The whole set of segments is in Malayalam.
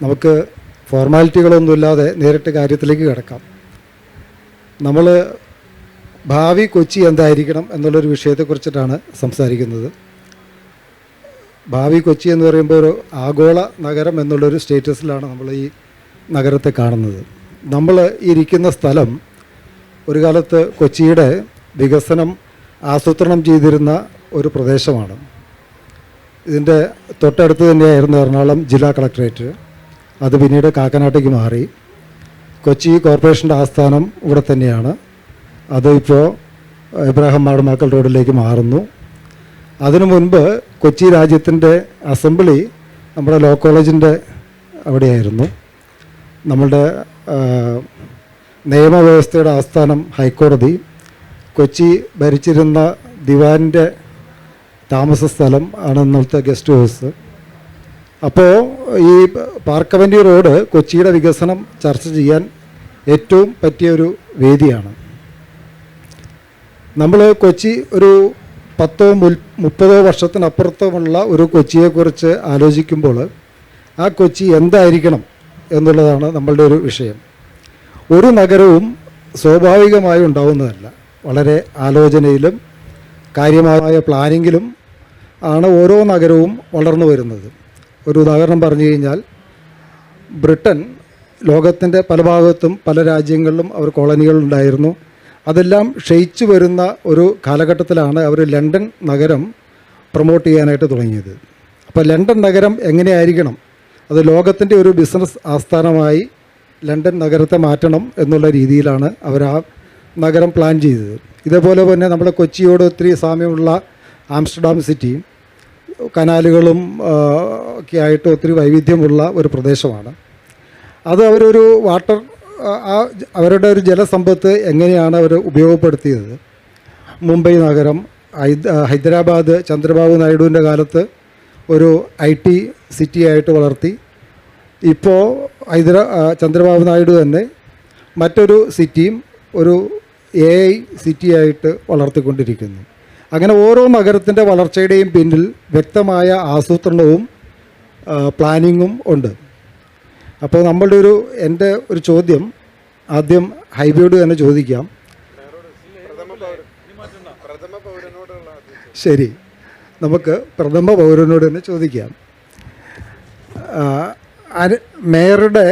നമുക്ക് ഫോർമാലിറ്റികളൊന്നുമില്ലാതെ നേരിട്ട് കാര്യത്തിലേക്ക് കിടക്കാം. നമ്മൾ ഭാവി കൊച്ചി എന്തായിരിക്കണം എന്നുള്ളൊരു വിഷയത്തെക്കുറിച്ചിട്ടാണ് സംസാരിക്കുന്നത്. ഭാവി കൊച്ചി എന്ന് പറയുമ്പോൾ ഒരു ആഗോള നഗരം എന്നുള്ളൊരു സ്റ്റേറ്റസിലാണ് നമ്മൾ ഈ നഗരത്തെ കാണുന്നത്. നമ്മൾ ഇരിക്കുന്ന സ്ഥലം ഒരു കാലത്ത് കൊച്ചിയുടെ വികസനം ആസൂത്രണം ചെയ്തിരുന്ന ഒരു പ്രദേശമാണ്. ഇതിൻ്റെ തൊട്ടടുത്ത് തന്നെയായിരുന്നു എറണാകുളം ജില്ലാ കളക്ടറേറ്റ്. അത് പിന്നീട് കാക്കനാട്ടേക്ക് മാറി. കൊച്ചി കോർപ്പറേഷൻ്റെ ആസ്ഥാനം ഇവിടെ തന്നെയാണ്. അത് ഇപ്പോൾ ഇബ്രാഹിം മാടമാക്കൽ റോഡിലേക്ക് മാറുന്നു. അതിനു മുൻപ് കൊച്ചി രാജ്യത്തിൻ്റെ അസംബ്ലി നമ്മുടെ ലോ കോളേജിൻ്റെ അവിടെയായിരുന്നു. നമ്മളുടെ നിയമവ്യവസ്ഥയുടെ ആസ്ഥാനം ഹൈക്കോടതി, കൊച്ചി ഭരിച്ചിരുന്ന ദിവാൻ്റെ താമസ സ്ഥലം ആണ് ഇന്നത്തെ ഗസ്റ്റ് ഹൗസ്. അപ്പോൾ ഈ പാർക്ക് അവന്യൂ റോഡ് കൊച്ചിയുടെ വികസനം ചർച്ച ചെയ്യാൻ ഏറ്റവും പറ്റിയൊരു വേദിയാണ്. നമ്മൾ കൊച്ചി ഒരു 10-30 വർഷത്തിനപ്പുറത്തുമുള്ള ഒരു കൊച്ചിയെക്കുറിച്ച് ആലോചിക്കുമ്പോൾ ആ കൊച്ചി എന്തായിരിക്കണം എന്നുള്ളതാണ് നമ്മളുടെ ഒരു വിഷയം. ഒരു നഗരവും സ്വാഭാവികമായി ഉണ്ടാവുന്നതല്ല. വളരെ ആലോചനയിലും കാര്യമായ പ്ലാനിങ്ങിലും ആണ് ഓരോ നഗരവും വളർന്നു വരുന്നത്. ഒരു ഉദാഹരണം പറഞ്ഞു കഴിഞ്ഞാൽ, ബ്രിട്ടൻ ലോകത്തിൻ്റെ പല ഭാഗത്തും പല രാജ്യങ്ങളിലും അവർ കോളനികളുണ്ടായിരുന്നു. അതെല്ലാം ക്ഷയിച്ചു വരുന്ന ഒരു കാലഘട്ടത്തിലാണ് അവർ ലണ്ടൻ നഗരം പ്രൊമോട്ട് ചെയ്യാനായിട്ട് തുടങ്ങിയത്. അപ്പോൾ ലണ്ടൻ നഗരം എങ്ങനെയായിരിക്കണം, അത് ലോകത്തിൻ്റെ ഒരു ബിസിനസ് ആസ്ഥാനമായി ലണ്ടൻ നഗരത്തെ മാറ്റണം എന്നുള്ള രീതിയിലാണ് അവർ ആ നഗരം പ്ലാൻ ചെയ്തത്. ഇതേപോലെ തന്നെ നമ്മുടെ കൊച്ചിയോട് ഒത്തിരി സാമ്യമുള്ള ആംസ്റ്റർഡാം സിറ്റി കനാലുകളും ഒക്കെ ആയിട്ട് ഒത്തിരി വൈവിധ്യമുള്ള ഒരു പ്രദേശമാണ്. അത് അവരൊരു അവരുടെ ഒരു ജലസമ്പത്ത് എങ്ങനെയാണ് അവർ ഉപയോഗപ്പെടുത്തിയത്. മുംബൈ നഗരം, ഹൈദരാബാദ് ചന്ദ്രബാബു നായിഡുവിൻ്റെ കാലത്ത് ഒരു IT സിറ്റിയായിട്ട് വളർത്തി. ഇപ്പോൾ ചന്ദ്രബാബു നായിഡു തന്നെ മറ്റൊരു സിറ്റിയും ഒരു AI സിറ്റിയായിട്ട് വളർത്തിക്കൊണ്ടിരിക്കുന്നു. അങ്ങനെ ഓരോ നഗരത്തിൻ്റെ വളർച്ചയുടെയും പിന്നിൽ വ്യക്തമായ ആസൂത്രണവും പ്ലാനിങ്ങും ഉണ്ട്. അപ്പോൾ എൻ്റെ ഒരു ചോദ്യം ആദ്യം ഹൈബിയോട് തന്നെ ചോദിക്കാം. ശരി, നമുക്ക് പ്രഥമ പൗരനോട് തന്നെ ചോദിക്കാം. മേയറുടെ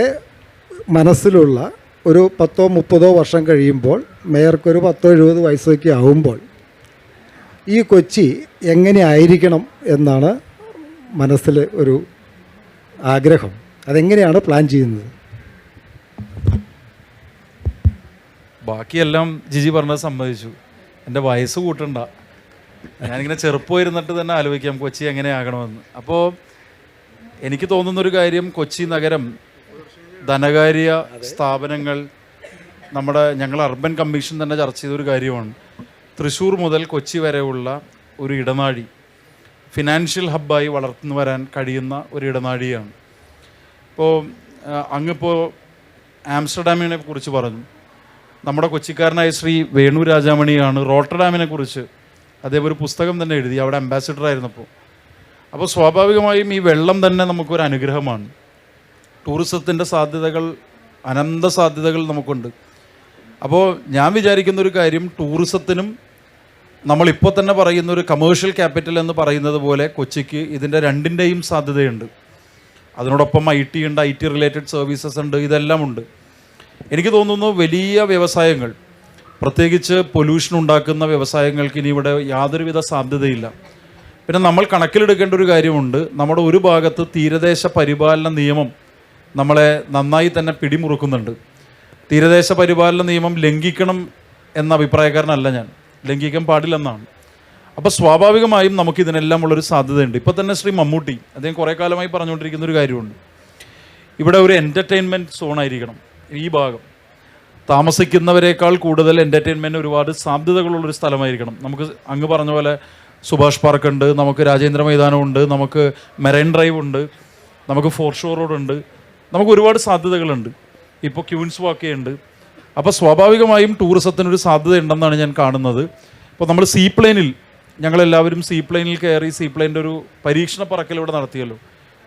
മനസ്സിലുള്ള ഒരു 10-30 വർഷം കഴിയുമ്പോൾ, മേയർക്കൊരു 10-70 വയസ്സൊക്കെ ആവുമ്പോൾ ഈ കൊച്ചി എങ്ങനെ ആയിരിക്കണം എന്നാണ് മനസ്സിൽ ഒരു ആഗ്രഹം. അതെങ്ങനെയാണ് പ്ലാൻ ചെയ്യുന്നത്? ബാക്കിയെല്ലാം ജിജി പറഞ്ഞത് സമ്മതിച്ചു. എൻ്റെ വയസ്സ് കൂട്ടണ്ട, ഞാനിങ്ങനെ ചെറുപ്പമായിരുന്നിട്ട് തന്നെ ആലോചിക്കാം കൊച്ചി എങ്ങനെയാകണമെന്ന്. അപ്പോൾ എനിക്ക് തോന്നുന്നൊരു കാര്യം, കൊച്ചി നഗരം ധനകാര്യ സ്ഥാപനങ്ങൾ, ഞങ്ങൾ അർബൻ കമ്മീഷൻ തന്നെ ചർച്ച ചെയ്തൊരു കാര്യമാണ്. തൃശ്ശൂർ മുതൽ കൊച്ചി വരെയുള്ള ഒരു ഇടനാഴി ഫിനാൻഷ്യൽ ഹബ്ബായി വളർന്നു വരാൻ കഴിയുന്ന ഒരു ഇടനാഴിയാണ്. ഇപ്പോൾ അങ്ങിപ്പോൾ ആംസ്റ്റർഡാമിനെ കുറിച്ച് പറഞ്ഞു. നമ്മുടെ കൊച്ചിക്കാരനായ ശ്രീ വേണു രാജാമണിയാണ് റോട്ടർഡാമിനെ കുറിച്ച് അദ്ദേഹം ഒരു പുസ്തകം തന്നെ എഴുതി, അവിടെ അംബാസിഡർ ആയിരുന്നപ്പോൾ. അപ്പോൾ സ്വാഭാവികമായും ഈ വെള്ളം തന്നെ നമുക്കൊരു അനുഗ്രഹമാണ്. ടൂറിസത്തിൻ്റെ സാധ്യതകൾ, അനന്ത സാധ്യതകൾ നമുക്കുണ്ട്. അപ്പോൾ ഞാൻ വിചാരിക്കുന്നൊരു കാര്യം, ടൂറിസത്തിനും നമ്മളിപ്പോൾ തന്നെ പറയുന്ന ഒരു കമേഴ്ഷ്യൽ ക്യാപിറ്റൽ എന്ന് പറയുന്നത് പോലെ കൊച്ചിക്ക് ഇതിൻ്റെ രണ്ടിൻ്റെയും സാധ്യതയുണ്ട്. അതിനോടൊപ്പം IT ഉണ്ട്, IT റിലേറ്റഡ് സർവീസസ് ഉണ്ട്, ഇതെല്ലാം ഉണ്ട്. എനിക്ക് തോന്നുന്നു വലിയ വ്യവസായങ്ങൾ, പ്രത്യേകിച്ച് പൊല്യൂഷൻ ഉണ്ടാക്കുന്ന വ്യവസായങ്ങൾക്ക് ഇനി ഇവിടെ യാതൊരുവിധ സാധ്യതയില്ല. പിന്നെ നമ്മൾ കണക്കിലെടുക്കേണ്ട ഒരു കാര്യമുണ്ട്. നമ്മുടെ ഒരു ഭാഗത്ത് തീരദേശ പരിപാലന നിയമം നമ്മളെ നന്നായി തന്നെ പിടിമുറുക്കുന്നുണ്ട്. തീരദേശ പരിപാലന നിയമം ലംഘിക്കണം എന്ന അഭിപ്രായക്കാരനല്ല ഞാൻ, ലംഘിക്കാൻ പാടില്ലെന്നാണ്. അപ്പോൾ സ്വാഭാവികമായും നമുക്കിതിനെല്ലാം ഉള്ളൊരു സാധ്യതയുണ്ട്. ഇപ്പോൾ തന്നെ ശ്രീ മമ്മൂട്ടി അദ്ദേഹം കുറേ കാലമായി പറഞ്ഞുകൊണ്ടിരിക്കുന്ന ഒരു കാര്യമുണ്ട്. ഇവിടെ ഒരു എൻ്റർടൈൻമെൻറ്റ് സോണായിരിക്കണം ഈ ഭാഗം. താമസിക്കുന്നവരെക്കാൾ കൂടുതൽ എൻ്റർടൈൻമെൻറ്റ് ഒരുപാട് സാധ്യതകളുള്ളൊരു സ്ഥലമായിരിക്കണം. നമുക്ക് അങ്ങ് പറഞ്ഞ പോലെ സുഭാഷ് പാർക്ക് ഉണ്ട്, നമുക്ക് രാജേന്ദ്ര മൈതാനമുണ്ട്, നമുക്ക് മെറൈൻ ഡ്രൈവ് ഉണ്ട്, നമുക്ക് ഫോർഷോർ റോഡ് ഉണ്ട്, നമുക്ക് ഒരുപാട് സാധ്യതകളുണ്ട്. ഇപ്പോൾ ക്യൂൻസ് വാക്കേ ഉണ്ട്. അപ്പോൾ സ്വാഭാവികമായും ടൂറിസത്തിനൊരു സാധ്യത ഉണ്ടെന്നാണ് ഞാൻ കാണുന്നത്. ഇപ്പോൾ നമ്മൾ ഞങ്ങളെല്ലാവരും സീപ്ലെയിനിൽ കയറി സീപ്ലെയിൻ്റെ ഒരു പരീക്ഷണ പറക്കൽ ഇവിടെ നടത്തിയല്ലോ.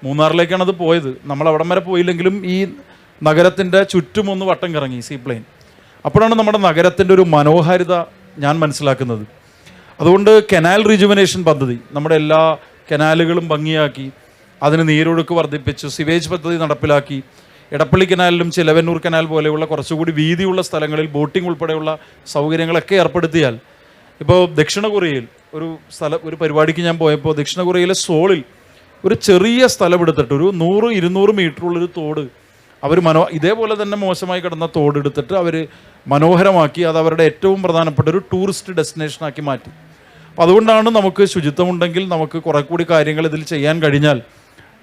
മൂന്നാറിലേക്കാണ് അത് പോയത്. നമ്മൾ അവിടം വരെ പോയില്ലെങ്കിലും ഈ നഗരത്തിൻ്റെ ചുറ്റും ഒന്ന് വട്ടം കറങ്ങി സീപ്ലെയിൻ. അപ്പോഴാണ് നമ്മുടെ നഗരത്തിൻ്റെ ഒരു മനോഹാരിത ഞാൻ മനസ്സിലാക്കുന്നത്. അതുകൊണ്ട് കനാൽ റിജുവനേഷൻ പദ്ധതി, നമ്മുടെ എല്ലാ കനാലുകളും ഭംഗിയാക്കി അതിന് നീരൊഴുക്ക് വർദ്ധിപ്പിച്ച് സിവേജ് പദ്ധതി നടപ്പിലാക്കി, എടപ്പള്ളി കനാലിലും ചിലവന്നൂർ കനാൽ പോലെയുള്ള കുറച്ചുകൂടി വീതിയുള്ള സ്ഥലങ്ങളിൽ ബോട്ടിംഗ് ഉൾപ്പെടെയുള്ള സൗകര്യങ്ങളൊക്കെ ഏർപ്പെടുത്തിയാൽ, ഇപ്പോൾ ദക്ഷിണ കൊറിയയിൽ ഒരു പരിപാടിക്ക് ഞാൻ പോയപ്പോൾ ദക്ഷിണ കൊറിയയിലെ സോളിൽ ഒരു ചെറിയ സ്ഥലം എടുത്തിട്ട് ഒരു 100-200 മീറ്ററുള്ളൊരു തോട് അവർ ഇതേപോലെ തന്നെ മോശമായി കിടന്ന തോട് എടുത്തിട്ട് അവർ മനോഹരമാക്കി അത് അവരുടെ ഏറ്റവും പ്രധാനപ്പെട്ട ഒരു ടൂറിസ്റ്റ് ഡെസ്റ്റിനേഷനാക്കി മാറ്റി. അപ്പോൾ അതുകൊണ്ടാണ് നമുക്ക് ശുചിത്വമുണ്ടെങ്കിൽ നമുക്ക് കുറെ കൂടി കാര്യങ്ങൾ ഇതിൽ ചെയ്യാൻ കഴിഞ്ഞാൽ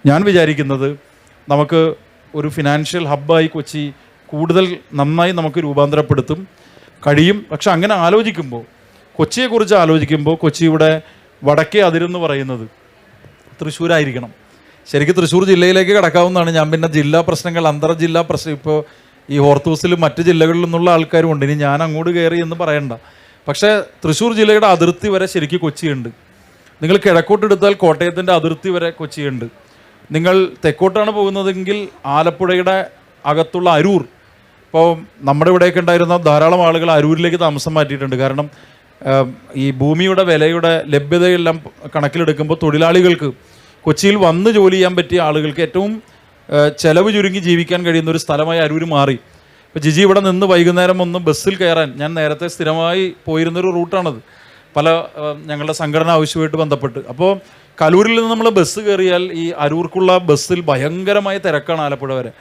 ഞാൻ വിചാരിക്കുന്നത് നമുക്ക് ഒരു ഫിനാൻഷ്യൽ ഹബ്ബായി കൊച്ചി കൂടുതൽ നന്നായി നമുക്ക് രൂപാന്തരപ്പെടുത്തും കഴിയും. പക്ഷെ അങ്ങനെ ആലോചിക്കുമ്പോൾ, കൊച്ചിയെക്കുറിച്ച് ആലോചിക്കുമ്പോൾ കൊച്ചിയുടെ വടക്കേ അതിരെന്ന് പറയുന്നത് തൃശ്ശൂരായിരിക്കണം. ശരിക്കും തൃശ്ശൂർ ജില്ലയിലേക്ക് കടക്കാവുന്നതാണ്. ഞാൻ പിന്നെ ജില്ലാ പ്രശ്നങ്ങൾ, അന്തർജില്ലാ പ്രശ്നം, ഇപ്പോൾ ഈ ഹോർത്തൂസിലും മറ്റ് ജില്ലകളിൽ നിന്നുള്ള ആൾക്കാരും ഉണ്ട്, ഇനി ഞാൻ അങ്ങോട്ട് കയറി എന്ന് പറയണ്ട. പക്ഷേ തൃശ്ശൂർ ജില്ലയുടെ അതിർത്തി വരെ ശരിക്കും കൊച്ചിയുണ്ട്. നിങ്ങൾ കിഴക്കോട്ടെടുത്താൽ കോട്ടയത്തിൻ്റെ അതിർത്തി വരെ കൊച്ചിയുണ്ട്. നിങ്ങൾ തെക്കോട്ടാണ് പോകുന്നതെങ്കിൽ ആലപ്പുഴയുടെ അകത്തുള്ള അരൂർ, ഇപ്പോൾ നമ്മുടെ ഇവിടെയൊക്കെ ഉണ്ടായിരുന്ന ധാരാളം ആളുകൾ അരൂരിലേക്ക് താമസം മാറ്റിയിട്ടുണ്ട്. കാരണം ഈ ഭൂമിയുടെ വിലയുടെ ലഭ്യതയെല്ലാം കണക്കിലെടുക്കുമ്പോൾ തൊഴിലാളികൾക്ക് കൊച്ചിയിൽ വന്ന് ജോലി ചെയ്യാൻ പറ്റിയ ആളുകൾക്ക് ഏറ്റവും ചെലവ് ചുരുങ്ങി ജീവിക്കാൻ കഴിയുന്ന ഒരു സ്ഥലമായി അരൂർ മാറി. ഇപ്പോൾ ജിജി ഇവിടെ നിന്ന് വൈകുന്നേരം ഒന്ന് ബസ്സിൽ കയറാൻ, ഞാൻ നേരത്തെ സ്ഥിരമായി പോയിരുന്നൊരു റൂട്ടാണത് പല ഞങ്ങളുടെ സംഘടന ആവശ്യമായിട്ട് ബന്ധപ്പെട്ട്. അപ്പോൾ കലൂരിൽ നിന്ന് നമ്മൾ ബസ് കയറിയാൽ ഈ അരൂർക്കുള്ള ബസ്സിൽ ഭയങ്കരമായ തിരക്കാണ് ആലപ്പുഴ വരെ.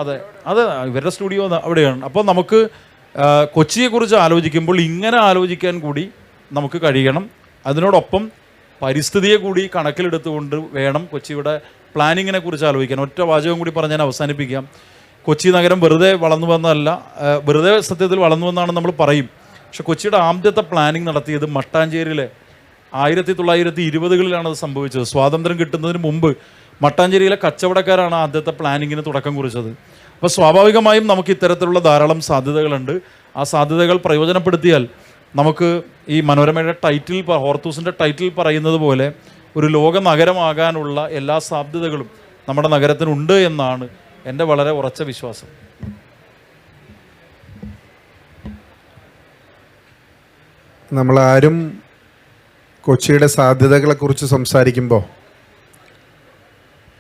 അതെ അതെ, ഇവരുടെ സ്റ്റുഡിയോ അവിടെയാണ്. അപ്പോൾ നമുക്ക് കൊച്ചിയെക്കുറിച്ച് ആലോചിക്കുമ്പോൾ ഇങ്ങനെ ആലോചിക്കാൻ കൂടി നമുക്ക് കഴിയണം. അതിനോടൊപ്പം പരിസ്ഥിതിയെ കൂടി കണക്കിലെടുത്തുകൊണ്ട് വേണം കൊച്ചിയുടെ പ്ലാനിങ്ങിനെ കുറിച്ച് ആലോചിക്കാൻ. ഒറ്റ വാചകം കൂടി പറഞ്ഞ് ഞാൻ അവസാനിപ്പിക്കാം. കൊച്ചി നഗരം വെറുതെ വളർന്നു വന്നതല്ല, വെറുതെ സത്യത്തിൽ വളർന്നു വന്നാണ് നമ്മൾ പറയും. പക്ഷെ കൊച്ചിയുടെ ആദ്യത്തെ പ്ലാനിങ് നടത്തിയത് മട്ടാഞ്ചേരിയിലെ 1920കളിലാണ് അത് സംഭവിച്ചത്. സ്വാതന്ത്ര്യം കിട്ടുന്നതിന് മുമ്പ് മട്ടാഞ്ചേരിയിലെ കച്ചവടക്കാരാണ് ആദ്യത്തെ പ്ലാനിങ്ങിന് തുടക്കം കുറിച്ചത്. അപ്പോൾ സ്വാഭാവികമായും നമുക്ക് ഇത്തരത്തിലുള്ള ധാരാളം സാധ്യതകളുണ്ട്. ആ സാധ്യതകൾ പ്രയോജനപ്പെടുത്തിയാൽ നമുക്ക് ഈ മനോരമയുടെ ടൈറ്റിൽ, ഹോർത്തൂസിൻ്റെ ടൈറ്റിൽ പറയുന്നത് പോലെ ഒരു ലോക നഗരമാകാനുള്ള എല്ലാ സാധ്യതകളും നമ്മുടെ നഗരത്തിനുണ്ട് എന്നാണ് എൻ്റെ വളരെ ഉറച്ച വിശ്വാസം. നമ്മളാരും കൊച്ചിയുടെ സാധ്യതകളെക്കുറിച്ച് സംസാരിക്കുമ്പോൾ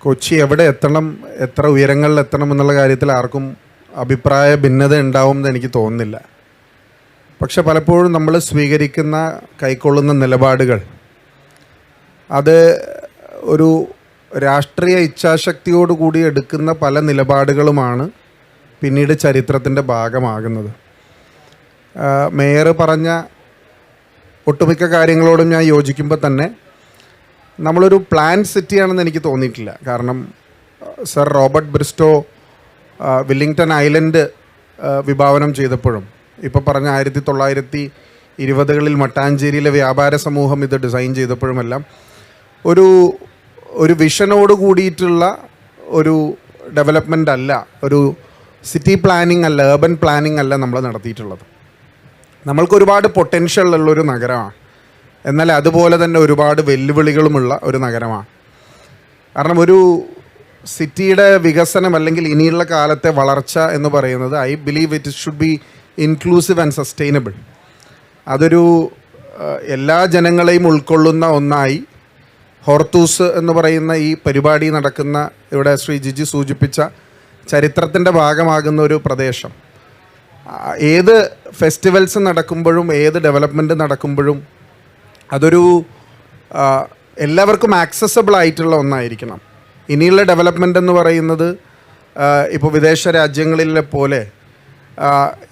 കൊച്ചി എവിടെ എത്തണം, എത്ര ഉയരങ്ങളിൽ എത്തണം എന്നുള്ള കാര്യത്തിൽ ആർക്കും അഭിപ്രായ ഭിന്നത ഉണ്ടാവുമെന്ന് എനിക്ക് തോന്നുന്നില്ല. പക്ഷെ പലപ്പോഴും നമ്മൾ സ്വീകരിക്കുന്ന, കൈക്കൊള്ളുന്ന നിലപാടുകൾ അത് ഒരു രാഷ്ട്രീയ ഇച്ഛാശക്തിയോടുകൂടി എടുക്കുന്ന പല നിലപാടുകളുമാണ് പിന്നീട് ചരിത്രത്തിൻ്റെ ഭാഗമാകുന്നത്. മേയർ പറഞ്ഞ ഒട്ടുമിക്ക കാര്യങ്ങളോടും ഞാൻ യോജിക്കുമ്പോൾ തന്നെ നമ്മളൊരു പ്ലാൻ സിറ്റിയാണെന്ന് എനിക്ക് തോന്നിയിട്ടില്ല. കാരണം sir Robert Bristow Willingdon island വിഭാവനം ചെയ്തപ്പോഴും, ഇപ്പോൾ പറഞ്ഞ 1920കളിൽ മട്ടാഞ്ചേരിയിലെ വ്യാപാര സമൂഹം ഇത് ഡിസൈൻ ചെയ്തപ്പോഴുമെല്ലാം ഒരു വിഷനോട് കൂടിയിട്ടുള്ള ഒരു ഡെവലപ്മെൻ്റ് അല്ല, ഒരു സിറ്റി പ്ലാനിങ് അല്ല, ഏർബൻ പ്ലാനിങ് അല്ല നമ്മൾ നടത്തിയിട്ടുള്ളത്. നമ്മൾക്ക് ഒരുപാട് പൊട്ടൻഷ്യൽ ഉള്ളൊരു നഗരമാണ്, എന്നാൽ അതുപോലെ തന്നെ ഒരുപാട് വെല്ലുവിളികളുമുള്ള ഒരു നഗരമാണ്. കാരണം ഒരു സിറ്റിയുടെ വികസനം അല്ലെങ്കിൽ ഇനിയുള്ള കാലത്തെ വളർച്ച എന്ന് പറയുന്നത്, I believe it should be inclusive and sustainable. അതൊരു എല്ലാ ജനങ്ങളെയും ഉൾക്കൊള്ളുന്ന ഒന്നായി ഹോർത്തൂസ് എന്ന് പറയുന്ന ഈ പരിപാടി നടക്കുന്ന, ഇവിടെ ശ്രീ ജിജി സൂചിപ്പിച്ച ചരിത്രത്തിൻ്റെ ഭാഗമാകുന്ന ഒരു പ്രദേശം, ഏത് ഫെസ്റ്റിവൽസ് നടക്കുമ്പോഴും ഏത് ഡെവലപ്മെൻറ്റ് നടക്കുമ്പോഴും അതൊരു എല്ലാവർക്കും ആക്സസബിൾ ആയിട്ടുള്ള ഒന്നായിരിക്കണം. ഇനിയുള്ള ഡെവലപ്മെൻ്റ് എന്ന് പറയുന്നത് ഇപ്പോൾ വിദേശ രാജ്യങ്ങളിലെ പോലെ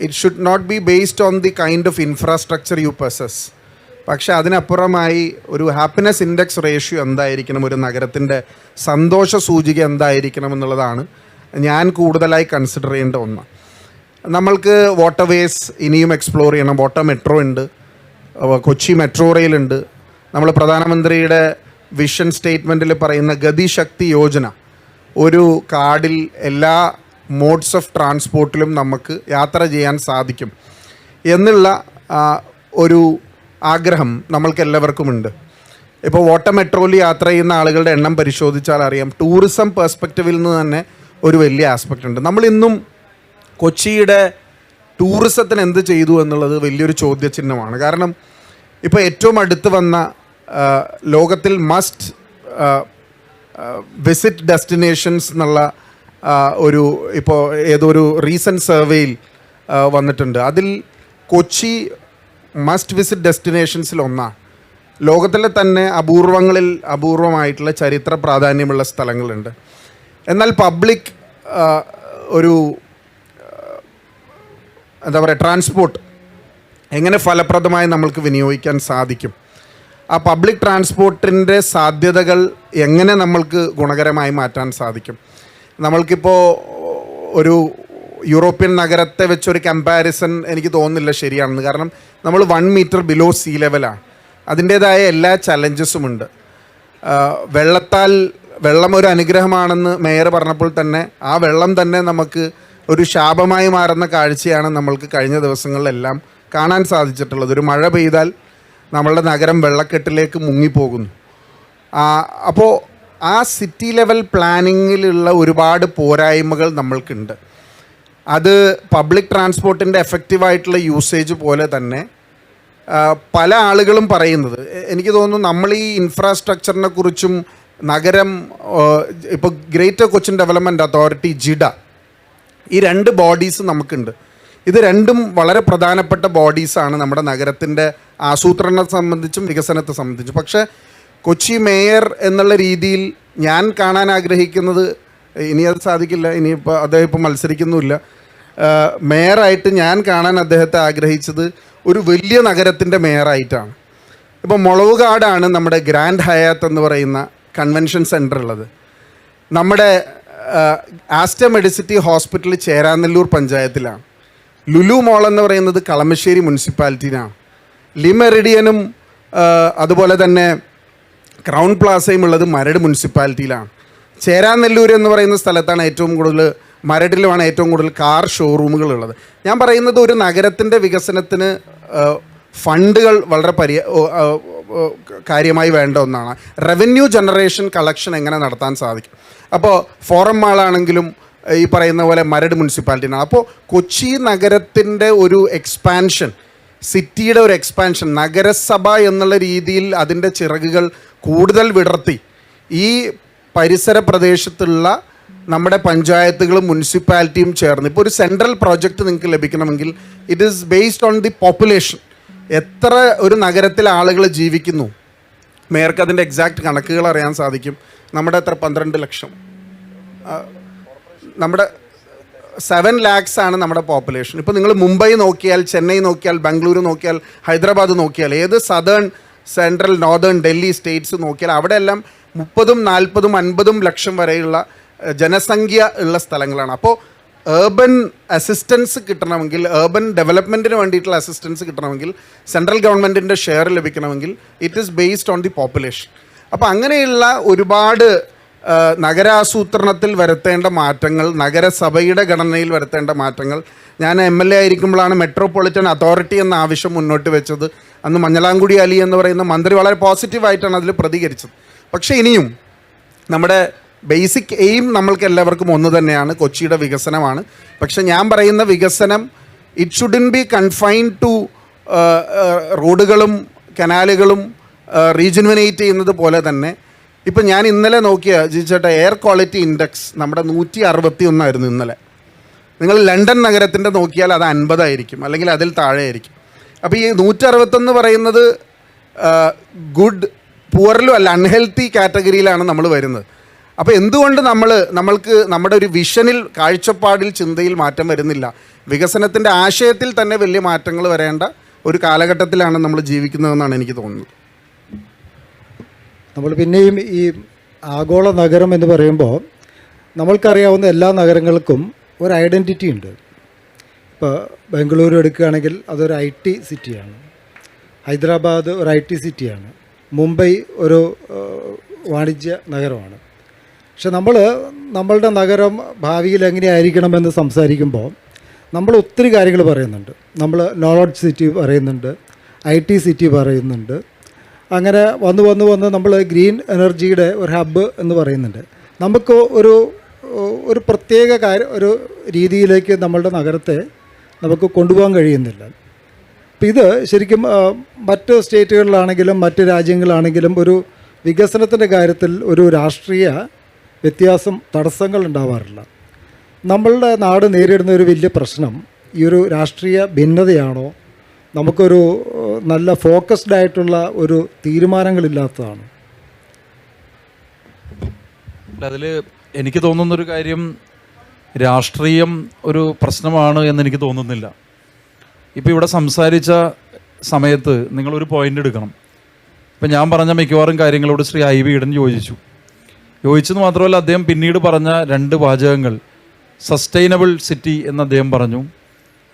it should not be based on the kind of infrastructure you possess. പക്ഷേ അതിനപ്പുറമായി ഒരു ഹാപ്പിനെസ് ഇൻഡെക്സ് റേഷ്യോ എന്തായിരിക്കണം, ഒരു നഗരത്തിൻ്റെ സന്തോഷ സൂചിക എന്തായിരിക്കണം എന്നുള്ളതാണ് ഞാൻ കൂടുതലായി കൺസിഡർ ചെയ്യേണ്ട ഒന്ന്. നമ്മൾക്ക് വാട്ടർവേസ് ഇനിയും എക്സ്പ്ലോർ ചെയ്യണം. വാട്ടർ മെട്രോ ഉണ്ട്, കൊച്ചി മെട്രോ റെയിൽ ഉണ്ട്. നമ്മൾ പ്രധാനമന്ത്രിയുടെ വിഷൻ സ്റ്റേറ്റ്മെൻറ്റിൽ പറയുന്ന ഗതിശക്തി യോജന, ഒരു കാർഡിൽ എല്ലാ മോഡ്സ് ഓഫ് ട്രാൻസ്പോർട്ടിലും നമുക്ക് യാത്ര ചെയ്യാൻ സാധിക്കും എന്നുള്ള ഒരു ആഗ്രഹം നമ്മൾക്ക് എല്ലാവർക്കുമുണ്ട്. ഇപ്പോൾ വാട്ടർ മെട്രോയിൽ യാത്ര ചെയ്യുന്ന ആളുകളുടെ എണ്ണം പരിശോധിച്ചാൽ അറിയാം. ടൂറിസം പെർസ്പെക്റ്റീവിൽ നിന്ന് തന്നെ ഒരു വലിയ ആസ്പെക്റ്റ് ഉണ്ട്. നമ്മളിന്നും കൊച്ചിയുടെ ടൂറിസത്തിന് എന്ത് ചെയ്തു എന്നുള്ളത് വലിയൊരു ചോദ്യചിഹ്നമാണ്. കാരണം ഇപ്പോൾ ഏറ്റവും അടുത്ത് വന്ന ലോകത്തിൽ മസ്റ്റ് വിസിറ്റ് ഡെസ്റ്റിനേഷൻസ് എന്നുള്ള ഒരു ഇപ്പോൾ ഏതൊരു റീസെൻറ്റ് സർവേയിൽ വന്നിട്ടുണ്ട്. അതിൽ കൊച്ചി മസ്റ്റ് വിസിറ്റ് ഡെസ്റ്റിനേഷൻസിൽ ഒന്നാണ്. ലോകത്തിലെ തന്നെ അപൂർവങ്ങളിൽ അപൂർവമായിട്ടുള്ള ചരിത്ര പ്രാധാന്യമുള്ള സ്ഥലങ്ങളുണ്ട്. എന്നാൽ പബ്ലിക് ഒരു എന്താ പറയുക ട്രാൻസ്പോർട്ട് എങ്ങനെ ഫലപ്രദമായി നമ്മൾക്ക് വിനിയോഗിക്കാൻ സാധിക്കും, ആ പബ്ലിക് ട്രാൻസ്പോർട്ടിൻ്റെ സാധ്യതകൾ എങ്ങനെ നമ്മൾക്ക് ഗുണകരമായി മാറ്റാൻ സാധിക്കും. നമ്മൾക്കിപ്പോൾ ഒരു യൂറോപ്യൻ നഗരത്തെ വെച്ചൊരു കമ്പാരിസൺ എനിക്ക് തോന്നുന്നില്ല ശരിയാണെന്ന്. കാരണം നമ്മൾ 1 മീറ്റർ ബിലോ സീ ലെവലാണ്. അതിൻ്റേതായ എല്ലാ ചലഞ്ചസുമുണ്ട്. വെള്ളം ഒരു അനുഗ്രഹമാണെന്ന് മേയർ പറഞ്ഞപ്പോൾ തന്നെ ആ വെള്ളം തന്നെ നമുക്ക് ഒരു ശാപമായി മാറുന്ന കാഴ്ചയാണ് നമ്മൾക്ക് കഴിഞ്ഞ ദിവസങ്ങളിലെല്ലാം കാണാൻ സാധിച്ചിട്ടുള്ളത്. ഒരു മഴ പെയ്താൽ നമ്മളുടെ നഗരം വെള്ളക്കെട്ടിലേക്ക് മുങ്ങിപ്പോകുന്നു. അപ്പോൾ ആ സിറ്റി ലെവൽ പ്ലാനിങ്ങിലുള്ള ഒരുപാട് പോരായ്മകൾ നമ്മൾക്കുണ്ട്. അത് പബ്ലിക് ട്രാൻസ്പോർട്ടിൻ്റെ എഫക്റ്റീവായിട്ടുള്ള യൂസേജ് പോലെ തന്നെ പല ആളുകളും പറയുന്നത്, എനിക്ക് തോന്നുന്നു നമ്മൾ ഈ ഇൻഫ്രാസ്ട്രക്ചറിനെ കുറിച്ചും നഗരം ഇപ്പോൾ greater Cochin development authority GIDA, ഈ 2 ബോഡീസ് നമുക്കുണ്ട്. ഇത് രണ്ടും വളരെ പ്രധാനപ്പെട്ട ബോഡീസാണ് നമ്മുടെ നഗരത്തിൻ്റെ ആസൂത്രണത്തെ സംബന്ധിച്ചും വികസനത്തെ സംബന്ധിച്ചും. പക്ഷേ കൊച്ചി മേയർ എന്നുള്ള രീതിയിൽ ഞാൻ കാണാൻ ആഗ്രഹിക്കുന്നത്, ഇനി അത് സാധിക്കില്ല, ഇനിയിപ്പോൾ അദ്ദേഹം ഇപ്പോൾ മത്സരിക്കുന്നുമില്ല, മേയറായിട്ട് ഞാൻ കാണാൻ അദ്ദേഹത്തെ ആഗ്രഹിച്ചത് ഒരു വലിയ നഗരത്തിൻ്റെ മേയറായിട്ടാണ്. ഇപ്പോൾ മുളവുകാടാണ് നമ്മുടെ ഗ്രാൻഡ് ഹയാത്ത് എന്ന് പറയുന്ന കൺവെൻഷൻ സെൻറ്റർ ഉള്ളത്. നമ്മുടെ ആസ്റ്റർ മെഡിസിറ്റി ഹോസ്പിറ്റൽ ചേരാനെല്ലൂർ പഞ്ചായത്തിലാണ്. ലുലു മോൾ എന്ന് പറയുന്നത് കളമശ്ശേരി മുനിസിപ്പാലിറ്റിയിലാണ്. ലിമെറിഡിയനും അതുപോലെ തന്നെ ക്രൗൺ പ്ലാസയും ഉള്ളത് മരട് മുനിസിപ്പാലിറ്റിയിലാണ്. ചേരാനെല്ലൂർ എന്ന് പറയുന്ന സ്ഥലത്താണ് ഏറ്റവും കൂടുതൽ, മരടിലുമാണ് ഏറ്റവും കൂടുതൽ കാർ ഷോറൂമുകളുള്ളത്. ഞാൻ പറയുന്നത് ഒരു നഗരത്തിൻ്റെ വികസനത്തിന് ഫണ്ടുകൾ വളരെ കാര്യമായി വേണ്ട ഒന്നാണ്. റവന്യൂ ജനറേഷൻ കളക്ഷൻ എങ്ങനെ നടത്താൻ സാധിക്കും. അപ്പോൾ ഫോറം മാളാണെങ്കിലും ഈ പറയുന്ന പോലെ മരട് മുനിസിപ്പാലിറ്റിയാണ്. അപ്പോൾ കൊച്ചി നഗരത്തിൻ്റെ ഒരു എക്സ്പാൻഷൻ, സിറ്റിയുടെ ഒരു എക്സ്പാൻഷൻ, നഗരസഭ എന്നുള്ള രീതിയിൽ അതിൻ്റെ ചിറകുകൾ കൂടുതൽ വിടർത്തി ഈ പരിസര പ്രദേശത്തുള്ള നമ്മുടെ പഞ്ചായത്തുകളും മുനിസിപ്പാലിറ്റിയും ചേർന്ന് ഇപ്പോൾ ഒരു സെൻട്രൽ പ്രോജക്റ്റ് നിങ്ങൾക്ക് ലഭിക്കണമെങ്കിൽ it is based on the population. എത്ര ഒരു നഗരത്തിൽ ആളുകൾ ജീവിക്കുന്നു, മേയർക്ക് അതിൻ്റെ എക്സാക്റ്റ് കണക്കുകൾ അറിയാൻ സാധിക്കും. നമ്മുടെ എത്ര 12 ലക്ഷം, നമ്മുടെ 7 lakhs ആണ് നമ്മുടെ പോപ്പുലേഷൻ. ഇപ്പോൾ നിങ്ങൾ മുംബൈ നോക്കിയാൽ, ചെന്നൈ നോക്കിയാൽ, ബാംഗ്ലൂർ നോക്കിയാൽ, ഹൈദരാബാദ് നോക്കിയാൽ, ഏത് southern, central, northern Delhi States നോക്കിയാൽ അവിടെ എല്ലാം 30, 40, 50 ലക്ഷം വരെയുള്ള ജനസംഖ്യ ഉള്ള സ്ഥലങ്ങളാണ്. അപ്പോൾ ഏർബൻ അസിസ്റ്റൻസ് കിട്ടണമെങ്കിൽ, ഏർബൻ ഡെവലപ്മെൻറ്റിന് വേണ്ടിയിട്ടുള്ള അസിസ്റ്റൻസ് കിട്ടണമെങ്കിൽ, സെൻട്രൽ ഗവൺമെൻറ്റിൻ്റെ ഷെയർ ലഭിക്കണമെങ്കിൽ it is based on the population. അപ്പോൾ അങ്ങനെയുള്ള ഒരുപാട് നഗരാസൂത്രണത്തിൽ വരുത്തേണ്ട മാറ്റങ്ങൾ, നഗരസഭയുടെ ഘടനയിൽ വരുത്തേണ്ട മാറ്റങ്ങൾ. ഞാൻ MLA ആയിരിക്കുമ്പോഴാണ് മെട്രോപൊളിറ്റൻ അതോറിറ്റി എന്ന ആവശ്യം മുന്നോട്ട് വെച്ചത്. അന്ന് മഞ്ഞളാംകുടി അലി എന്ന് പറയുന്ന മന്ത്രി വളരെ പോസിറ്റീവായിട്ടാണ് അതിൽ പ്രതികരിച്ചത്. പക്ഷേ ഇനിയും നമ്മുടെ ബേസിക് എയിം നമ്മൾക്ക് എല്ലാവർക്കും ഒന്ന് തന്നെയാണ്, കൊച്ചിയുടെ വികസനമാണ്. പക്ഷെ ഞാൻ പറയുന്ന വികസനം it shouldn't be confined to റോഡുകളും കനാലുകളും റീജുവനേറ്റ് ചെയ്യുന്നത് പോലെ തന്നെ. ഇപ്പം ഞാൻ ഇന്നലെ നോക്കിയ ജിച്ചേട്ട എയർ ക്വാളിറ്റി ഇൻഡെക്സ് നമ്മുടെ 161 ഇന്നലെ. നിങ്ങൾ ലണ്ടൻ നഗരത്തിൻ്റെ നോക്കിയാൽ അത് 50 ആയിരിക്കും, അല്ലെങ്കിൽ അതിൽ താഴെ ആയിരിക്കും. അപ്പോൾ ഈ 161 പറയുന്നത് ഗുഡ്, പുവറിലും അല്ല, അൺഹെൽത്തി കാറ്റഗറിയിലാണ് നമ്മൾ വരുന്നത്. അപ്പോൾ എന്തുകൊണ്ട് നമ്മൾക്ക് നമ്മുടെ ഒരു വിഷനിൽ, കാഴ്ചപ്പാടിൽ, ചിന്തയിൽ മാറ്റം വരുന്നില്ല? വികസനത്തിൻ്റെ ആശയത്തിൽ തന്നെ വലിയ മാറ്റങ്ങൾ വരേണ്ട ഒരു കാലഘട്ടത്തിലാണ് നമ്മൾ ജീവിക്കുന്നതെന്നാണ് എനിക്ക് തോന്നുന്നത്. നമ്മൾ പിന്നെയും ഈ ആഗോള നഗരം എന്ന് പറയുമ്പോൾ നമ്മൾക്കറിയാവുന്ന എല്ലാ നഗരങ്ങൾക്കും ഒരു ഐഡൻറ്റിറ്റി ഉണ്ട്. ഇപ്പോൾ ബാംഗ്ലൂരു എടുക്കുകയാണെങ്കിൽ അതൊരു IT സിറ്റിയാണ്, ഹൈദരാബാദ് ഒരു IT സിറ്റിയാണ്, മുംബൈ ഒരു വാണിജ്യ നഗരമാണ്. പക്ഷെ നമ്മളുടെ നഗരം ഭാവിയിൽ എങ്ങനെയായിരിക്കണമെന്ന് സംസാരിക്കുമ്പോൾ നമ്മൾ ഒത്തിരി കാര്യങ്ങൾ പറയുന്നുണ്ട്. നമ്മൾ നോളജ് സിറ്റി പറയുന്നുണ്ട്, IT സിറ്റി പറയുന്നുണ്ട്, അങ്ങനെ വന്ന് നമ്മൾ ഗ്രീൻ എനർജിയുടെ ഒരു ഹബ്ബ് എന്ന് പറയുന്നുണ്ട്. നമുക്ക് ഒരു പ്രത്യേക ഒരു രീതിയിലേക്ക് നമ്മളുടെ നഗരത്തെ നമുക്ക് കൊണ്ടുപോകാൻ കഴിയുന്നില്ല. അപ്പം ഇത് ശരിക്കും മറ്റ് സ്റ്റേറ്റുകളിലാണെങ്കിലും മറ്റ് രാജ്യങ്ങളിലാണെങ്കിലും ഒരു വികസനത്തിൻ്റെ കാര്യത്തിൽ ഒരു രാഷ്ട്രീയ വ്യത്യാസം തടസ്സങ്ങൾ ഉണ്ടാവാറില്ല. നമ്മളുടെ നാട് നേരിടുന്ന ഒരു വലിയ പ്രശ്നം ഈ ഒരു രാഷ്ട്രീയ ഭിന്നതയാണോ, നമുക്കൊരു നല്ല ഫോക്കസ്ഡ് ആയിട്ടുള്ള ഒരു തീരുമാനങ്ങളില്ലാത്തതാണ്. അതിൽ എനിക്ക് തോന്നുന്നൊരു കാര്യം, രാഷ്ട്രീയം ഒരു പ്രശ്നമാണ് എന്നെനിക്ക് തോന്നുന്നില്ല. ഇപ്പോൾ ഇവിടെ സംസാരിച്ച സമയത്ത് നിങ്ങളൊരു പോയിൻ്റ് എടുക്കണം. ഇപ്പം ഞാൻ പറഞ്ഞ മിക്കവാറും കാര്യങ്ങളോട് ശ്രീ ഐ.വി. ഈഡൻ യോജിച്ചെന്ന് മാത്രമല്ല, അദ്ദേഹം പിന്നീട് പറഞ്ഞ 2 വാചകങ്ങൾ, സസ്റ്റൈനബിൾ സിറ്റി എന്ന് അദ്ദേഹം പറഞ്ഞു.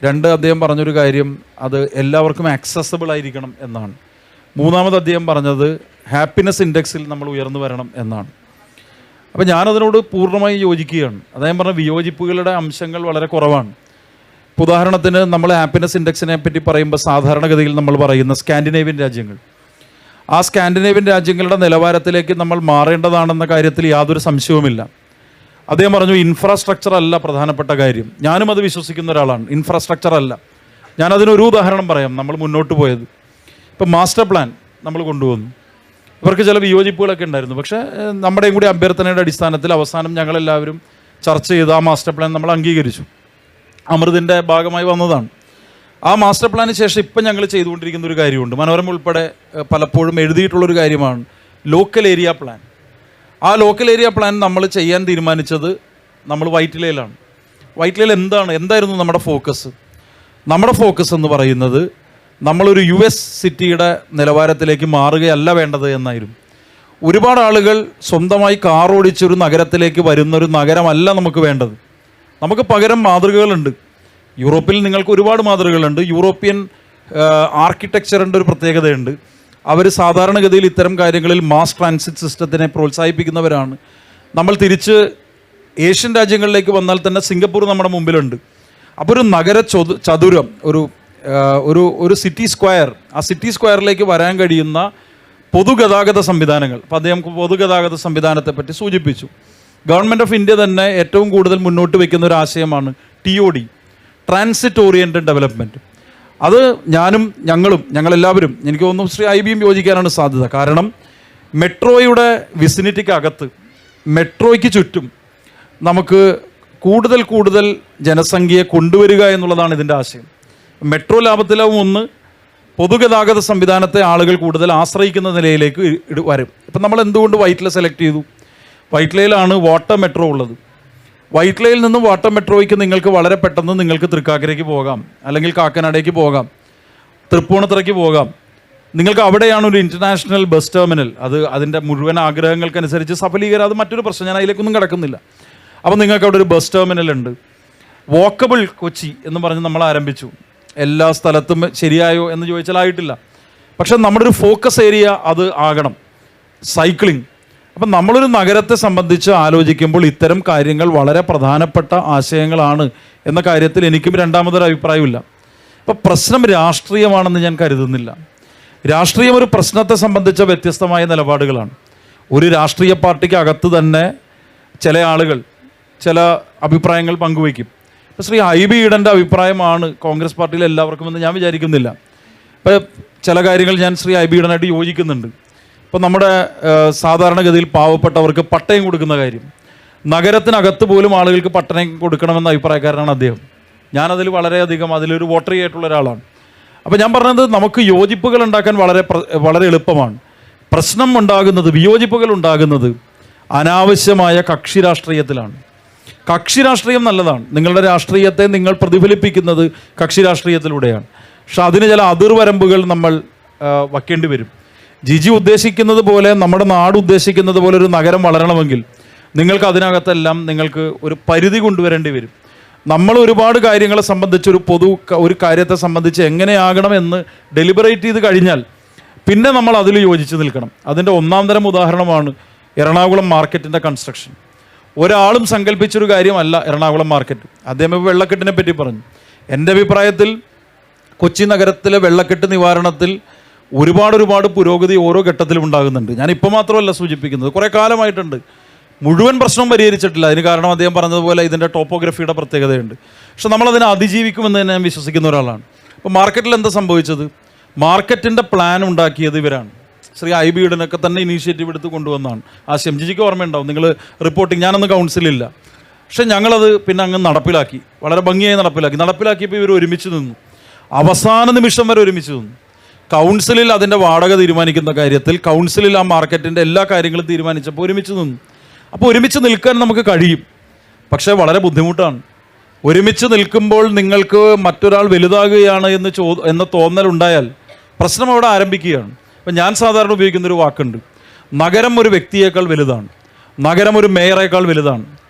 2, അദ്ദേഹം പറഞ്ഞൊരു കാര്യം അത് എല്ലാവർക്കും ആക്സസബിൾ ആയിരിക്കണം എന്നാണ്. 3-മത് അദ്ദേഹം പറഞ്ഞത് ഹാപ്പിനെസ് ഇൻഡെക്സിൽ നമ്മൾ ഉയർന്നു വരണം എന്നാണ്. അപ്പോൾ ഞാനതിനോട് പൂർണ്ണമായി യോജിക്കുകയാണ്. അദ്ദേഹം പറഞ്ഞ വിയോജിപ്പുകളുടെ അംശങ്ങൾ വളരെ കുറവാണ്. ഇപ്പോൾ ഉദാഹരണത്തിന് നമ്മൾ ഹാപ്പിനെസ് ഇൻഡെക്സിനെ പറ്റി പറയുമ്പോൾ സാധാരണഗതിയിൽ നമ്മൾ പറയുന്ന സ്കാൻഡിനേവിയൻ രാജ്യങ്ങൾ, ആ സ്കാൻഡിനേവിയൻ രാജ്യങ്ങളുടെ നിലവാരത്തിലേക്ക് നമ്മൾ മാറേണ്ടതാണെന്ന കാര്യത്തിൽ യാതൊരു സംശയവുമില്ല. അദ്ദേഹം പറഞ്ഞു ഇൻഫ്രാസ്ട്രക്ചർ അല്ല പ്രധാനപ്പെട്ട കാര്യം. ഞാനും അത് വിശ്വസിക്കുന്ന ഒരാളാണ്. ഇൻഫ്രാസ്ട്രക്ചർ അല്ല. ഞാനതിനൊരു ഉദാഹരണം പറയാം. നമ്മൾ മുന്നോട്ട് പോയത്, ഇപ്പം മാസ്റ്റർ പ്ലാൻ നമ്മൾ കൊണ്ടുവന്നു. ഇവർക്ക് ചില വിയോജിപ്പുകളൊക്കെ ഉണ്ടായിരുന്നു. പക്ഷേ നമ്മുടെയും കൂടി അഭ്യർത്ഥനയുടെ അടിസ്ഥാനത്തിൽ അവസാനം ഞങ്ങളെല്ലാവരും ചർച്ച ചെയ്ത് ആ മാസ്റ്റർ പ്ലാൻ നമ്മൾ അംഗീകരിച്ചു. അമൃതിൻ്റെ ഭാഗമായി വന്നതാണ്. ആ മാസ്റ്റർ പ്ലാന് ശേഷം ഇപ്പം ഞങ്ങൾ ചെയ്തുകൊണ്ടിരിക്കുന്ന ഒരു കാര്യമുണ്ട്. മനോരമ ഉൾപ്പെടെ പലപ്പോഴും എഴുതിയിട്ടുള്ളൊരു കാര്യമാണ് ലോക്കൽ ഏരിയ പ്ലാൻ. ആ ലോക്കൽ ഏരിയ പ്ലാൻ നമ്മൾ ചെയ്യാൻ തീരുമാനിച്ചത് നമ്മൾ വൈറ്റിലയിലാണ്. വൈറ്റിലയിൽ എന്തായിരുന്നു നമ്മുടെ ഫോക്കസ്? നമ്മുടെ ഫോക്കസ് എന്ന് പറയുന്നത് നമ്മളൊരു US സിറ്റിയുടെ നിലവാരത്തിലേക്ക് മാറുകയല്ല വേണ്ടത് എന്നായിരുന്നു. ഒരുപാട് ആളുകൾ സ്വന്തമായി കാർ ഓടിച്ചൊരു നഗരത്തിലേക്ക് വരുന്നൊരു നഗരമല്ല നമുക്ക് വേണ്ടത്. നമുക്ക് പകരം മാതൃകകളുണ്ട്. യൂറോപ്പിൽ നിങ്ങൾക്ക് ഒരുപാട് മാതൃകകളുണ്ട്. യൂറോപ്യൻ ആർക്കിടെക്ചറിൻ്റെ ഒരു പ്രത്യേകതയുണ്ട്. അവർ സാധാരണഗതിയിൽ ഇത്തരം കാര്യങ്ങളിൽ മാസ് ട്രാൻസിറ്റ് സിസ്റ്റത്തിനെ പ്രോത്സാഹിപ്പിക്കുന്നവരാണ്. നമ്മൾ തിരിച്ച് ഏഷ്യൻ രാജ്യങ്ങളിലേക്ക് വന്നാൽ തന്നെ സിംഗപ്പൂർ നമ്മുടെ മുമ്പിലുണ്ട്. അപ്പോൾ ഒരു നഗര ചതുരം, ഒരു സിറ്റി സ്ക്വയർ, ആ സിറ്റി സ്ക്വയറിലേക്ക് വരാൻ കഴിയുന്ന പൊതുഗതാഗത സംവിധാനങ്ങൾ. അപ്പോൾ അദ്ദേഹം പൊതുഗതാഗത സംവിധാനത്തെ പറ്റി സൂചിപ്പിച്ചു. ഗവൺമെൻറ് ഓഫ് ഇന്ത്യ തന്നെ ഏറ്റവും കൂടുതൽ മുന്നോട്ട് വയ്ക്കുന്ന ഒരു ആശയമാണ് TOD, ട്രാൻസിറ്റ് ഓറിയൻറ്റഡ് ഡെവലപ്മെൻറ്റ്. അത് ഞങ്ങളെല്ലാവരും, എനിക്ക് തോന്നുന്നു ശ്രീ ഐ.ബിയും യോജിക്കാനാണ് സാധ്യത. കാരണം മെട്രോയുടെ വിസിനിറ്റിക്ക് അകത്ത്, മെട്രോയ്ക്ക് ചുറ്റും നമുക്ക് കൂടുതൽ ജനസംഖ്യയെ കൊണ്ടുവരിക എന്നുള്ളതാണ് ഇതിൻ്റെ ആശയം. മെട്രോ ലാഭത്തിലാവും ഒന്ന്, പൊതുഗതാഗത സംവിധാനത്തെ ആളുകൾ കൂടുതൽ ആശ്രയിക്കുന്ന നിലയിലേക്ക് വരും. ഇപ്പം നമ്മൾ എന്തുകൊണ്ട് വൈറ്റ്ല സെലക്ട് ചെയ്തു? വൈറ്റ്ലയിലാണ് വാട്ടർ മെട്രോ ഉള്ളത്. വൈറ്റ്ലയിൽ നിന്നും വാട്ടർ മെട്രോയ്ക്ക് നിങ്ങൾക്ക് വളരെ പെട്ടെന്ന് നിങ്ങൾക്ക് തൃക്കാക്കരയ്ക്ക് പോകാം, അല്ലെങ്കിൽ കാക്കനാടേക്ക് പോകാം, തൃപ്പൂണിത്തുറയ്ക്ക് പോകാം. നിങ്ങൾക്ക് അവിടെയാണ് ഒരു ഇൻ്റർനാഷണൽ ബസ് ടെർമിനൽ. അതിൻ്റെ മുഴുവൻ ആഗ്രഹങ്ങൾക്കനുസരിച്ച് അത് മറ്റൊരു പ്രശ്നം, ഞാൻ അതിലേക്കൊന്നും കിടക്കുന്നില്ല. അപ്പോൾ നിങ്ങൾക്ക് അവിടെ ഒരു ബസ് ടെർമിനൽ ഉണ്ട്. വാക്കബിൾ കൊച്ചി എന്ന് പറഞ്ഞ് നമ്മൾ ആരംഭിച്ചു. എല്ലാ സ്ഥലത്തും ശരിയായോ എന്ന് ചോദിച്ചാൽ ആയിട്ടില്ല. പക്ഷെ നമ്മുടെ ഒരു ഫോക്കസ് ഏരിയ അത് ആകണം, സൈക്ലിംഗ്. അപ്പം നമ്മളൊരു നഗരത്തെ സംബന്ധിച്ച് ആലോചിക്കുമ്പോൾ ഇത്തരം കാര്യങ്ങൾ വളരെ പ്രധാനപ്പെട്ട ആശയങ്ങളാണ് എന്ന കാര്യത്തിൽ എനിക്കും രണ്ടാമതൊരു അഭിപ്രായമില്ല. അപ്പം പ്രശ്നം രാഷ്ട്രീയമാണെന്ന് ഞാൻ കരുതുന്നില്ല. രാഷ്ട്രീയം ഒരു പ്രശ്നത്തെ സംബന്ധിച്ച വ്യത്യസ്തമായ നിലപാടുകളാണ്. ഒരു രാഷ്ട്രീയ പാർട്ടിക്ക് അകത്ത് തന്നെ ചില ആളുകൾ ചില അഭിപ്രായങ്ങൾ പങ്കുവയ്ക്കും. ഇപ്പോൾ ശ്രീ ഐ.ബി. ഈഡൻ്റെ അഭിപ്രായമാണ് കോൺഗ്രസ് പാർട്ടിയിൽ എല്ലാവർക്കും എന്ന് ഞാൻ വിചാരിക്കുന്നില്ല. ഇപ്പോൾ ചില കാര്യങ്ങൾ ഞാൻ ശ്രീ ഐ.ബി. ഈഡനായിട്ട് യോജിക്കുന്നുണ്ട്. ഇപ്പോൾ നമ്മുടെ സാധാരണഗതിയിൽ പാവപ്പെട്ടവർക്ക് പട്ടയം കൊടുക്കുന്ന കാര്യം, നഗരത്തിനകത്ത് പോലും ആളുകൾക്ക് പട്ടയം കൊടുക്കണമെന്ന അഭിപ്രായക്കാരനാണ് അദ്ദേഹം. ഞാനതിൽ വളരെയധികം അതിലൊരു വോട്ടറി ആയിട്ടുള്ള ഒരാളാണ്. അപ്പോൾ ഞാൻ പറഞ്ഞത് നമുക്ക് യോജിപ്പുകൾ ഉണ്ടാക്കാൻ വളരെ എളുപ്പമാണ്. പ്രശ്നം ഉണ്ടാകുന്നത്, വിയോജിപ്പുകൾ ഉണ്ടാകുന്നത് അനാവശ്യമായ കക്ഷി രാഷ്ട്രീയത്തിലാണ്. കക്ഷി രാഷ്ട്രീയം നല്ലതാണ്. നിങ്ങളുടെ രാഷ്ട്രീയത്തെ നിങ്ങൾ പ്രതിഫലിപ്പിക്കുന്നത് കക്ഷി രാഷ്ട്രീയത്തിലൂടെയാണ്. പക്ഷെ അതിന് ചില അതിർവരമ്പുകൾ നമ്മൾ വയ്ക്കേണ്ടി വരും. ജിജി ഉദ്ദേശിക്കുന്നത് പോലെ, നമ്മുടെ നാട് ഉദ്ദേശിക്കുന്നത് പോലെ ഒരു നഗരം വളരണമെങ്കിൽ നിങ്ങൾക്ക് അതിനകത്തെല്ലാം നിങ്ങൾക്ക് ഒരു പരിധി കൊണ്ടുവരേണ്ടി വരും. നമ്മൾ ഒരുപാട് കാര്യങ്ങളെ സംബന്ധിച്ച് ഒരു കാര്യത്തെ സംബന്ധിച്ച് എങ്ങനെയാകണമെന്ന് ഡെലിബറേറ്റ് ചെയ്ത് കഴിഞ്ഞാൽ പിന്നെ നമ്മൾ അതിൽ യോജിച്ച് നിൽക്കണം. അതിൻ്റെ ഒന്നാം തരം ഉദാഹരണമാണ് എറണാകുളം മാർക്കറ്റിൻ്റെ കൺസ്ട്രക്ഷൻ. ഒരാളും സങ്കല്പിച്ചൊരു കാര്യമല്ല എറണാകുളം മാർക്കറ്റ്. അദ്ദേഹം ഇപ്പോൾ വെള്ളക്കെട്ടിനെ പറ്റി പറഞ്ഞു. എൻ്റെ അഭിപ്രായത്തിൽ കൊച്ചി നഗരത്തിലെ വെള്ളക്കെട്ട് നിവാരണത്തിൽ ഒരുപാട് പുരോഗതി ഓരോ ഘട്ടത്തിലും ഉണ്ടാകുന്നുണ്ട്. ഞാൻ ഇപ്പോൾ മാത്രമല്ല സൂചിപ്പിക്കുന്നത്, കുറേ കാലമായിട്ടുണ്ട്. മുഴുവൻ പ്രശ്നവും പരിഹരിച്ചിട്ടില്ല. അതിന് കാരണം അദ്ദേഹം പറഞ്ഞതുപോലെ ഇതിൻ്റെ ടോപ്പോഗ്രഫിയുടെ പ്രത്യേകതയുണ്ട്. പക്ഷെ നമ്മളതിനെ അതിജീവിക്കുമെന്ന് തന്നെ ഞാൻ വിശ്വസിക്കുന്ന ഒരാളാണ്. അപ്പോൾ മാർക്കറ്റിൽ എന്താ സംഭവിച്ചത്? മാർക്കറ്റിൻ്റെ പ്ലാൻ ഉണ്ടാക്കിയത് ഇവരാണ്. ശ്രീ ഐ ബി ഈഡനൊക്കെ തന്നെ ഇനീഷ്യേറ്റീവ് എടുത്ത് കൊണ്ടുവന്നതാണ്. ആശയം ജിജിക്ക് ഓർമ്മയുണ്ടാവും, നിങ്ങൾ റിപ്പോർട്ടിങ്, ഞാനൊന്ന് കൗൺസിലില്ല, പക്ഷെ ഞങ്ങളത് പിന്നെ അങ്ങ് നടപ്പിലാക്കി, വളരെ ഭംഗിയായി നടപ്പിലാക്കിയപ്പോൾ ഇവർ ഒരുമിച്ച് നിന്നു, അവസാന നിമിഷം വരെ ഒരുമിച്ച് നിന്നു. കൗൺസിലിൽ അതിൻ്റെ വാടക തീരുമാനിക്കുന്ന കാര്യത്തിൽ കൗൺസിലിൽ ആ മാർക്കറ്റിൻ്റെ എല്ലാ കാര്യങ്ങളും തീരുമാനിച്ചപ്പോൾ ഒരുമിച്ച് നിന്നു. അപ്പോൾ ഒരുമിച്ച് നിൽക്കാൻ നമുക്ക് കഴിയും, പക്ഷേ വളരെ ബുദ്ധിമുട്ടാണ്. ഒരുമിച്ച് നിൽക്കുമ്പോൾ നിങ്ങൾക്ക് മറ്റൊരാൾ വലുതാകുകയാണ് എന്ന തോന്നലുണ്ടായാൽ പ്രശ്നം അവിടെ ആരംഭിക്കുകയാണ്. അപ്പം ഞാൻ സാധാരണ ഉപയോഗിക്കുന്നൊരു വാക്കുണ്ട്, നഗരം ഒരു വ്യക്തിയേക്കാൾ വലുതാണ്, നഗരം ഒരു മേയറേക്കാൾ വലുതാണ്,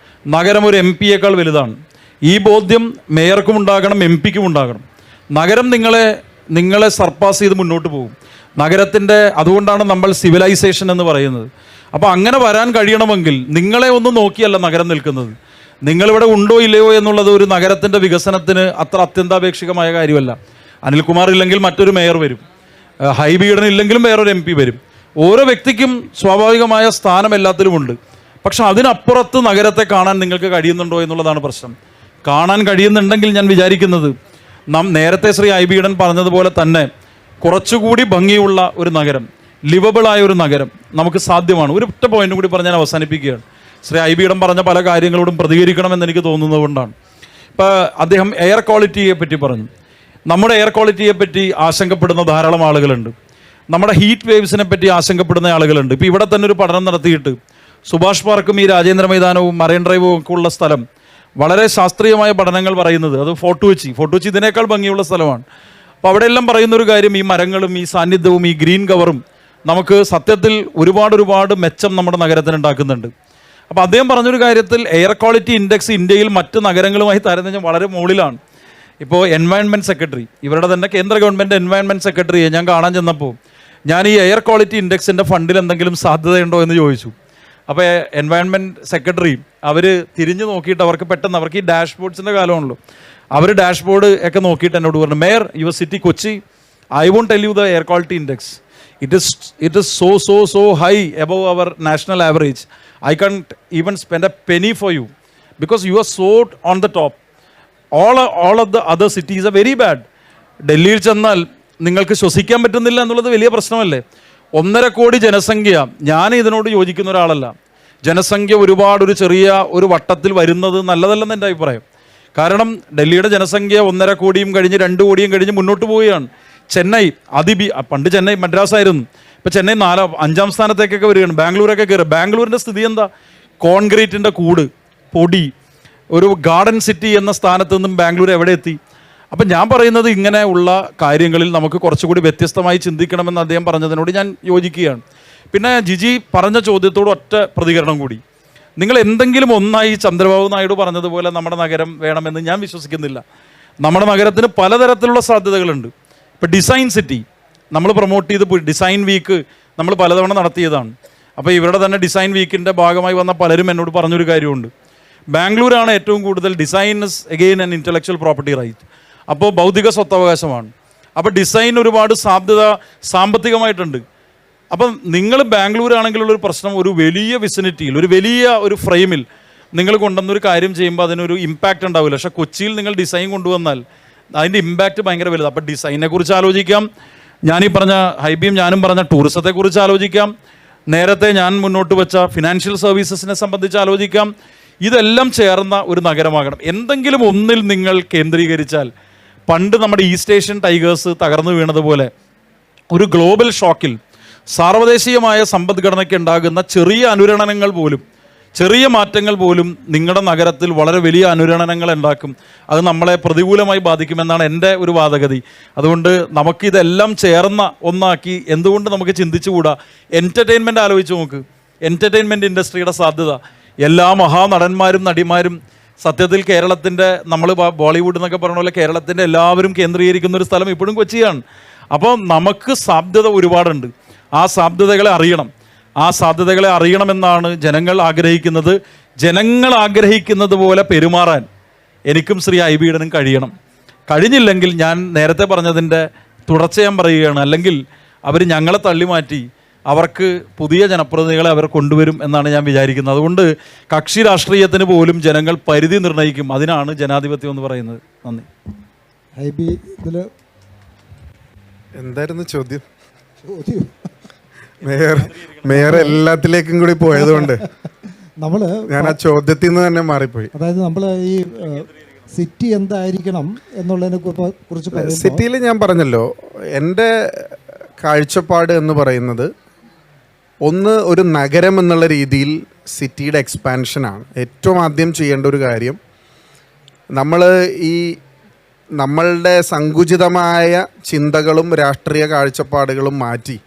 നഗരം ഒരു എം പിയേക്കാൾ വലുതാണ്. ഈ ബോധ്യം മേയർക്കും ഉണ്ടാകണം, എം പിക്കും ഉണ്ടാകണം. നഗരം നിങ്ങളെ സർപ്പാസ് ചെയ്ത് മുന്നോട്ട് പോകും. നഗരത്തിൻ്റെ, അതുകൊണ്ടാണ് നമ്മൾ സിവിലൈസേഷൻ എന്ന് പറയുന്നത്. അപ്പോൾ അങ്ങനെ വരാൻ കഴിയണമെങ്കിൽ നിങ്ങളെ ഒന്നും നോക്കിയല്ല നഗരം നിൽക്കുന്നത്. നിങ്ങളിവിടെ ഉണ്ടോ ഇല്ലയോ എന്നുള്ളത് ഒരു നഗരത്തിൻ്റെ വികസനത്തിന് അത്ര അത്യന്താപേക്ഷികമായ കാര്യമല്ല. അനിൽകുമാർ ഇല്ലെങ്കിൽ മറ്റൊരു മേയർ വരും, ഹൈബി ഈഡൻ ഇല്ലെങ്കിലും വേറൊരു എം പി വരും. ഓരോ വ്യക്തിക്കും സ്വാഭാവികമായ സ്ഥാനം എല്ലാത്തിലും ഉണ്ട്. പക്ഷെ അതിനപ്പുറത്ത് നഗരത്തെ കാണാൻ നിങ്ങൾക്ക് കഴിയുന്നുണ്ടോ എന്നുള്ളതാണ് പ്രശ്നം. കാണാൻ കഴിയുന്നുണ്ടെങ്കിൽ ഞാൻ വിചാരിക്കുന്നത് നേരത്തെ ശ്രീ ഐ ബി ഈഡൻ പറഞ്ഞതുപോലെ തന്നെ കുറച്ചുകൂടി ഭംഗിയുള്ള ഒരു നഗരം, ലിവബിളായ ഒരു നഗരം നമുക്ക് സാധ്യമാണ്. ഒരു ഒറ്റ പോയിന്റും കൂടി പറഞ്ഞ് ഞാൻ അവസാനിപ്പിക്കുകയാണ്. ശ്രീ ഐ ബി ഈഡൻ പറഞ്ഞ പല കാര്യങ്ങളോടും പ്രതികരിക്കണമെന്ന് എനിക്ക് തോന്നുന്നത് കൊണ്ടാണ്. ഇപ്പോൾ അദ്ദേഹം എയർ ക്വാളിറ്റിയെ പറ്റി പറഞ്ഞു. നമ്മുടെ എയർ ക്വാളിറ്റിയെ പറ്റി ആശങ്കപ്പെടുന്ന ധാരാളം ആളുകളുണ്ട്. നമ്മുടെ ഹീറ്റ് വേവ്സിനെ പറ്റി ആശങ്കപ്പെടുന്ന ആളുകളുണ്ട്. ഇപ്പോൾ ഇവിടെ തന്നെ ഒരു പഠനം നടത്തിയിട്ട് സുഭാഷ് പാർക്കും ഈ രാജേന്ദ്ര മൈതാനവും മറൈൻ ഡ്രൈവും ഒക്കെ ഉള്ള സ്ഥലം വളരെ ശാസ്ത്രീയമായ പഠനങ്ങൾ പറയുന്നത്, അത് ഫോർട്ട് കൊച്ചി ഇതിനേക്കാൾ ഭംഗിയുള്ള സ്ഥലമാണ്. അപ്പോൾ അവിടെയെല്ലാം പറയുന്ന ഒരു കാര്യം, ഈ മരങ്ങളും ഈ സാന്നിധ്യവും ഈ ഗ്രീൻ കവറും നമുക്ക് സത്യത്തിൽ ഒരുപാട് മെച്ചം നമ്മുടെ നഗരത്തിന് ഉണ്ടാക്കുന്നുണ്ട്. അപ്പോൾ അദ്ദേഹം പറഞ്ഞൊരു കാര്യത്തിൽ എയർ ക്വാളിറ്റി ഇൻഡെക്സ് ഇന്ത്യയിൽ മറ്റ് നഗരങ്ങളുമായി താരതമ്യം വളരെ മുകളിലാണ്. ഇപ്പോൾ എൻവയൺമെൻറ്റ് സെക്രട്ടറി, ഇവരുടെ തന്നെ കേന്ദ്ര ഗവൺമെൻറ് എൻവയൺമെൻറ്റ് സെക്രട്ടറിയെ ഞാൻ കാണാൻ ചെന്നപ്പോൾ ഞാൻ ഈ എയർ ക്വാളിറ്റി ഇൻഡെക്സിൻ്റെ ഫണ്ടിൽ എന്തെങ്കിലും സാധ്യതയുണ്ടോ എന്ന് ചോദിച്ചു. അപ്പോൾ എൻവയൺമെൻറ്റ് സെക്രട്ടറി അവർ തിരിഞ്ഞു നോക്കിയിട്ട് അവർക്ക് ഈ ഡാഷ്ബോർഡ്സിൻ്റെ കാലമാണല്ലോ, അവർ ഡാഷ്ബോർഡ് ഒക്കെ നോക്കിയിട്ട് എന്നോട് പറഞ്ഞു, mayor your city Kochi, I won't tell you the air quality index, it is so high above our national average. I can't even spend a penny for you because you are so on the top. All of the other cities are very bad. ഡൽഹിയിൽ ചെന്നാൽ നിങ്ങൾക്ക് ശ്വസിക്കാൻ പറ്റുന്നില്ല എന്നുള്ളത് വലിയ പ്രശ്നമല്ലേ? 1.5 കോടി ജനസംഖ്യ, ഞാൻ ഇതിനോട് യോജിക്കുന്ന ഒരാളല്ല. ജനസംഖ്യ ഒരു ചെറിയ ഒരു വട്ടത്തിൽ വരുന്നത് നല്ലതല്ലെന്ന് എൻ്റെ അഭിപ്രായം. കാരണം ഡൽഹിയുടെ ജനസംഖ്യ 1.5 കോടിയും കഴിഞ്ഞ് 2 കോടിയും കഴിഞ്ഞ് മുന്നോട്ട് പോവുകയാണ്. ചെന്നൈ പണ്ട് ചെന്നൈ മദ്രാസായിരുന്നു, ഇപ്പോൾ ചെന്നൈ 5-ാം സ്ഥാനത്തേക്കൊക്കെ വരികയാണ്. ബാംഗ്ലൂരൊക്കെ കയറുക. ബാംഗ്ലൂരിൻ്റെ സ്ഥിതി എന്താ? കോൺക്രീറ്റിൻ്റെ കൂട്, പൊടി, ഒരു ഗാർഡൻ സിറ്റി എന്ന സ്ഥാനത്ത് നിന്നും ബാംഗ്ലൂർ എവിടെ എത്തി? അപ്പം ഞാൻ പറയുന്നത് ഇങ്ങനെ ഉള്ള കാര്യങ്ങളിൽ നമുക്ക് കുറച്ചുകൂടി വ്യത്യസ്തമായി ചിന്തിക്കണമെന്ന് അദ്ദേഹം പറഞ്ഞതിനോട് ഞാൻ യോജിക്കുകയാണ്. പിന്നെ ജിജി പറഞ്ഞ ചോദ്യത്തോട് ഒറ്റ പ്രതികരണം കൂടി, നിങ്ങൾ എന്തെങ്കിലും ഒന്നായി ചന്ദ്രബാബു നായിഡു പറഞ്ഞതുപോലെ നമ്മുടെ നഗരം വേണമെന്ന് ഞാൻ വിശ്വസിക്കുന്നില്ല. നമ്മുടെ നഗരത്തിന് പലതരത്തിലുള്ള സാധ്യതകളുണ്ട്. ഇപ്പോൾ ഡിസൈൻ സിറ്റി നമ്മൾ പ്രൊമോട്ട് ചെയ്ത് ഡിസൈൻ വീക്ക് നമ്മൾ പലതവണ നടത്തിയതാണ്. അപ്പോൾ ഇവരുടെ തന്നെ ഡിസൈൻ വീക്കിൻ്റെ ഭാഗമായി വന്ന പലരും എന്നോട് പറഞ്ഞൊരു കാര്യമുണ്ട്, ബാംഗ്ലൂരാണ് ഏറ്റവും കൂടുതൽ design is again an intellectual property right, അപ്പോൾ ബൗദ്ധിക സ്വത്തവകാശമാണ്. അപ്പോൾ ഡിസൈൻ ഒരുപാട് സാധ്യത സാമ്പത്തികമായിട്ടുണ്ട്. അപ്പം നിങ്ങൾ ബാംഗ്ലൂരാണെങ്കിലുള്ളൊരു പ്രശ്നം, ഒരു വലിയ വിസിനിറ്റിയിൽ ഒരു ഫ്രെയിമിൽ നിങ്ങൾ കൊണ്ടുവന്നൊരു കാര്യം ചെയ്യുമ്പോൾ അതിനൊരു ഇമ്പാക്റ്റ് ഉണ്ടാവില്ല. പക്ഷേ കൊച്ചിയിൽ നിങ്ങൾ ഡിസൈൻ കൊണ്ടുവന്നാൽ അതിൻ്റെ ഇമ്പാക്റ്റ് ഭയങ്കര വലുത്. അപ്പോൾ ഡിസൈനെ കുറിച്ച് ആലോചിക്കാം, ഞാനീ പറഞ്ഞ ഹൈബിയും ഞാനും പറഞ്ഞ ടൂറിസത്തെക്കുറിച്ച് ആലോചിക്കാം, നേരത്തെ ഞാൻ മുന്നോട്ട് വെച്ച ഫിനാൻഷ്യൽ സർവീസസിനെ സംബന്ധിച്ച് ആലോചിക്കാം. ഇതെല്ലാം ചേർന്ന ഒരു നഗരമാകണം. എന്തെങ്കിലും ഒന്നിൽ നിങ്ങൾ കേന്ദ്രീകരിച്ചാൽ, പണ്ട് നമ്മുടെ ഈസ്റ്റ് ഏഷ്യൻ ടൈഗേഴ്സ് തകർന്നു വീണതുപോലെ ഒരു ഗ്ലോബൽ ഷോക്കിൽ സാർവദേശീയമായ സമ്പദ്ഘടനയ്ക്ക് ഉണ്ടാകുന്ന ചെറിയ അനുരണനങ്ങൾ പോലും, ചെറിയ മാറ്റങ്ങൾ പോലും നിങ്ങളുടെ നഗരത്തിൽ വളരെ വലിയ അനുരണനങ്ങൾ ഉണ്ടാക്കും. അത് നമ്മളെ പ്രതികൂലമായി ബാധിക്കുമെന്നാണ് എൻ്റെ ഒരു വാദഗതി. അതുകൊണ്ട് നമുക്കിതെല്ലാം ചേർന്ന ഒന്നാക്കി എന്തുകൊണ്ട് നമുക്ക് ചിന്തിച്ചുകൂടാ? എൻ്റർടൈൻമെൻറ്റ് ആലോചിച്ച് നോക്ക്, എൻ്റർടൈൻമെൻറ്റ് ഇൻഡസ്ട്രിയുടെ സാധ്യത. എല്ലാ മഹാനടന്മാരും നടിമാരും സത്യത്തിൽ കേരളത്തിൻ്റെ, നമ്മൾ ബോളിവുഡ് എന്നൊക്കെ പറഞ്ഞ പോലെ കേരളത്തിൻ്റെ എല്ലാവരും കേന്ദ്രീകരിക്കുന്ന ഒരു സ്ഥലം ഇപ്പോഴും കൊച്ചിയാണ്. അപ്പോൾ നമുക്ക് സാധ്യത ഒരുപാടുണ്ട്. ആ സാധ്യതകളെ അറിയണമെന്നാണ് ജനങ്ങൾ ആഗ്രഹിക്കുന്നത്. ജനങ്ങൾ ആഗ്രഹിക്കുന്നത് പോലെ പെരുമാറാൻ എനിക്കും ശ്രീ ഐ ബി ഈഡനും കഴിയണം. കഴിഞ്ഞില്ലെങ്കിൽ ഞാൻ നേരത്തെ പറഞ്ഞതിൻ്റെ തുടർച്ച ഞാൻ പറയുകയാണ്, അല്ലെങ്കിൽ അവർ ഞങ്ങളെ തള്ളി മാറ്റി അവർക്ക് പുതിയ ജനപ്രതിനിധികളെ അവർ കൊണ്ടുവരും എന്നാണ് ഞാൻ വിചാരിക്കുന്നത്. അതുകൊണ്ട് കക്ഷി രാഷ്ട്രീയത്തിന് പോലും ജനങ്ങൾ പരിധി നിർണ്ണയിക്കും. അതിനാണ് ജനാധിപത്യം എന്ന് പറയുന്നത്. നന്ദി. ഹൈബി, ഇതിൽ എന്തായിരുന്നു ചോദ്യം? മേയർ എല്ലാത്തിലേക്കും കൂടി പോയതുകൊണ്ട് നമ്മൾ ഞാൻ ആ ചോദ്യത്തിൽ നിന്ന് തന്നെ മാറിപ്പോയി. അതായത് നമ്മൾ ഈ സിറ്റി എന്തായിരിക്കണം എന്നുള്ളതിനെ കുറിച്ച് സിറ്റിയിൽ ഞാൻ പറഞ്ഞല്ലോ, എൻ്റെ കാഴ്ചപ്പാട് എന്ന് പറയുന്നത് ഒന്ന്, ഒരു നഗരം എന്നുള്ള രീതിയിൽ സിറ്റിയുടെ എക്സ്പാൻഷനാണ് ഏറ്റവും ആദ്യം ചെയ്യേണ്ട ഒരു കാര്യം. നമ്മൾ ഈ നമ്മളുടെ സങ്കുചിതമായ ചിന്തകളും രാഷ്ട്രീയ കാഴ്ചപ്പാടുകളും മാറ്റി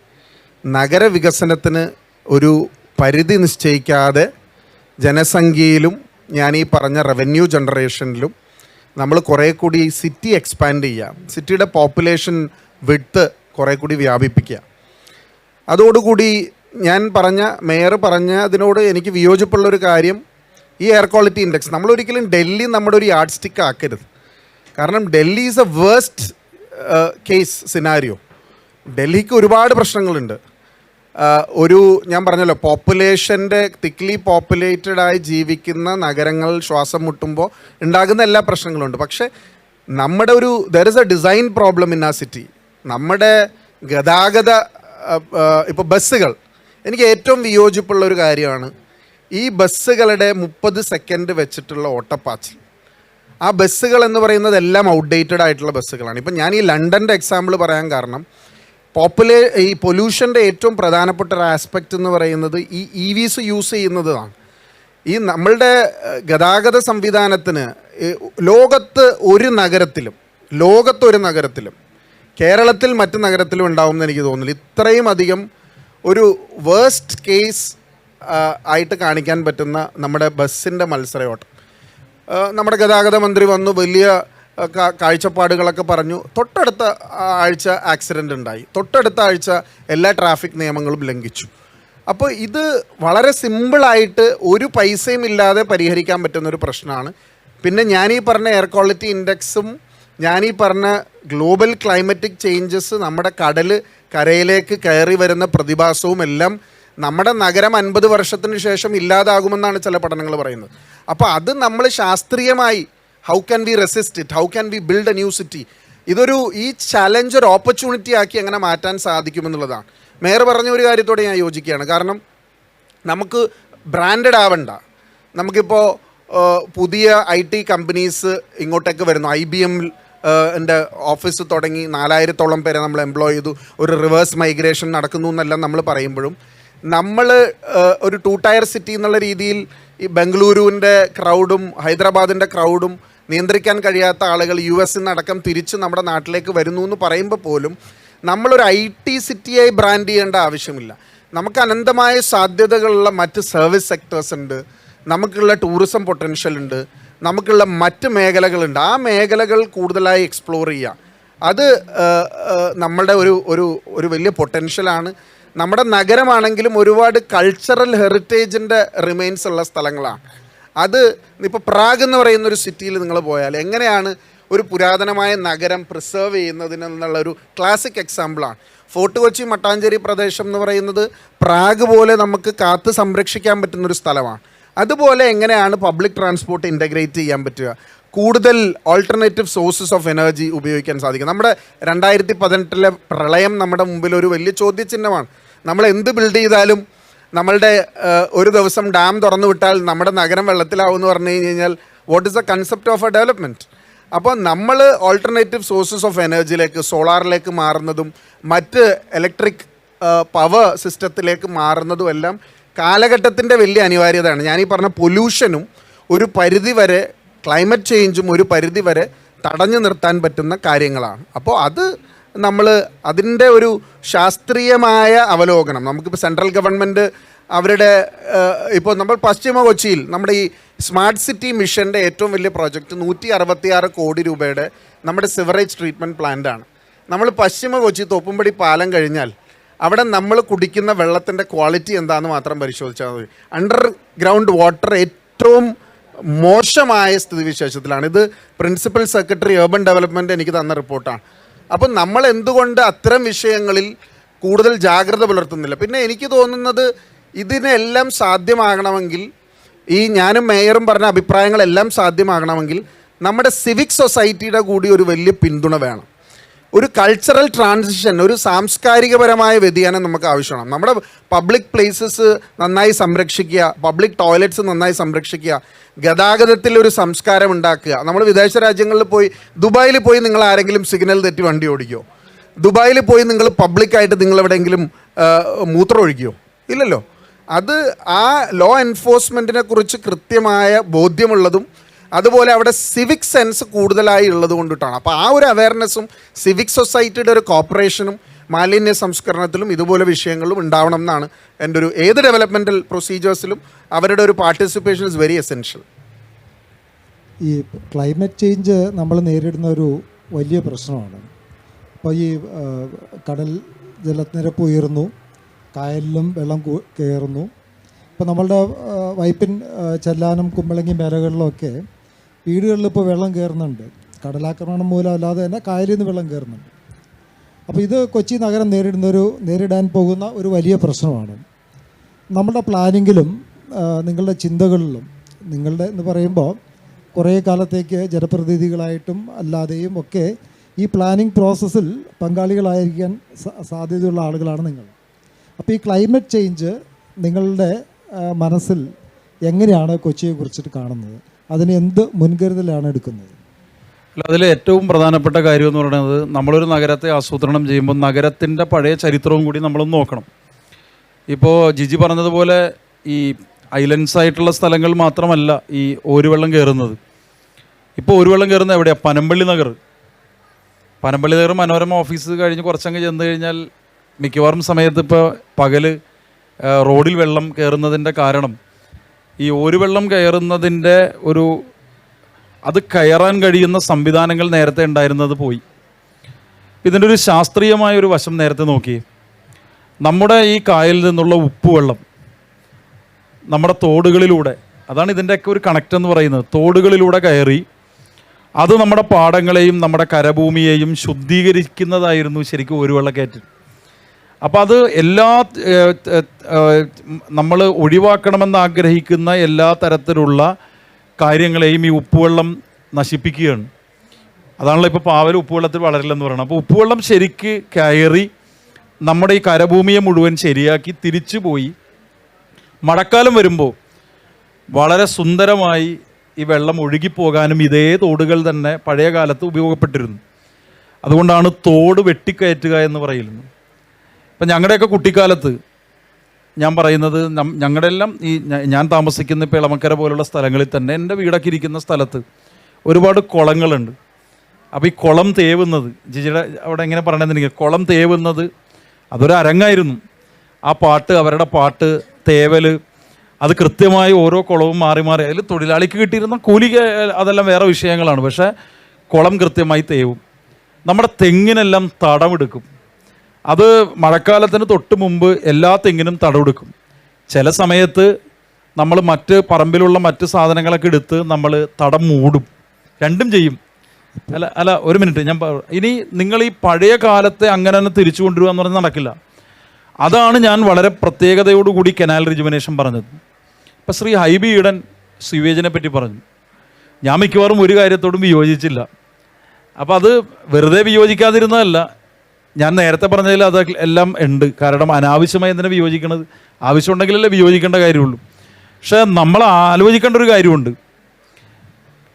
നഗരവികസനത്തിന് ഒരു പരിധി നിശ്ചയിക്കാതെ ജനസംഖ്യയിലും ഞാൻ ഈ പറഞ്ഞ റവന്യൂ ജനറേഷനിലും നമ്മൾ കുറേ കൂടി സിറ്റി എക്സ്പാൻഡ് ചെയ്യുക, സിറ്റിയുടെ പോപ്പുലേഷൻ വിഡ്ത്ത് കുറേ കൂടി വ്യാപിപ്പിക്കുക. അതോടുകൂടി ഞാൻ മേയർ പറഞ്ഞ അതിനോട് എനിക്ക് വിയോജിപ്പുള്ളൊരു കാര്യം, ഈ എയർ ക്വാളിറ്റി ഇൻഡെക്സ് നമ്മളൊരിക്കലും ഡൽഹി നമ്മുടെ ഒരു യാർഡ് സ്റ്റിക്ക് ആക്കരുത്. കാരണം Delhi is a worst case scenario. ഡൽഹിക്ക് ഒരുപാട് പ്രശ്നങ്ങളുണ്ട്. ഞാൻ പറഞ്ഞല്ലോ, പോപ്പുലേഷൻ്റെ തിക്ലി പോപ്പുലേറ്റഡായി ജീവിക്കുന്ന നഗരങ്ങൾ ശ്വാസം മുട്ടുമ്പോൾ ഉണ്ടാകുന്ന എല്ലാ പ്രശ്നങ്ങളുണ്ട്. പക്ഷേ നമ്മുടെ there is A design problem in ആ സിറ്റി. നമ്മുടെ ഗതാഗത ഇപ്പോൾ ബസ്സുകൾ, എനിക്ക് ഏറ്റവും വിയോജിപ്പുള്ള ഒരു കാര്യമാണ് ഈ ബസ്സുകളുടെ 30 സെക്കൻഡ് വെച്ചിട്ടുള്ള ഓട്ടപ്പാച്ചിൽ. ആ ബസ്സുകൾ എന്ന് പറയുന്നത് എല്ലാം ഔട്ട്ഡേറ്റഡ് ആയിട്ടുള്ള ബസ്സുകളാണ്. ഇപ്പം ഞാൻ ഈ ലണ്ടൻ്റെ എക്സാമ്പിൾ പറയാൻ കാരണം, ഈ പൊല്യൂഷൻ്റെ ഏറ്റവും പ്രധാനപ്പെട്ട ഒരു ആസ്പെക്റ്റ് എന്ന് പറയുന്നത് ഈ EVs യൂസ് ചെയ്യുന്നതാണ്. ഈ നമ്മളുടെ ഗതാഗത സംവിധാനത്തിന് ലോകത്ത് ഒരു നഗരത്തിലും കേരളത്തിൽ മറ്റ് നഗരത്തിലും ഉണ്ടാവുമെന്ന് എനിക്ക് തോന്നുന്നില്ല. ഇത്രയും അധികം ഒരു വേഴ്സ്റ്റ് കേസ് ആയിട്ട് കാണിക്കാൻ പറ്റുന്ന നമ്മുടെ ബസ്സിൻ്റെ മത്സരയോട്ടം. നമ്മുടെ ഗതാഗത മന്ത്രി വന്നു വലിയ കാഴ്ചപ്പാടുകളൊക്കെ പറഞ്ഞു. തൊട്ടടുത്ത ആഴ്ച ആക്സിഡൻ്റ് ഉണ്ടായി, തൊട്ടടുത്ത ആഴ്ച എല്ലാ ട്രാഫിക് നിയമങ്ങളും ലംഘിച്ചു. അപ്പോൾ ഇത് വളരെ സിമ്പിളായിട്ട് ഒരു പൈസയും ഇല്ലാതെ പരിഹരിക്കാൻ പറ്റുന്നൊരു പ്രശ്നമാണ്. പിന്നെ ഞാനീ പറഞ്ഞ എയർ ക്വാളിറ്റി ഇൻഡെക്സും ഞാനീ പറഞ്ഞ ഗ്ലോബൽ ക്ലൈമറ്റിക് ചേഞ്ചസ്, നമ്മുടെ കരയിലേക്ക് കയറി വരുന്ന പ്രതിഭാസവും എല്ലാം നമ്മുടെ നഗരം 50 വർഷത്തിന് ശേഷം ഇല്ലാതാകുമെന്നാണ് ചില പഠനങ്ങൾ പറയുന്നത്. അപ്പോൾ അത് നമ്മൾ ശാസ്ത്രീയമായി how can we resist it, how can we build A new city, ഈ ചലഞ്ച് ഒരു ഓപ്പർച്യൂണിറ്റി ആക്കി എങ്ങനെ മാറ്റാൻ സാധിക്കുമെന്നുള്ളതാണ്. മേയർ പറഞ്ഞ ഒരു കാര്യത്തോടെ ഞാൻ യോജിക്കുകയാണ്. കാരണം നമുക്ക് ബ്രാൻഡഡ് ആവണ്ട. നമുക്കിപ്പോൾ പുതിയ IT കമ്പനീസ് ഇങ്ങോട്ടേക്ക് വരുന്നു. IBM എൻ്റെ ഓഫീസ് തുടങ്ങി 4000-ഓളം പേരെ നമ്മൾ എംപ്ലോയ് ചെയ്തു. ഒരു റിവേഴ്സ് മൈഗ്രേഷൻ നടക്കുന്നു എന്നെല്ലാം നമ്മൾ പറയുമ്പോഴും നമ്മൾ ഒരു 2 ടയർ സിറ്റി എന്നുള്ള രീതിയിൽ ഈ ബംഗളൂരുവിൻ്റെ ക്രൗഡും ഹൈദരാബാദിൻ്റെ ക്രൗഡും നിയന്ത്രിക്കാൻ കഴിയാത്ത ആളുകൾ US അടക്കം തിരിച്ച് നമ്മുടെ നാട്ടിലേക്ക് വരുന്നു എന്ന് പറയുമ്പോൾ പോലും നമ്മളൊരു IT സിറ്റിയായി ബ്രാൻഡ് ചെയ്യേണ്ട ആവശ്യമില്ല. നമുക്ക് അനന്തമായ സാധ്യതകളുള്ള മറ്റ് സർവീസ് സെക്ടേഴ്സ് ഉണ്ട്, നമുക്കുള്ള ടൂറിസം പൊട്ടൻഷ്യൽ ഉണ്ട്, നമുക്കുള്ള മറ്റ് മേഖലകളുണ്ട്. ആ മേഖലകൾ കൂടുതലായി എക്സ്പ്ലോർ ചെയ്യുക, അത് നമ്മളുടെ ഒരു വലിയ പൊട്ടൻഷ്യലാണ്. നമ്മുടെ നഗരമാണെങ്കിലും ഒരുപാട് കൾച്ചറൽ ഹെറിറ്റേജിൻ്റെ റിമെയിൻസ് ഉള്ള സ്ഥലങ്ങളാണ്. അത് ഇപ്പോൾ പ്രാഗ് എന്ന് പറയുന്നൊരു സിറ്റിയിൽ നിങ്ങൾ പോയാൽ എങ്ങനെയാണ് ഒരു പുരാതനമായ നഗരം പ്രിസർവ് ചെയ്യുന്നതിനെന്നുള്ളൊരു ക്ലാസിക് എക്സാമ്പിളാണ്. ഫോർട്ട് കൊച്ചി മട്ടാഞ്ചേരി പ്രദേശം എന്ന് പറയുന്നത് പ്രാഗ് പോലെ നമുക്ക് കാത്ത് സംരക്ഷിക്കാൻ പറ്റുന്നൊരു സ്ഥലമാണ്. അതുപോലെ എങ്ങനെയാണ് പബ്ലിക് ട്രാൻസ്പോർട്ട് ഇൻ്റഗ്രേറ്റ് ചെയ്യാൻ പറ്റുക, കൂടുതൽ ഓൾട്ടർനേറ്റീവ് സോഴ്സസ് ഓഫ് എനർജി ഉപയോഗിക്കാൻ സാധിക്കും. നമ്മുടെ 2018 പ്രളയം നമ്മുടെ മുമ്പിൽ ഒരു വലിയ ചോദ്യചിഹ്നമാണ്. നമ്മൾ എന്ത് ബിൽഡ് ചെയ്താലും നമ്മളുടെ ഒരു ദിവസം ഡാം തുറന്നു വിട്ടാൽ നമ്മുടെ നഗരം വെള്ളത്തിലാവുമെന്ന് പറഞ്ഞു കഴിഞ്ഞാൽ what is the concept of A development? അപ്പോൾ നമ്മൾ ഓൾട്ടർനേറ്റീവ് സോഴ്സസ് ഓഫ് എനർജിയിലേക്ക്, സോളാറിലേക്ക് മാറുന്നതും മറ്റ് ഇലക്ട്രിക് പവർ സിസ്റ്റത്തിലേക്ക് മാറുന്നതും എല്ലാം കാലഘട്ടത്തിൻ്റെ വലിയ അനിവാര്യതയാണ്. ഞാനീ പറഞ്ഞ പൊല്യൂഷനും ഒരു പരിധിവരെ ക്ലൈമറ്റ് ചേഞ്ചും ഒരു പരിധിവരെ തടഞ്ഞു നിർത്താൻ പറ്റുന്ന കാര്യങ്ങളാണ്. അപ്പോൾ അത് നമ്മൾ അതിൻ്റെ ഒരു ശാസ്ത്രീയമായ അവലോകനം, നമുക്കിപ്പോൾ സെൻട്രൽ ഗവൺമെൻറ് അവരുടെ ഇപ്പോൾ നമ്മൾ പശ്ചിമ കൊച്ചിയിൽ നമ്മുടെ ഈ സ്മാർട്ട് സിറ്റി മിഷൻ്റെ ഏറ്റവും വലിയ പ്രോജക്റ്റ് 166 കോടി രൂപയുടെ നമ്മുടെ സിവറേജ് ട്രീറ്റ്മെൻറ്റ് പ്ലാന്റാണ്. നമ്മൾ പശ്ചിമ കൊച്ചി തോപ്പുംപടി പാലം കഴിഞ്ഞാൽ അവിടെ നമ്മൾ കുടിക്കുന്ന വെള്ളത്തിൻ്റെ ക്വാളിറ്റി എന്താണെന്ന് മാത്രം പരിശോധിച്ചാൽ മതി. അണ്ടർഗ്രൗണ്ട് വാട്ടർ ഏറ്റവും മോശമായ സ്ഥിതിവിശേഷത്തിലാണ്. ഇത് പ്രിൻസിപ്പൽ സെക്രട്ടറി ഏർബൻ ഡെവലപ്മെൻറ്റ് എനിക്ക് തന്ന റിപ്പോർട്ടാണ്. അപ്പം നമ്മൾ എന്തുകൊണ്ട് അത്തരം വിഷയങ്ങളിൽ കൂടുതൽ ജാഗ്രത പുലർത്തുന്നില്ല. പിന്നെ എനിക്ക് തോന്നുന്നത് ഇതിനെല്ലാം സാധ്യമാകണമെങ്കിൽ, ഈ ഞാനും മേയറും പറഞ്ഞ അഭിപ്രായങ്ങളെല്ലാം സാധ്യമാകണമെങ്കിൽ നമ്മുടെ സിവിക് സൊസൈറ്റിയുടെ കൂടി ഒരു വലിയ പിന്തുണ വേണം. ഒരു കൾച്ചറൽ ട്രാൻസിഷൻ, ഒരു സാംസ്കാരികപരമായ വ്യതിയാനം നമുക്ക് ആവശ്യമാണ്. നമ്മുടെ പബ്ലിക് പ്ലേസസ് നന്നായി സംരക്ഷിക്കുക, പബ്ലിക് ടോയ്ലറ്റ്സ് നന്നായി സംരക്ഷിക്കുക, ഗതാഗതത്തിൽ ഒരു സംസ്കാരം ഉണ്ടാക്കുക. നമ്മൾ വിദേശ രാജ്യങ്ങളിൽ പോയി, ദുബായിൽ പോയി നിങ്ങൾ ആരെങ്കിലും സിഗ്നൽ തെറ്റി വണ്ടി ഓടിക്കുമോ? ദുബായിൽ പോയി നിങ്ങൾ പബ്ലിക്കായിട്ട് നിങ്ങൾ എവിടെയെങ്കിലും മൂത്രം ഒഴിക്കുമോ? ഇല്ലല്ലോ. അത് ആ ലോ എൻഫോഴ്സ്മെൻറ്റിനെ കുറിച്ച് കൃത്യമായ ബോധ്യമുള്ളതും അതുപോലെ അവിടെ സിവിക് സെൻസ് കൂടുതലായി ഉള്ളത് കൊണ്ടിട്ടാണ്. അപ്പോൾ ആ ഒരു അവയർനെസ്സും സിവിക് സൊസൈറ്റിയുടെ ഒരു കോപ്പറേഷനും മാലിന്യ സംസ്കരണത്തിലും ഇതുപോലെ വിഷയങ്ങളും ഉണ്ടാവണം എന്നാണ് എൻ്റെ ഒരു, ഏത് ഡെവലപ്മെൻറ്റൽ പ്രൊസീജിയേഴ്സിലും അവരുടെ ഒരു പാർട്ടിസിപ്പേഷൻ ഇസ് വെരി എസെൻഷ്യൽ. ഈ ക്ലൈമറ്റ് ചേഞ്ച് നമ്മൾ നേരിടുന്ന ഒരു വലിയ പ്രശ്നമാണ്. അപ്പോൾ ഈ കടൽ ജലനിരപ്പ് ഉയർന്നു, കായലിലും വെള്ളം കയറുന്നു. ഇപ്പോൾ നമ്മളുടെ വൈപ്പിൻ, ചെല്ലാനം, കുമ്പളങ്ങി മേഖലകളിലൊക്കെ വീടുകളിൽ ഇപ്പോൾ വെള്ളം കയറുന്നുണ്ട്. കടലാക്രമണം മൂലം അല്ലാതെ തന്നെ കായലിൽ നിന്ന് വെള്ളം കയറുന്നുണ്ട്. അപ്പോൾ ഇത് കൊച്ചി നഗരം നേരിടാൻ പോകുന്ന ഒരു വലിയ പ്രശ്നമാണ്. നമ്മുടെ പ്ലാനിങ്ങിലും നിങ്ങളുടെ ചിന്തകളിലും, നിങ്ങളുടെ എന്ന് പറയുമ്പോൾ കുറേ കാലത്തേക്ക് ജനപ്രതിനിധികളായിട്ടും അല്ലാതെയും ഒക്കെ ഈ പ്ലാനിങ് പ്രോസസ്സിൽ പങ്കാളികളായിരിക്കാൻ സാധ്യതയുള്ള ആളുകളാണ് നിങ്ങൾ. അപ്പോൾ ഈ ക്ലൈമറ്റ് ചേഞ്ച് നിങ്ങളുടെ മനസ്സിൽ എങ്ങനെയാണ് കൊച്ചിയെ കുറിച്ചിട്ട് കാണുന്നത്? അതിന് എന്ത് മുൻകരുതലാണ് എടുക്കുന്നത്? അല്ല, അതിൽ ഏറ്റവും പ്രധാനപ്പെട്ട കാര്യം എന്ന് പറയുന്നത്, നമ്മളൊരു നഗരത്തെ ആസൂത്രണം ചെയ്യുമ്പോൾ നഗരത്തിൻ്റെ പഴയ ചരിത്രവും കൂടി നമ്മളൊന്ന് നോക്കണം. ഇപ്പോൾ ജിജി പറഞ്ഞതുപോലെ ഈ ഐലൻഡ്സ് ആയിട്ടുള്ള സ്ഥലങ്ങൾ മാത്രമല്ല ഈ ഓരുവെള്ളം കയറുന്നത്. ഇപ്പോൾ ഓരുവെള്ളം കയറുന്നത് എവിടെയാണ്? പനമ്പള്ളി നഗർ മനോരമ ഓഫീസ് കഴിഞ്ഞ് കുറച്ചങ്ങ് ചെന്ന് കഴിഞ്ഞാൽ മിക്കവാറും സമയത്ത് ഇപ്പോൾ പകൽ റോഡിൽ വെള്ളം കയറുന്നതിൻ്റെ കാരണം ഈ ഓരുവെള്ളം കയറുന്നതിൻ്റെ അത് കയറാൻ കഴിയുന്ന സംവിധാനങ്ങൾ നേരത്തെ ഉണ്ടായിരുന്നത് പോയി. ഇതിൻ്റെ ഒരു ശാസ്ത്രീയമായൊരു വശം നേരത്തെ നോക്കി. നമ്മുടെ ഈ കായലിൽ നിന്നുള്ള ഉപ്പുവെള്ളം നമ്മുടെ തോടുകളിലൂടെ, അതാണ് ഇതിൻ്റെയൊക്കെ ഒരു കണക്റ്റ് എന്ന് പറയുന്നത്, തോടുകളിലൂടെ കയറി അത് നമ്മുടെ പാടങ്ങളെയും നമ്മുടെ കരഭൂമിയെയും ശുദ്ധീകരിക്കുന്നതായിരുന്നു ശരിക്കും ഓരുവെള്ളക്കയറ്റ്. അപ്പോൾ അത് എല്ലാ നമ്മൾ ഒഴിവാക്കണമെന്ന് ആഗ്രഹിക്കുന്ന എല്ലാ തരത്തിലുള്ള കാര്യങ്ങളെയും ഈ ഉപ്പുവെള്ളം നശിപ്പിക്കുകയാണ്. അതാണല്ലോ ഇപ്പോൾ പാവൽ ഉപ്പുവെള്ളത്തിൽ വളരില്ലെന്ന് പറയുന്നത്. അപ്പോൾ ഉപ്പുവെള്ളം ശരിക്ക് കയറി നമ്മുടെ ഈ കരഭൂമിയെ മുഴുവൻ ശരിയാക്കി തിരിച്ചു പോയി മഴക്കാലം വരുമ്പോൾ വളരെ സുന്ദരമായി ഈ വെള്ളം ഒഴുകിപ്പോകാനും ഇതേ തോടുകൾ തന്നെ പഴയ കാലത്ത് ഉപയോഗപ്പെട്ടിരുന്നു. അതുകൊണ്ടാണ് തോട് വെട്ടിക്കയറ്റുക എന്ന് പറയുന്നത്. ഇപ്പം ഞങ്ങളുടെയൊക്കെ കുട്ടിക്കാലത്ത് ഞാൻ പറയുന്നത്, ഞങ്ങളുടെ എല്ലാം ഈ ഞാൻ താമസിക്കുന്ന ഇപ്പോൾ ഇളമക്കര പോലുള്ള സ്ഥലങ്ങളിൽ തന്നെ, എൻ്റെ വീടൊക്കെ ഇരിക്കുന്ന സ്ഥലത്ത് ഒരുപാട് കുളങ്ങളുണ്ട്. അപ്പോൾ ഈ കുളം തേവുന്നത്, ജിജിയുടെ അവിടെ എങ്ങനെ പറയണമെന്നുണ്ടെങ്കിൽ കുളം തേവുന്നത് അതൊരു അരങ്ങായിരുന്നു. ആ പാട്ട്, അവരുടെ പാട്ട്, തേവൽ, അത് കൃത്യമായി ഓരോ കുളവും മാറി മാറി, അതിൽ തൊഴിലാളിക്ക് കിട്ടിയിരുന്ന കൂലി അതെല്ലാം വേറെ വിഷയങ്ങളാണ്. പക്ഷേ കുളം കൃത്യമായി തേവും. നമ്മുടെ തെങ്ങിനെല്ലാം തടമെടുക്കും. അത് മഴക്കാലത്തിന് തൊട്ട് മുമ്പ് എല്ലാ തെങ്ങിനും തടമെടുക്കും. ചില സമയത്ത് നമ്മൾ മറ്റ് പറമ്പിലുള്ള മറ്റ് സാധനങ്ങളൊക്കെ എടുത്ത് നമ്മൾ തടം മൂടും. രണ്ടും ചെയ്യും. അല്ല ഒരു മിനിറ്റ്, ഞാൻ ഇനി നിങ്ങൾ ഈ പഴയ കാലത്തെ അങ്ങനെ തന്നെ തിരിച്ചു കൊണ്ടുവരിക എന്ന് പറഞ്ഞാൽ നടക്കില്ല. അതാണ് ഞാൻ വളരെ പ്രത്യേകതയോടുകൂടി കനാൽ റിജുവനേഷൻ പറഞ്ഞത്. ഇപ്പം ശ്രീ ഹൈബി ഈഡൻ സ്വീവേജിനെ പറ്റി പറഞ്ഞു. ഞാൻ മിക്കവാറും ഒരു കാര്യത്തോടും വിയോജിച്ചില്ല. അപ്പോൾ അത് വെറുതെ വിയോജിക്കാതിരുന്നതല്ല, ഞാൻ നേരത്തെ പറഞ്ഞതിൽ അത് എല്ലാം ഉണ്ട്. കാരണം അനാവശ്യമായി എന്തിനാ വിയോജിക്കണത്? ആവശ്യമുണ്ടെങ്കിലല്ലേ വിയോജിക്കേണ്ട കാര്യമുള്ളൂ. പക്ഷേ നമ്മൾ ആലോചിക്കേണ്ട ഒരു കാര്യമുണ്ട്.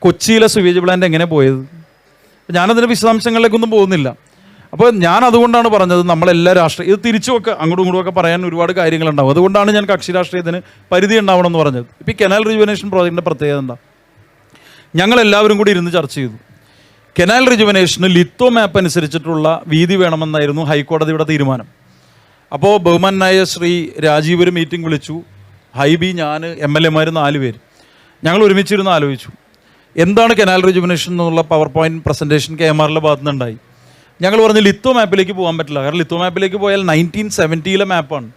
കൊച്ചിയിലെ സ്വീവേജ് പ്ലാന്റ് എങ്ങനെ പോയത്? ഞാനതിൻ്റെ വിശദാംശങ്ങളിലേക്കൊന്നും പോകുന്നില്ല. അപ്പോൾ ഞാൻ അതുകൊണ്ടാണ് പറഞ്ഞത്, നമ്മളെല്ലാ ഇത് തിരിച്ചുമൊക്കെ അങ്ങോട്ടും ഇങ്ങോട്ടും ഒക്കെ പറയാൻ ഒരുപാട് കാര്യങ്ങളുണ്ടാവും. അതുകൊണ്ടാണ് ഞാൻ കക്ഷി രാഷ്ട്രീയത്തിന് പരിധി ഉണ്ടാവണം എന്ന് പറഞ്ഞത്. ഇപ്പോൾ ഈ കനാൽ റിജുവനേഷൻ പ്രോജക്റ്റിൻ്റെ പ്രത്യേകത എന്താ? ഞങ്ങളെല്ലാവരും കൂടി ഇരുന്ന് ചർച്ച ചെയ്തു. കനാൽ റിജുവനേഷന് ലിത്തോ മാപ്പ് അനുസരിച്ചിട്ടുള്ള വീതി വേണമെന്നായിരുന്നു ഹൈക്കോടതിയുടെ തീരുമാനം. അപ്പോൾ ബഹുമാനായ ശ്രീ രാജീവ് ഒരു മീറ്റിംഗ് വിളിച്ചു. ഹൈബി, ഞാൻ, MLA മാർ 4 പേര് ഞങ്ങൾ ഒരുമിച്ചിരുന്ന് ആലോചിച്ചു എന്താണ് കനാൽ റിജുവനേഷൻ എന്നുള്ള പവർ പോയിന്റ് പ്രസൻറ്റേഷൻ KMRയുടെ ഭാഗത്തു നിന്നുണ്ടായി. ഞങ്ങൾ പറഞ്ഞു ലിത്തോ മാപ്പിലേക്ക് പോകാൻ പറ്റില്ല. കാരണം ലിത്തോ മാപ്പിലേക്ക് പോയാൽ 1970 മാപ്പാണ്.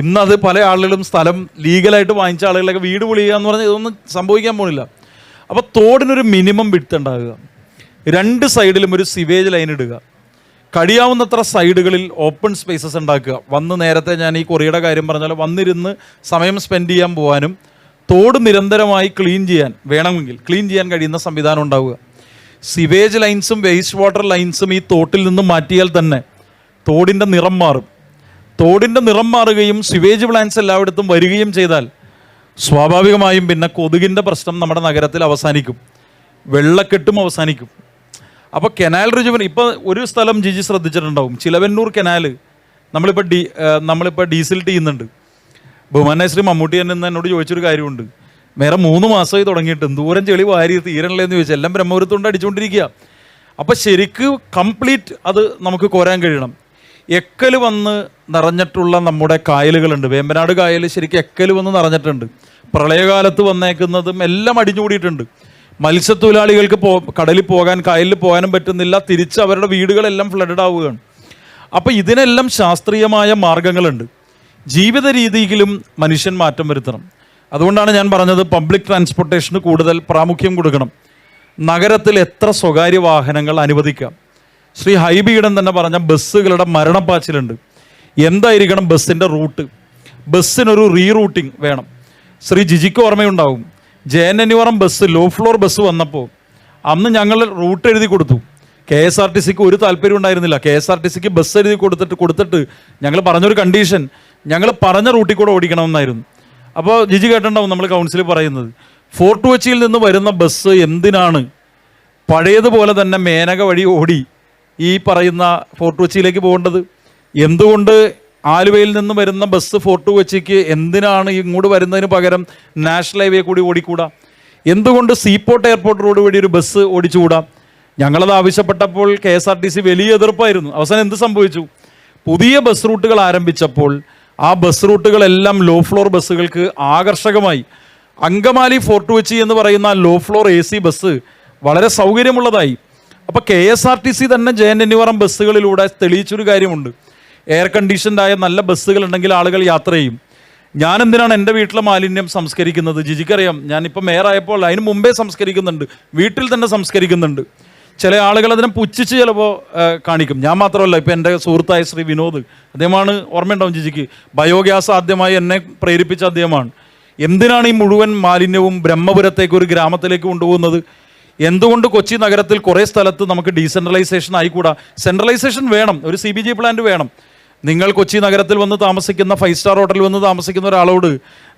ഇന്നത് പല ആളുകളും സ്ഥലം ലീഗലായിട്ട് വാങ്ങിച്ച ആളുകളൊക്കെ വീട് പൊളിയുക എന്ന് പറഞ്ഞാൽ ഇതൊന്നും സംഭവിക്കാൻ പോകുന്നില്ല. അപ്പോൾ തോടിനൊരു മിനിമം വിഡ്ത്ത് ഉണ്ടാകുക, 2 സൈഡിലും ഒരു സിവേജ് ലൈൻ ഇടുക, കഴിയാവുന്നത്ര സൈഡുകളിൽ ഓപ്പൺ സ്പേസസ് ഉണ്ടാക്കുക. വന്ന് നേരത്തെ ഞാൻ ഈ കൊറിയയുടെ കാര്യം പറഞ്ഞാൽ വന്നിരുന്ന് സമയം സ്പെൻഡ് ചെയ്യാൻ പോകാനും തോട് നിരന്തരമായി ക്ലീൻ ചെയ്യാൻ വേണമെങ്കിൽ ക്ലീൻ ചെയ്യാൻ കഴിയുന്ന സംവിധാനം ഉണ്ടാവുക. സിവേജ് ലൈൻസും വേസ്റ്റ് വാട്ടർ ലൈൻസും ഈ തോട്ടിൽ നിന്ന് മാറ്റിയാൽ തന്നെ തോടിൻ്റെ നിറം മാറും. തോടിൻ്റെ നിറം മാറുകയും സിവേജ് പ്ലാന്റ്സ് എല്ലായിടത്തും വരികയും ചെയ്താൽ സ്വാഭാവികമായും പിന്നെ കൊതുകിൻ്റെ പ്രശ്നം നമ്മുടെ നഗരത്തിൽ അവസാനിക്കും, വെള്ളക്കെട്ടും അവസാനിക്കും. അപ്പോൾ കനാൽ ഇപ്പോൾ ഒരു സ്ഥലം ജിജി ശ്രദ്ധിച്ചിട്ടുണ്ടാവും, ചിലവന്നൂർ കനാൽ നമ്മളിപ്പോൾ ഡീസിൽട്ട് ചെയ്യുന്നുണ്ട്. ബഹുമാന്യ ശ്രീ മമ്മൂട്ടി തന്നെ എന്നോട് ചോദിച്ചൊരു കാര്യമുണ്ട്, വേറെ 3 മാസമായി തുടങ്ങിയിട്ട് എന്തോരം ചെളി വാരി തീരണല്ലേന്ന് ചോദിച്ചാൽ എല്ലാം ബ്രഹ്മപുരത്തുകൊണ്ട് അടിച്ചുകൊണ്ടിരിക്കുക. അപ്പോൾ ശരിക്ക് കംപ്ലീറ്റ് അത് നമുക്ക് കോരാൻ കഴിയണം. എക്കൽ വന്ന് നിറഞ്ഞിട്ടുള്ള നമ്മുടെ കായലുകളുണ്ട്. വേമ്പനാട് കായൽ ശരിക്കും എക്കൽ വന്ന് നിറഞ്ഞിട്ടുണ്ട്. പ്രളയകാലത്ത് വന്നേക്കുന്നതും എല്ലാം അടിഞ്ഞുകൂടിയിട്ടുണ്ട്. മത്സ്യത്തൊഴിലാളികൾക്ക് കടലിൽ പോകാൻ കായലിൽ പോകാനും പറ്റുന്നില്ല, തിരിച്ച് അവരുടെ വീടുകളെല്ലാം ഫ്ലഡഡ് ആവുകയാണ്. അപ്പോൾ ഇതിനെല്ലാം ശാസ്ത്രീയമായ മാർഗങ്ങളുണ്ട്. ജീവിത രീതിയിലും മനുഷ്യൻ മാറ്റം വരുത്തണം. അതുകൊണ്ടാണ് ഞാൻ പറഞ്ഞത് പബ്ലിക് ട്രാൻസ്പോർട്ടേഷന് കൂടുതൽ പ്രാമുഖ്യം കൊടുക്കണം. നഗരത്തിൽ എത്ര സ്വകാര്യ വാഹനങ്ങൾ അനുവദിക്കാം? ശ്രീ ഹൈബിയിടൻ തന്നെ പറഞ്ഞ ബസ്സുകളുടെ മരണപ്പാച്ചിലുണ്ട്. എന്തായിരിക്കണം ബസ്സിൻ്റെ റൂട്ട്? ബസ്സിനൊരു റീറൂട്ടിംഗ് വേണം. ശ്രീ ജിജിക്ക് ഓർമ്മയുണ്ടാവും, JNNURM bus low floor bus വന്നപ്പോൾ അന്ന് ഞങ്ങൾ റൂട്ട് എഴുതി കൊടുത്തു. KSRTCക്ക് ഒരു താല്പര്യം ഉണ്ടായിരുന്നില്ല. KSRTCക്ക് ബസ് എഴുതി കൊടുത്തിട്ട് ഞങ്ങൾ പറഞ്ഞൊരു കണ്ടീഷൻ, ഞങ്ങൾ പറഞ്ഞ റൂട്ടിൽ കൂടെ ഓടിക്കണമെന്നായിരുന്നു. അപ്പോൾ ജിജി കേട്ടിട്ടുണ്ടാവും നമ്മൾ കൗൺസിലിൽ പറയുന്നത്, ഫോർട്ട് കൊച്ചിയിൽ നിന്ന് വരുന്ന ബസ് എന്തിനാണ് പഴയതുപോലെ തന്നെ മേനക വഴി ഓടി ഈ പറയുന്ന ഫോർട്ട് കൊച്ചിയിലേക്ക് പോകേണ്ടത്? എന്തുകൊണ്ട് ആലുവയിൽ നിന്ന് വരുന്ന ബസ് ഫോർട്ട് കൊച്ചിക്ക് എന്തിനാണ് ഇങ്ങോട്ട് വരുന്നതിന് പകരം നാഷണൽ ഹൈവേ കൂടി ഓടിക്കൂടാ? എന്തുകൊണ്ട് സീപോർട്ട് എയർപോർട്ട് റോഡ് വഴി ഒരു ബസ് ഓടിച്ചുകൂടാ? ഞങ്ങളത് ആവശ്യപ്പെട്ടപ്പോൾ KSRTC വലിയ എതിർപ്പായിരുന്നു. അവസാനം എന്ത് സംഭവിച്ചു? പുതിയ ബസ് റൂട്ടുകൾ ആരംഭിച്ചപ്പോൾ ആ ബസ് റൂട്ടുകളെല്ലാം ലോ ഫ്ലോർ ബസ്സുകൾക്ക് ആകർഷകമായി. അങ്കമാലി ഫോർട്ട് കൊച്ചി എന്ന് പറയുന്ന ലോ ഫ്ലോർ AC ബസ് വളരെ സൗകര്യമുള്ളതായി. അപ്പോൾ KSRTC തന്നെ JNNURM ബസ്സുകളിലൂടെ തെളിയിച്ചൊരു കാര്യമുണ്ട്, എയർ കണ്ടീഷൻഡായ നല്ല ബസ്സുകൾ ഉണ്ടെങ്കിൽ ആളുകൾ യാത്ര ചെയ്യും. ഞാൻ എന്തിനാണ് എൻ്റെ വീട്ടിലെ മാലിന്യം സംസ്കരിക്കുന്നത്? ജിജിക്കറിയാം, ഞാനിപ്പോൾ മേയറായപ്പോൾ അതിന് മുമ്പേ സംസ്കരിക്കുന്നുണ്ട്, വീട്ടിൽ തന്നെ സംസ്കരിക്കുന്നുണ്ട്. ചില ആളുകൾ അതിനെ പുച്ഛിച്ച് ചിലപ്പോൾ കാണിക്കും. ഞാൻ മാത്രമല്ല, ഇപ്പോൾ എൻ്റെ സുഹൃത്തായ ശ്രീ വിനോദ്, അദ്ദേഹമാണ്, ഓർമ്മയുണ്ടാവും ജിജിക്ക്, ബയോഗ്യാസ് ആദ്യമായി എന്നെ പ്രേരിപ്പിച്ച അദ്ദേഹമാണ്. എന്തിനാണ് ഈ മുഴുവൻ മാലിന്യവും ബ്രഹ്മപുരത്തേക്ക് ഒരു ഗ്രാമത്തിലേക്ക് കൊണ്ടുപോകുന്നത്? എന്തുകൊണ്ട് കൊച്ചി നഗരത്തിൽ കുറേ സ്ഥലത്ത് നമുക്ക് ഡീസെൻട്രലൈസേഷൻ ആയിക്കൂടാ? സെൻട്രലൈസേഷൻ വേണം, ഒരു CBG പ്ലാന്റ് വേണം. നിങ്ങൾ കൊച്ചി നഗരത്തിൽ വന്ന് താമസിക്കുന്ന 5 സ്റ്റാർ ഹോട്ടലിൽ വന്ന് താമസിക്കുന്ന ഒരാളോട്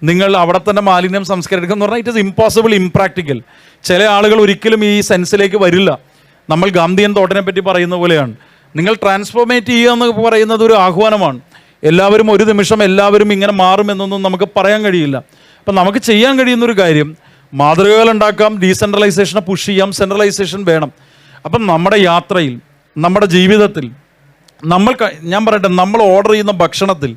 നിങ്ങൾ അവിടെ തന്നെ മാലിന്യം സംസ്കരിക്കുക എന്ന് പറഞ്ഞാൽ ഇറ്റ് ഈസ് ഇമ്പോസിബിൾ, ഇംപ്രാക്ടിക്കൽ. ചില ആളുകൾ ഒരിക്കലും ഈ സെൻസിലേക്ക് വരില്ല. നമ്മൾ ഗാന്ധിയൻ തോട്ടിനെ പറ്റി പറയുന്ന പോലെയാണ്. നിങ്ങൾ ട്രാൻസ്ഫോർമേറ്റ് ചെയ്യുക എന്ന് പറയുന്നത് ഒരു ആഹ്വാനമാണ്. എല്ലാവരും ഒരു നിമിഷം എല്ലാവരും ഇങ്ങനെ മാറുമെന്നൊന്നും നമുക്ക് പറയാൻ കഴിയില്ല. അപ്പം നമുക്ക് ചെയ്യാൻ കഴിയുന്നൊരു കാര്യം, മാതൃകകൾ ഉണ്ടാക്കാം, ഡീസെൻട്രലൈസേഷനെ പുഷ് ചെയ്യാം, സെൻട്രലൈസേഷൻ വേണം. അപ്പം നമ്മുടെ യാത്രയിൽ, നമ്മുടെ ജീവിതത്തിൽ ഞാൻ പറയട്ടെ, നമ്മൾ ഓർഡർ ചെയ്യുന്ന ഭക്ഷണത്തിൽ,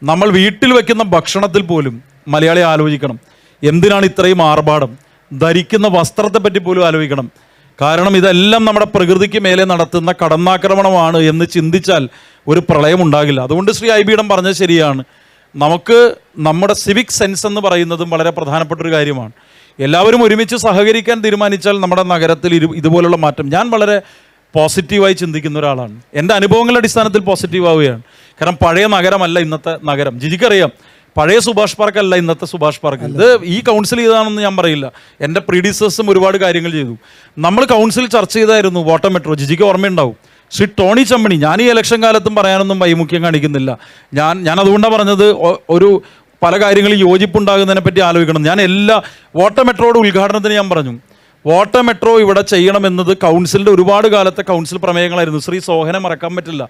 നമ്മൾ വീട്ടിൽ വെക്കുന്ന ഭക്ഷണത്തിൽ പോലും മലയാളി ആലോചിക്കണം, എന്തിനാണ് ഇത്രയും ആർഭാടം? ധരിക്കുന്ന വസ്ത്രത്തെ പറ്റി പോലും ആലോചിക്കണം. കാരണം ഇതെല്ലാം നമ്മുടെ പ്രകൃതിക്ക് മേലെ നടത്തുന്ന കടന്നാക്രമണമാണ് എന്ന് ചിന്തിച്ചാൽ ഒരു പ്രളയം ഉണ്ടാകില്ല. അതുകൊണ്ട് ശ്രീ ഐബിയിടം പറഞ്ഞത് ശരിയാണ്. നമുക്ക് നമ്മുടെ സിവിക് സെൻസ് എന്ന് പറയുന്നതും വളരെ പ്രധാനപ്പെട്ടൊരു കാര്യമാണ്. എല്ലാവരും ഒരുമിച്ച് സഹകരിക്കാൻ തീരുമാനിച്ചാൽ നമ്മുടെ നഗരത്തിൽ ഇതുപോലുള്ള മാറ്റം. ഞാൻ വളരെ പോസിറ്റീവായി ചിന്തിക്കുന്ന ഒരാളാണ്. എൻ്റെ അനുഭവങ്ങളുടെ അടിസ്ഥാനത്തിൽ പോസിറ്റീവ് ആവുകയാണ്. കാരണം പഴയ നഗരമല്ല ഇന്നത്തെ നഗരം. ജിജിക്കറിയാം, പഴയ സുഭാഷ് പാർക്ക് അല്ല ഇന്നത്തെ സുഭാഷ് പാർക്ക്. ഇത് ഈ കൗൺസിൽ ചെയ്താണെന്ന് ഞാൻ പറയില്ല, എൻ്റെ പ്രീഡിസേഴ്സും ഒരുപാട് കാര്യങ്ങൾ ചെയ്തു. നമ്മൾ കൗൺസിൽ ചർച്ച ചെയ്തായിരുന്നു വാട്ടർ മെട്രോ. ജിജിക്ക് ഓർമ്മയുണ്ടാവും, ശ്രീ ടോണി ചമ്മണി. ഞാൻ ഈ ഇലക്ഷൻ കാലത്തും പറയാനൊന്നും വൈമുഖ്യം കാണിക്കുന്നില്ല. ഞാൻ അതുകൊണ്ടാണ് പറഞ്ഞത്, ഒരു പല കാര്യങ്ങളിൽ യോജിപ്പുണ്ടാകുന്നതിനെ പറ്റി ആലോചിക്കണം. ഞാൻ വാട്ടർ മെട്രോയുടെ ഉദ്ഘാടനത്തിന് ഞാൻ പറഞ്ഞു, വാട്ടർ മെട്രോ ഇവിടെ ചെയ്യണമെന്നത് കൗൺസിലിൻ്റെ ഒരുപാട് കാലത്തെ കൗൺസിൽ പ്രമേയങ്ങളായിരുന്നു. ശ്രീ സോഹനെ മറക്കാൻ പറ്റില്ല.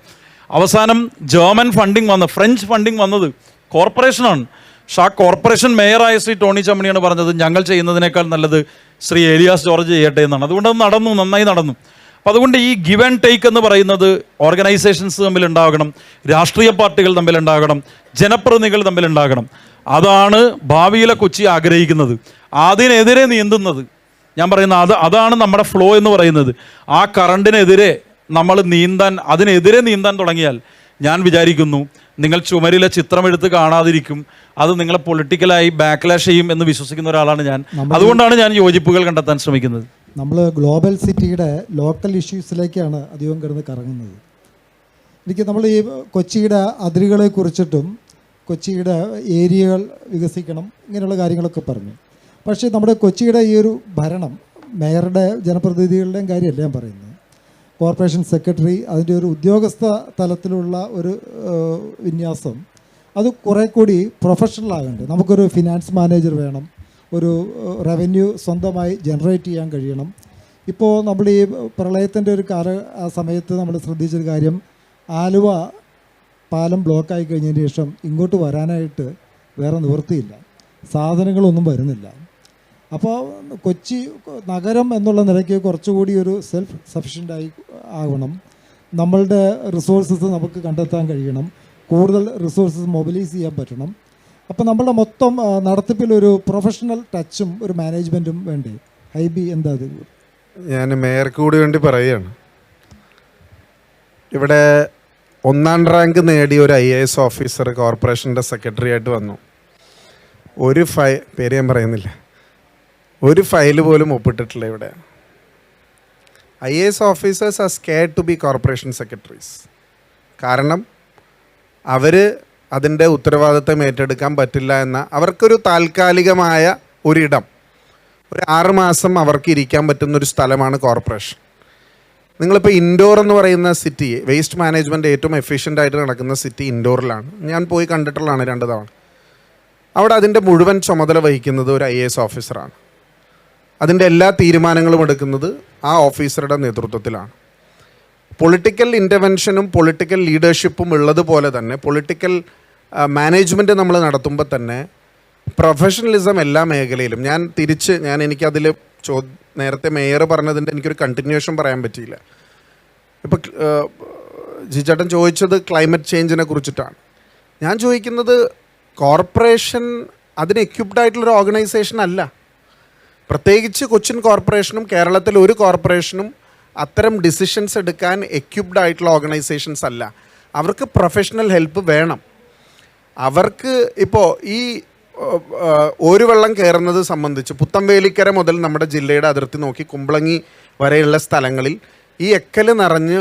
അവസാനം ജർമ്മൻ ഫണ്ടിങ് ഫ്രഞ്ച് ഫണ്ടിങ് വന്നത് കോർപ്പറേഷനാണ്. പക്ഷെ ആ കോർപ്പറേഷൻ മേയറായ ശ്രീ ടോണി ചമ്മണിയാണ് പറഞ്ഞത്, ഞങ്ങൾ ചെയ്യുന്നതിനേക്കാൾ നല്ലത് ശ്രീ ഏലിയാസ് ജോർജ് ചെയ്യട്ടെ എന്നാണ്. അതുകൊണ്ട് അത് നടന്നു, നന്നായി നടന്നു. അപ്പോൾ അതുകൊണ്ട് ഈ ഗിവ് ആൻഡ് ടേക്ക് എന്ന് പറയുന്നത് ഓർഗനൈസേഷൻസ് തമ്മിലുണ്ടാകണം, രാഷ്ട്രീയ പാർട്ടികൾ തമ്മിലുണ്ടാകണം, ജനപ്രതിനിധികൾ തമ്മിലുണ്ടാകണം. അതാണ് ഭാവിയിലെ കൊച്ചി ആഗ്രഹിക്കുന്നത്. അതിനെതിരെ നീന്തുന്നത്, ഞാൻ പറയുന്ന അതാണ് നമ്മുടെ ഫ്ലോ എന്ന് പറയുന്നത്. ആ കറണ്ടിനെതിരെ നമ്മൾ അതിനെതിരെ നീന്താൻ തുടങ്ങിയാൽ ഞാൻ വിചാരിക്കുന്നു നിങ്ങൾ ചുമരിലെ ചിത്രമെടുത്ത് കാണാതിരിക്കും. അത് നിങ്ങളെ പൊളിറ്റിക്കലായി ബാക്ക്ലാഷ് ചെയ്യും എന്ന് വിശ്വസിക്കുന്ന ഒരാളാണ് ഞാൻ. അതുകൊണ്ടാണ് ഞാൻ യോജിപ്പുകൾ കണ്ടെത്താൻ ശ്രമിക്കുന്നത്. നമ്മൾ ഗ്ലോബൽ സിറ്റിയുടെ ലോക്കൽ ഇഷ്യൂസിലേക്കാണ് അധികം കിടന്ന് കറങ്ങുന്നത്. എനിക്ക് നമ്മൾ ഈ കൊച്ചിയുടെ അതിരുകളെ കുറിച്ചിട്ടും കൊച്ചിയുടെ ഏരിയകൾ വികസിക്കണം ഇങ്ങനെയുള്ള കാര്യങ്ങളൊക്കെ പറഞ്ഞു. പക്ഷേ നമ്മുടെ കൊച്ചിയുടെ ഈ ഒരു ഭരണം മേയറുടെ ജനപ്രതിനിധികളുടെയും കാര്യമല്ല ഞാൻ പറയുന്നത്. കോർപ്പറേഷൻ സെക്രട്ടറി അതിൻ്റെ ഒരു ഉദ്യോഗസ്ഥ തലത്തിലുള്ള ഒരു വിന്യാസം അത് കുറേ കൂടി പ്രൊഫഷണൽ ആകേണ്ടത്. നമുക്കൊരു ഫിനാൻസ് മാനേജർ വേണം, ഒരു റവന്യൂ സ്വന്തമായി ജനറേറ്റ് ചെയ്യാൻ കഴിയണം. ഇപ്പോൾ നമ്മൾ ഈ പ്രളയത്തിൻ്റെ ഒരു ആ സമയത്ത് നമ്മൾ ശ്രദ്ധിച്ചൊരു കാര്യം, ആലുവ പാലം ബ്ലോക്കായി കഴിഞ്ഞതിന് ശേഷം ഇങ്ങോട്ട് വരാനായിട്ട് വേറെ നിവൃത്തിയില്ല, സാധനങ്ങളൊന്നും വരുന്നില്ല. അപ്പോൾ കൊച്ചി നഗരം എന്നുള്ള നിലയ്ക്ക് കുറച്ചുകൂടി ഒരു സെൽഫ് സഫിഷ്യൻ്റായി ആകണം. നമ്മളുടെ റിസോഴ്സസ് നമുക്ക് കണ്ടെത്താൻ കഴിയണം, കൂടുതൽ റിസോഴ്സസ് മൊബിലൈസ് ചെയ്യാൻ പറ്റണം. അപ്പോൾ നമ്മളുടെ മൊത്തം നടത്തിപ്പിലൊരു പ്രൊഫഷണൽ ടച്ചും ഒരു മാനേജ്മെൻറ്റും വേണ്ടേ? ഹൈബി എന്താ അത്? ഞാൻ മേയർക്ക് കൂടി വേണ്ടി പറയുകയാണ്. ഇവിടെ 1ാം റാങ്ക് നേടിയ ഒരു IAS ഓഫീസർ കോർപ്പറേഷൻ്റെ സെക്രട്ടറി ആയിട്ട് വന്നു. ഒരു പേര് ഞാൻ പറയുന്നില്ല, ഒരു ഫയൽ പോലും ഒപ്പിട്ടിട്ടില്ല. ഇവിടെ IAS officers are scared to be corporation secretaries. കാരണം അവർ അതിൻ്റെ ഉത്തരവാദിത്തം ഏറ്റെടുക്കാൻ പറ്റില്ല എന്ന അവർക്കൊരു താൽക്കാലികമായ ഒരിടം, ഒരു 6 മാസം അവർക്ക് ഇരിക്കാൻ പറ്റുന്നൊരു സ്ഥലമാണ് കോർപ്പറേഷൻ. നിങ്ങളിപ്പോൾ ഇൻഡോർ എന്ന് പറയുന്ന സിറ്റി, വേസ്റ്റ് മാനേജ്മെൻറ്റ് ഏറ്റവും എഫിഷ്യൻ്റ് ആയിട്ട് നടക്കുന്ന സിറ്റി ഇൻഡോറിലാണ്. ഞാൻ പോയി കണ്ടിട്ടുള്ളതാണ് 2 തവണ. അവിടെ അതിൻ്റെ മുഴുവൻ ചുമതല വഹിക്കുന്നത് ഒരു IAS ഓഫീസറാണ്. അതിൻ്റെ എല്ലാ തീരുമാനങ്ങളും എടുക്കുന്നത് ആ ഓഫീസറുടെ നേതൃത്വത്തിലാണ്. പൊളിറ്റിക്കൽ ഇൻ്റർവെൻഷനും പൊളിറ്റിക്കൽ ലീഡർഷിപ്പും ഉള്ളതുപോലെ തന്നെ പൊളിറ്റിക്കൽ മാനേജ്മെൻറ്റ് നമ്മൾ നടത്തുമ്പോൾ തന്നെ പ്രൊഫഷണലിസം എല്ലാ മേഖലയിലും. എനിക്കതിൽ നേരത്തെ മേയർ പറഞ്ഞതിൻ്റെ എനിക്കൊരു കണ്ടിന്യൂഷൻ പറയാൻ പറ്റിയില്ല. ഇപ്പോൾ ജിചേട്ടൻ ചോദിച്ചത് ക്ലൈമറ്റ് ചേഞ്ചിനെ കുറിച്ചിട്ടാണ്. ഞാൻ ചോദിക്കുന്നത് കോർപ്പറേഷൻ അതിന് എക്യുപ്ഡ് ആയിട്ടുള്ളൊരു ഓർഗനൈസേഷൻ അല്ല. പ്രത്യേകിച്ച് കൊച്ചിൻ കോർപ്പറേഷനും കേരളത്തിൽ ഒരു കോർപ്പറേഷനും അത്തരം ഡിസിഷൻസ് എടുക്കാൻ എക്യുപ്ഡ് ആയിട്ടുള്ള ഓർഗനൈസേഷൻസ് അല്ല. അവർക്ക് പ്രൊഫഷണൽ ഹെൽപ്പ് വേണം. അവർക്ക് ഇപ്പോൾ ഈ ഒരു വെള്ളം കയറുന്നത് സംബന്ധിച്ച് പുത്തംവേലിക്കര മുതൽ നമ്മുടെ ജില്ലയുടെ അതിർത്തി നോക്കി കുമ്പളങ്ങി വരെയുള്ള സ്ഥലങ്ങളിൽ ഈ എക്കൽ നിറഞ്ഞ്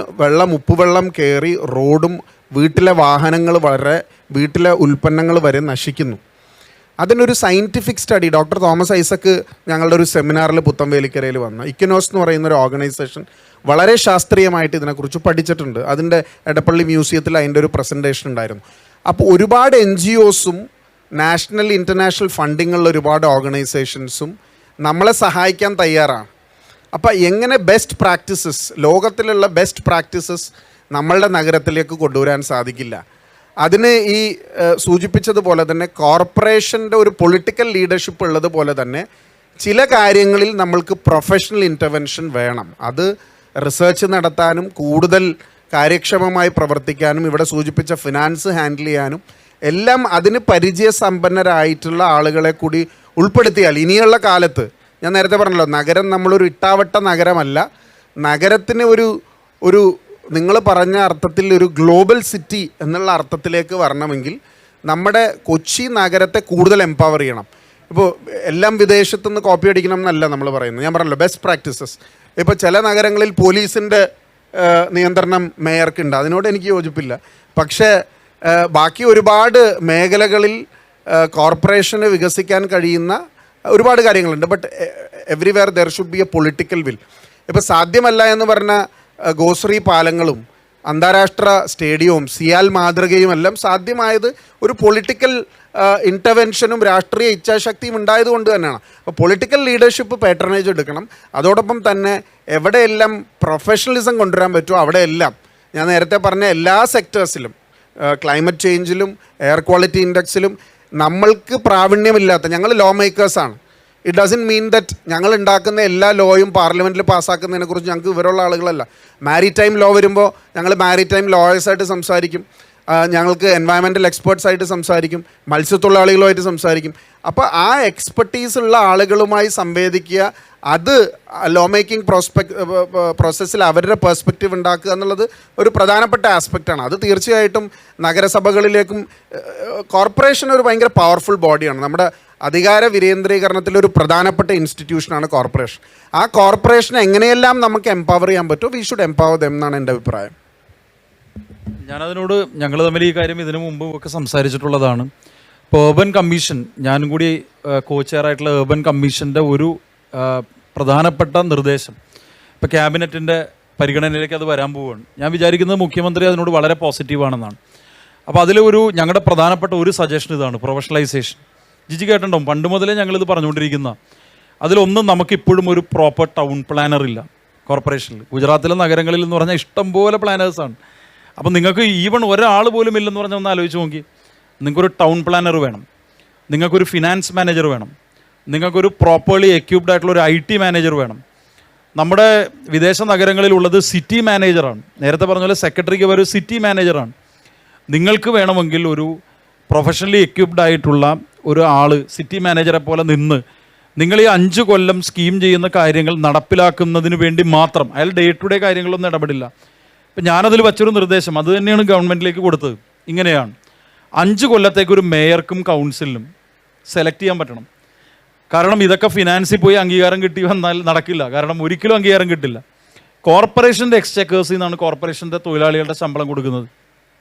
ഉപ്പുവെള്ളം കയറി റോഡും വീട്ടിലെ വാഹനങ്ങൾ വീട്ടിലെ ഉൽപ്പന്നങ്ങൾ വരെ നശിക്കുന്നു. അതിനൊരു scientific study doctor Thomas Isaac ഞങ്ങളുടെ ഒരു സെമിനാറിൽ പുത്തംവേലിക്കരയിൽ വന്ന ഇക്കനോസ് എന്ന് പറയുന്ന ഒരു ഓർഗനൈസേഷൻ വളരെ ശാസ്ത്രീയമായിട്ട് ഇതിനെക്കുറിച്ച് പഠിച്ചിട്ടുണ്ട്. അതിൻ്റെ എടപ്പള്ളി മ്യൂസിയത്തിൽ അതിൻ്റെ ഒരു പ്രസൻറ്റേഷൻ ഉണ്ടായിരുന്നു. അപ്പോൾ ഒരുപാട് NGOസും നാഷണൽ ഇൻ്റർനാഷണൽ ഫണ്ടിങ്ങുള്ള ഒരുപാട് ഓർഗനൈസേഷൻസും നമ്മളെ സഹായിക്കാൻ തയ്യാറാണ്. അപ്പോൾ എങ്ങനെ ബെസ്റ്റ് പ്രാക്ടീസസ്, ലോകത്തിലുള്ള ബെസ്റ്റ് പ്രാക്ടീസസ് നമ്മളുടെ നഗരത്തിലേക്ക് കൊണ്ടുവരാൻ സാധിക്കില്ല. അതിന് ഈ സൂചിപ്പിച്ചതുപോലെ തന്നെ കോർപ്പറേഷൻ്റെ ഒരു പൊളിറ്റിക്കൽ ലീഡർഷിപ്പ് ഉള്ളതുപോലെ തന്നെ ചില കാര്യങ്ങളിൽ നമ്മൾക്ക് പ്രൊഫഷണൽ ഇൻ്റർവെൻഷൻ വേണം. അത് റിസർച്ച് നടത്താനും കൂടുതൽ കാര്യക്ഷമമായി പ്രവർത്തിക്കാനും ഇവിടെ സൂചിപ്പിച്ച ഫിനാൻസ് ഹാൻഡിൽ ചെയ്യാനും എല്ലാം അതിന് പരിചയസമ്പന്നരായിട്ടുള്ള ആളുകളെ കൂടി ഉൾപ്പെടുത്തിയാൽ ഇനിയുള്ള കാലത്ത്, ഞാൻ നേരത്തെ പറഞ്ഞല്ലോ, നഗരം നമ്മളൊരു ഇട്ടാവട്ട നഗരമല്ല. നഗരത്തിന് ഒരു നിങ്ങൾ പറഞ്ഞ അർത്ഥത്തിൽ ഒരു ഗ്ലോബൽ സിറ്റി എന്നുള്ള അർത്ഥത്തിലേക്ക് വരണമെങ്കിൽ നമ്മുടെ കൊച്ചി നഗരത്തെ കൂടുതൽ എംപവർ ചെയ്യണം. ഇപ്പോൾ എല്ലാം വിദേശത്തുനിന്ന് കോപ്പി അടിക്കണം എന്നല്ല നമ്മൾ പറയുന്നത്. ഞാൻ പറഞ്ഞല്ലോ ബെസ്റ്റ് പ്രാക്ടീസസ്. ഇപ്പോൾ ചില നഗരങ്ങളിൽ പോലീസിൻ്റെ നിയന്ത്രണം മേയർക്കുണ്ട്, അതിനോട് എനിക്ക് യോജിപ്പില്ല. പക്ഷേ ബാക്കി ഒരുപാട് മേഖലകളിൽ കോർപ്പറേഷന് വികസിക്കാൻ കഴിയുന്ന ഒരുപാട് കാര്യങ്ങളുണ്ട്. But everywhere there should be A political will. ഇപ്പോൾ സാധ്യമല്ല എന്ന് പറഞ്ഞ ഗോശ്രീ പാലങ്ങളും അന്താരാഷ്ട്ര സ്റ്റേഡിയവും സിയാൽ മാതൃകയും എല്ലാം സാധ്യമായത് ഒരു പൊളിറ്റിക്കൽ ഇൻ്റർവെൻഷനും രാഷ്ട്രീയ ഇച്ഛാശക്തിയും ഉണ്ടായതുകൊണ്ട് തന്നെയാണ്. അപ്പോൾ പൊളിറ്റിക്കൽ ലീഡർഷിപ്പ് പാട്രണേജ് എടുക്കണം. അതോടൊപ്പം തന്നെ എവിടെയെല്ലാം പ്രൊഫഷണലിസം കൊണ്ടുവരാൻ പറ്റുമോ അവിടെയെല്ലാം, ഞാൻ നേരത്തെ പറഞ്ഞ എല്ലാ സെക്ടേഴ്സിലും, ക്ലൈമറ്റ് ചേഞ്ചിലും എയർ ക്വാളിറ്റി ഇൻഡെക്സിലും നമ്മൾക്ക് പ്രാവീണ്യമില്ലാത്ത, ഞങ്ങൾ ലോ മേക്കേഴ്സാണ്. ഇറ്റ് ഡസൻറ്റ് മീൻ ദറ്റ് ഞങ്ങൾ ഉണ്ടാക്കുന്ന എല്ലാ ലോയും പാർലമെൻറ്റിൽ പാസ്സാക്കുന്നതിനെക്കുറിച്ച് ഞങ്ങൾക്ക് വിവരമുള്ള ആളുകളല്ല. മാരിടൈം ലോ വരുമ്പോൾ ഞങ്ങൾ മാരിടൈം ലോയേഴ്സായിട്ട് സംസാരിക്കും, ഞങ്ങൾക്ക് എൻവയറമെൻ്റൽ എക്സ്പേർട്സായിട്ട് സംസാരിക്കും, മത്സ്യത്തൊഴിലാളികളുമായിട്ട് സംസാരിക്കും. അപ്പോൾ ആ എക്സ്പെർട്ടീസ് ഉള്ള ആളുകളുമായി സംവേദിക്കുക, അത് ലോ മേക്കിംഗ് പ്രോസസ്സിൽ അവരുടെ പെർസ്പെക്റ്റീവ് ഉണ്ടാക്കുക എന്നുള്ളത് ഒരു പ്രധാനപ്പെട്ട ആസ്പെക്റ്റാണ്. അത് തീർച്ചയായിട്ടും നഗരസഭകളിലേക്കും, കോർപ്പറേഷൻ ഒരു ഭയങ്കര പവർഫുൾ ബോഡിയാണ്. നമ്മുടെ അധികാര വിരേന്ദ്രീകരണത്തിലൊരു പ്രധാനപ്പെട്ട ഇൻസ്റ്റിറ്റ്യൂഷനാണ് കോർപ്പറേഷൻ. ആ കോർപ്പറേഷനെ എങ്ങനെയെല്ലാം നമുക്ക് എംപവർ ചെയ്യാൻ പറ്റുമോ വി ഷുഡ് എംപവർ ദം എന്നാണ് എൻ്റെ അഭിപ്രായം. ഞാനതിനോട് ഞങ്ങൾ തമ്മിൽ ഈ കാര്യം ഇതിനു മുമ്പ് ഒക്കെ സംസാരിച്ചിട്ടുള്ളതാണ്. ഇപ്പോൾ ഏർബൻ കമ്മീഷൻ, ഞാനും കൂടി കോ ചെയറായിട്ടുള്ള ഏർബൻ കമ്മീഷൻ്റെ ഒരു പ്രധാനപ്പെട്ട നിർദ്ദേശം ഇപ്പോൾ ക്യാബിനറ്റിൻ്റെ പരിഗണനയിലേക്ക് അത് വരാൻ പോവുകയാണ്. ഞാൻ വിചാരിക്കുന്നത് മുഖ്യമന്ത്രി അതിനോട് വളരെ പോസിറ്റീവാണെന്നാണ്. അപ്പോൾ അതിലൊരു ഞങ്ങളുടെ പ്രധാനപ്പെട്ട ഒരു സജഷൻ ഇതാണ്, പ്രൊഫഷണലൈസേഷൻ. ജിജി കേട്ടിട്ടുണ്ടാവും, പണ്ട് മുതലേ ഞങ്ങളിത് പറഞ്ഞുകൊണ്ടിരിക്കുന്ന. അതിലൊന്നും നമുക്കിപ്പോഴും ഒരു പ്രോപ്പർ ടൗൺ പ്ലാനർ ഇല്ല കോർപ്പറേഷനിൽ. ഗുജറാത്തിലെ നഗരങ്ങളിൽ എന്ന് പറഞ്ഞാൽ ഇഷ്ടംപോലെ പ്ലാനേഴ്സാണ്. അപ്പം നിങ്ങൾക്ക് ഈവൺ ഒരാൾ പോലും ഇല്ലെന്ന് പറഞ്ഞാൽ ഒന്ന് ആലോചിച്ച് നോക്കി. നിങ്ങൾക്കൊരു ടൗൺ പ്ലാനർ വേണം, നിങ്ങൾക്കൊരു ഫിനാൻസ് മാനേജർ വേണം, നിങ്ങൾക്കൊരു പ്രോപ്പർലി എക്യൂപ്ഡ് ആയിട്ടുള്ള ഒരു IT മാനേജർ വേണം. നമ്മുടെ വിദേശ നഗരങ്ങളിലുള്ളത് സിറ്റി മാനേജറാണ്. നേരത്തെ പറഞ്ഞ പോലെ സെക്രട്ടറിക്ക് ഒരു സിറ്റി മാനേജറാണ്. നിങ്ങൾക്ക് വേണമെങ്കിൽ ഒരു പ്രൊഫഷണലി എക്യൂപ്ഡ് ആയിട്ടുള്ള ഒരു ആൾ സിറ്റി മാനേജറെ പോലെ നിന്ന് നിങ്ങൾ ഈ 5 കൊല്ലം സ്കീം ചെയ്യുന്ന കാര്യങ്ങൾ നടപ്പിലാക്കുന്നതിന് വേണ്ടി മാത്രം, അയാൾ ഡേ ടു ഡേ കാര്യങ്ങളൊന്നും ഇടപെടില്ല. ഇപ്പം ഞാനതിൽ വച്ചൊരു നിർദ്ദേശം അത് തന്നെയാണ് ഗവൺമെൻറ്റിലേക്ക് കൊടുത്തത്. ഇങ്ങനെയാണ്, 5 കൊല്ലത്തേക്ക് ഒരു മേയർക്കും കൗൺസിലിനും സെലക്ട് ചെയ്യാൻ പറ്റണം. കാരണം ഇതൊക്കെ ഫിനാൻസിൽ പോയി അംഗീകാരം കിട്ടി വന്നാൽ നടക്കില്ല. കാരണം ഒരിക്കലും അംഗീകാരം കിട്ടില്ല. കോർപ്പറേഷൻ്റെ എക്സ്ചെക്കേഴ്സിൽ നിന്നാണ് കോർപ്പറേഷൻ്റെ തൊഴിലാളികളുടെ ശമ്പളം കൊടുക്കുന്നത്.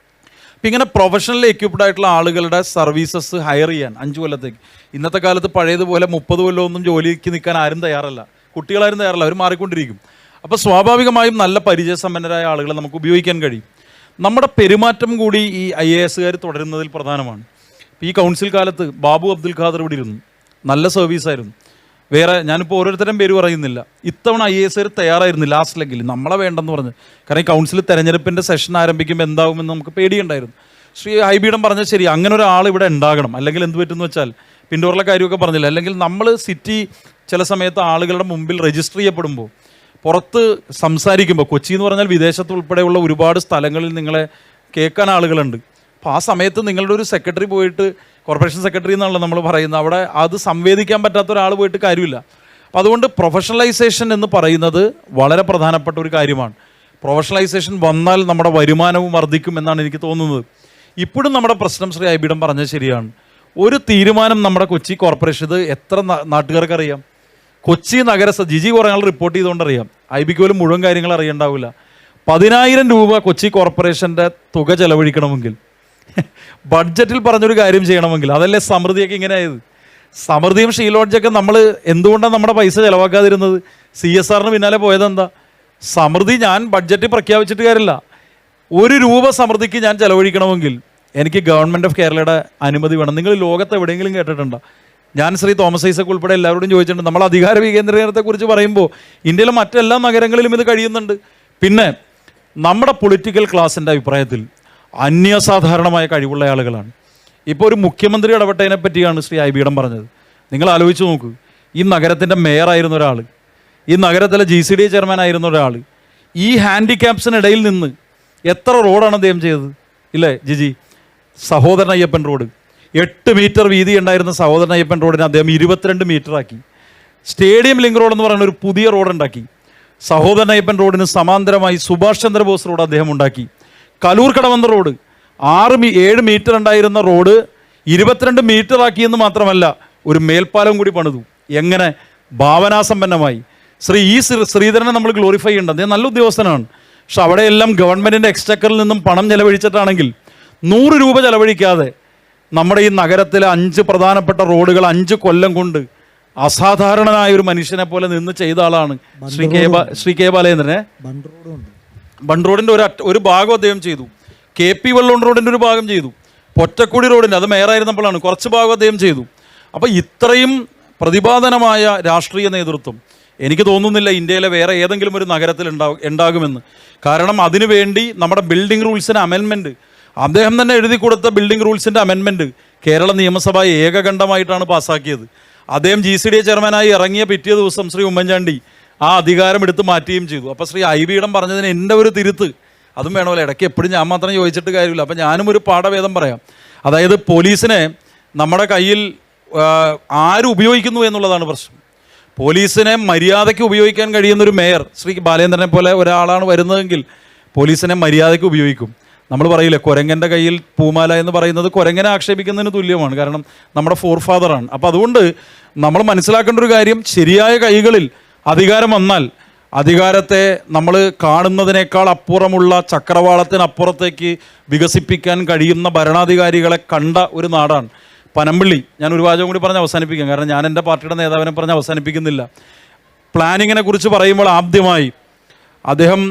അപ്പം ഇങ്ങനെ പ്രൊഫഷണലി എക്യുപ്ഡ് ആയിട്ടുള്ള ആളുകളുടെ സർവീസസ് ഹയർ ചെയ്യാൻ 5 കൊല്ലത്തേക്ക്. ഇന്നത്തെ കാലത്ത് പഴയതുപോലെ 30 കൊല്ലമൊന്നും ജോലിക്ക് നിൽക്കാൻ ആരും തയ്യാറല്ല, കുട്ടികളാരും തയ്യാറല്ല, അവർ മാറിക്കൊണ്ടിരിക്കും. അപ്പോൾ സ്വാഭാവികമായും നല്ല പരിചയസമ്പന്നരായ ആളുകളെ നമുക്ക് ഉപയോഗിക്കാൻ കഴിയും. നമ്മുടെ പെരുമാറ്റം കൂടി ഈ IAS തുടരുന്നതിൽ പ്രധാനമാണ്. ഈ കൗൺസിൽ കാലത്ത് ബാബു അബ്ദുൽ ഖാദർ ഇവിടെ ഇരുന്നു, നല്ല സർവീസായിരുന്നു. വേറെ ഞാനിപ്പോൾ ഓരോരുത്തരും പേര് പറയുന്നില്ല. ഇത്തവണ IAS തയ്യാറായിരുന്നു ലാസ്റ്റ് ലെഗിൽ, നമ്മളെ വേണ്ടെന്ന് പറഞ്ഞ്. കാരണം ഈ കൗൺസിൽ തെരഞ്ഞെടുപ്പിൻ്റെ സെഷൻ ആരംഭിക്കുമ്പോൾ എന്താകുമെന്ന് നമുക്ക് പേടിയുണ്ടായിരുന്നു. ശ്രീ ഹൈബീഡൻ പറഞ്ഞാൽ ശരി, അങ്ങനെ ഒരാൾ ഇവിടെ ഉണ്ടാകണം. അല്ലെങ്കിൽ എന്ത് പറ്റുമെന്ന് വെച്ചാൽ പിന്നോറുള്ള കാര്യമൊക്കെ പറഞ്ഞില്ല. അല്ലെങ്കിൽ നമ്മൾ സിറ്റി ചില സമയത്ത് ആളുകളുടെ മുമ്പിൽ രജിസ്റ്റർ ചെയ്യപ്പെടുമ്പോൾ, പുറത്ത് സംസാരിക്കുമ്പോൾ, കൊച്ചി എന്ന് പറഞ്ഞാൽ വിദേശത്ത് ഉൾപ്പെടെയുള്ള ഒരുപാട് സ്ഥലങ്ങളിൽ നിങ്ങളെ കേൾക്കാൻ ആളുകളുണ്ട്. അപ്പോൾ ആ സമയത്ത് നിങ്ങളുടെ ഒരു സെക്രട്ടറി പോയിട്ട്, കോർപ്പറേഷൻ സെക്രട്ടറി എന്നാണല്ലോ നമ്മൾ പറയുന്നത്, അവിടെ അത് സംവേദിക്കാൻ പറ്റാത്ത ഒരാൾ പോയിട്ട് കാര്യമില്ല. അപ്പോൾ അതുകൊണ്ട് പ്രൊഫഷണലൈസേഷൻ എന്ന് പറയുന്നത് വളരെ പ്രധാനപ്പെട്ട ഒരു കാര്യമാണ്. പ്രൊഫഷണലൈസേഷൻ വന്നാൽ നമ്മുടെ വരുമാനവും വർദ്ധിക്കും എന്നാണ് എനിക്ക് തോന്നുന്നത്. ഇപ്പോഴും നമ്മുടെ പ്രശ്നം ശ്രീ ഹൈബീഡൻ പറഞ്ഞത് ശരിയാണ്. ഒരു തീരുമാനം നമ്മുടെ കൊച്ചി കോർപ്പറേഷൻ, ഇത് എത്ര നാട്ടുകാർക്ക് അറിയാം? കൊച്ചി നഗരസഭ, ജിജി കുറേ ആൾ റിപ്പോർട്ട് ചെയ്തുകൊണ്ടറിയാം, IBക്ക് പോലും മുഴുവൻ കാര്യങ്ങൾ അറിയണ്ടാവില്ല. 10,000 രൂപ കൊച്ചി കോർപ്പറേഷൻ്റെ തുക ചെലവഴിക്കണമെങ്കിൽ, ബഡ്ജറ്റിൽ പറഞ്ഞൊരു കാര്യം ചെയ്യണമെങ്കിൽ, അതല്ലേ സമൃദ്ധിയൊക്കെ ഇങ്ങനെ ആയത്. സമൃദ്ധിയും ഷീലോഡ്ജൊക്കെ നമ്മൾ എന്തുകൊണ്ടാണ് നമ്മുടെ പൈസ ചിലവാക്കാതിരുന്നത്? CSRന് പിന്നാലെ പോയതെന്താ? സമൃദ്ധി ഞാൻ ബഡ്ജറ്റിൽ പ്രഖ്യാപിച്ചിട്ട് കാര്യമില്ല. 1 രൂപ സമൃദ്ധിക്ക് ഞാൻ ചെലവഴിക്കണമെങ്കിൽ എനിക്ക് ഗവൺമെൻറ് ഓഫ് കേരളയുടെ അനുമതി വേണം. നിങ്ങൾ ലോകത്ത് എവിടെയെങ്കിലും കേട്ടിട്ടുണ്ടോ? ഞാൻ ശ്രീ തോമസ് ഐസക് ഉൾപ്പെടെ എല്ലാവരോടും ചോദിച്ചിട്ടുണ്ട്. നമ്മൾ അധികാര വികേന്ദ്രീകരണത്തെക്കുറിച്ച് പറയുമ്പോൾ ഇന്ത്യയിലെ മറ്റെല്ലാ നഗരങ്ങളിലും ഇത് കഴിയുന്നുണ്ട്. പിന്നെ നമ്മുടെ പൊളിറ്റിക്കൽ ക്ലാസിൻ്റെ അഭിപ്രായത്തിൽ അന്യസാധാരണമായ കഴിവുള്ള ആളുകളാണ്. ഇപ്പോൾ ഒരു മുഖ്യമന്ത്രി ഇടപെട്ടതിനെ പറ്റിയാണ് ശ്രീ ഹൈബീഡൻ പറഞ്ഞത്. നിങ്ങൾ ആലോചിച്ച് നോക്കൂ, ഈ നഗരത്തിൻ്റെ മേയറായിരുന്ന ഒരാൾ, ഈ നഗരത്തിലെ GCDA ചെയർമാൻ ആയിരുന്ന ഒരാൾ, ഈ ഹാൻഡിക്യാപ്സിനിടയിൽ നിന്ന് എത്ര റോഡാണ് അദ്ദേഹം ചെയ്തത്? ഇല്ലേ ജിജി? സഹോദരൻ അയ്യപ്പൻ റോഡ് 8 മീറ്റർ വീതി ഉണ്ടായിരുന്ന സഹോദരൻ അയ്യപ്പൻ റോഡിനെ അദ്ദേഹം 22 മീറ്ററാക്കി. സ്റ്റേഡിയം ലിങ്ക് റോഡ് എന്ന് പറയുന്ന ഒരു പുതിയ റോഡ് ഉണ്ടാക്കി. സഹോദരൻ അയ്യപ്പൻ റോഡിന് സമാന്തരമായി സുഭാഷ് ചന്ദ്രബോസ് റോഡ് അദ്ദേഹം ഉണ്ടാക്കി. കലൂർ കടവന്ത റോഡ് 7 മീറ്റർ ഉണ്ടായിരുന്ന റോഡ് 22 മീറ്റർ ആക്കിയെന്ന് മാത്രമല്ല, ഒരു മേൽപ്പാലം കൂടി പണിതു. എങ്ങനെ? ഭാവനാസമ്പന്നമായി. ശ്രീധരനെ നമ്മൾ ഗ്ലോറിഫൈ ചെയ്യേണ്ടത്, അദ്ദേഹം നല്ല ഉദ്യോഗസ്ഥനാണ്. പക്ഷെ അവിടെയെല്ലാം ഗവൺമെൻറ്റിൻ്റെ എക്സ്ചക്കറിൽ നിന്നും പണം ചെലവഴിച്ചിട്ടാണെങ്കിൽ 100 രൂപ ചെലവഴിക്കാതെ നമ്മുടെ ഈ നഗരത്തിലെ 5 പ്രധാനപ്പെട്ട റോഡുകൾ 5 കൊല്ലം കൊണ്ട് അസാധാരണനായ ഒരു മനുഷ്യനെ പോലെ നിന്ന് ചെയ്ത ആളാണ് ശ്രീ കെ ബാലേന്ദ്രനെ. ബണ്ട് റോഡിൻ്റെ ഒരു ഭാഗം അദ്ദേഹം ചെയ്തു. KP വെള്ളോൺ റോഡിൻ്റെ ഒരു ഭാഗം ചെയ്തു. പൊറ്റക്കുടി റോഡിൻ്റെ, അത് മേയറായിരുന്നപ്പോഴാണ്, കുറച്ച് ഭാഗം അദ്ദേഹം ചെയ്തു. അപ്പോൾ ഇത്രയും പ്രതിപാദനമായ രാഷ്ട്രീയ നേതൃത്വം എനിക്ക് തോന്നുന്നില്ല ഇന്ത്യയിലെ വേറെ ഏതെങ്കിലും ഒരു നഗരത്തിൽ ഉണ്ടാകുമെന്ന്. കാരണം അതിനുവേണ്ടി നമ്മുടെ ബിൽഡിംഗ് റൂൾസിന് അമെൻമെൻറ്റ്, അദ്ദേഹം തന്നെ എഴുതി കൊടുത്ത ബിൽഡിംഗ് റൂൾസിൻ്റെ അമെൻമെൻറ്റ് കേരള നിയമസഭ ഏകകണ്ഠമായിട്ടാണ് പാസ്സാക്കിയത്. അദ്ദേഹം GCDA ചെയർമാനായി ഇറങ്ങിയ പിറ്റേ ദിവസം ശ്രീ ഉമ്മൻചാണ്ടി ആ അധികാരം എടുത്ത് മാറ്റുകയും ചെയ്തു. അപ്പോൾ ശ്രീ ഹൈബീഡൻ പറഞ്ഞതിന് എൻ്റെ ഒരു തിരുത്ത് അതും വേണമല്ലോ. ഇടയ്ക്ക് എപ്പോഴും ഞാൻ മാത്രം ചോദിച്ചിട്ട് കാര്യമില്ല. അപ്പോൾ ഞാനും ഒരു പാഠഭേദം പറയാം. അതായത് പോലീസിനെ നമ്മുടെ കയ്യിൽ ആര് ഉപയോഗിക്കുന്നു എന്നുള്ളതാണ് പ്രശ്നം. പോലീസിനെ മര്യാദയ്ക്ക് ഉപയോഗിക്കാൻ കഴിയുന്നൊരു മേയർ ശ്രീ ബാലേന്ദ്രനെ പോലെ ഒരാളാണ് വരുന്നതെങ്കിൽ പോലീസിനെ മര്യാദയ്ക്ക് ഉപയോഗിക്കും. നമ്മൾ പറയില്ലേ, കുരങ്ങൻ്റെ കയ്യിൽ പൂമാല എന്ന് പറയുന്നത് കുരങ്ങനെ ആക്ഷേപിക്കുന്നതിന് തുല്യമാണ്. കാരണം നമ്മുടെ ഫോർഫാദറാണ്. അപ്പോൾ അതുകൊണ്ട് നമ്മൾ മനസ്സിലാക്കേണ്ട ഒരു കാര്യം, ശരിയായ കൈകളിൽ അധികാരം വന്നാൽ അധികാരത്തെ നമ്മൾ കാണുന്നതിനേക്കാൾ അപ്പുറമുള്ള ചക്രവാളത്തിനപ്പുറത്തേക്ക് വികസിപ്പിക്കാൻ കഴിയുന്ന ഭരണാധികാരികളെ കണ്ട ഒരു നാടാണ് പനമ്പള്ളി. ഞാൻ ഒരു വാചകം കൂടി പറഞ്ഞ് അവസാനിപ്പിക്കാം, കാരണം ഞാൻ എൻ്റെ പാർട്ടിയുടെ നേതാവിനെ പറഞ്ഞ് അവസാനിപ്പിക്കുന്നില്ല. പ്ലാനിങ്ങിനെ കുറിച്ച് പറയുമ്പോൾ ആദ്യമായി അദ്ദേഹം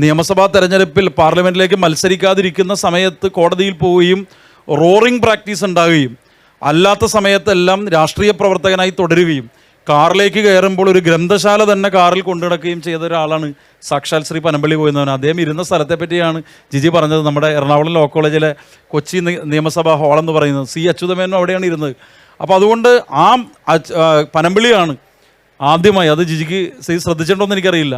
നിയമസഭാ തെരഞ്ഞെടുപ്പിൽ പാർലമെൻറ്റിലേക്ക് മത്സരിക്കാതിരിക്കുന്ന സമയത്ത് കോടതിയിൽ പോവുകയും റോറിംഗ് പ്രാക്ടീസ് ഉണ്ടാവുകയും അല്ലാത്ത സമയത്തെല്ലാം രാഷ്ട്രീയ പ്രവർത്തകനായി തുടരുകയും കാറിലേക്ക് കയറുമ്പോൾ ഒരു ഗ്രന്ഥശാല തന്നെ കാറിൽ കൊണ്ടുനടക്കുകയും ചെയ്ത ഒരാളാണ് സാക്ഷാൽ ശ്രീ പനമ്പള്ളി പോയെന്നവൻ. അദ്ദേഹം ഇരുന്ന സ്ഥലത്തെ പറ്റിയാണ് ജിജി പറഞ്ഞത്. നമ്മുടെ എറണാകുളം ലോ കോളേജിലെ കൊച്ചി നിയമസഭാ ഹാളെന്ന് പറയുന്നത് സി അച്യുതമേനോൻ അവിടെയാണ് ഇരുന്നത്. അപ്പോൾ അതുകൊണ്ട് ആ പനമ്പള്ളിയാണ് ആദ്യമായി, അത് ജിജിക്ക് ശ്രദ്ധിച്ചിട്ടുണ്ടോ എന്ന് എനിക്കറിയില്ല,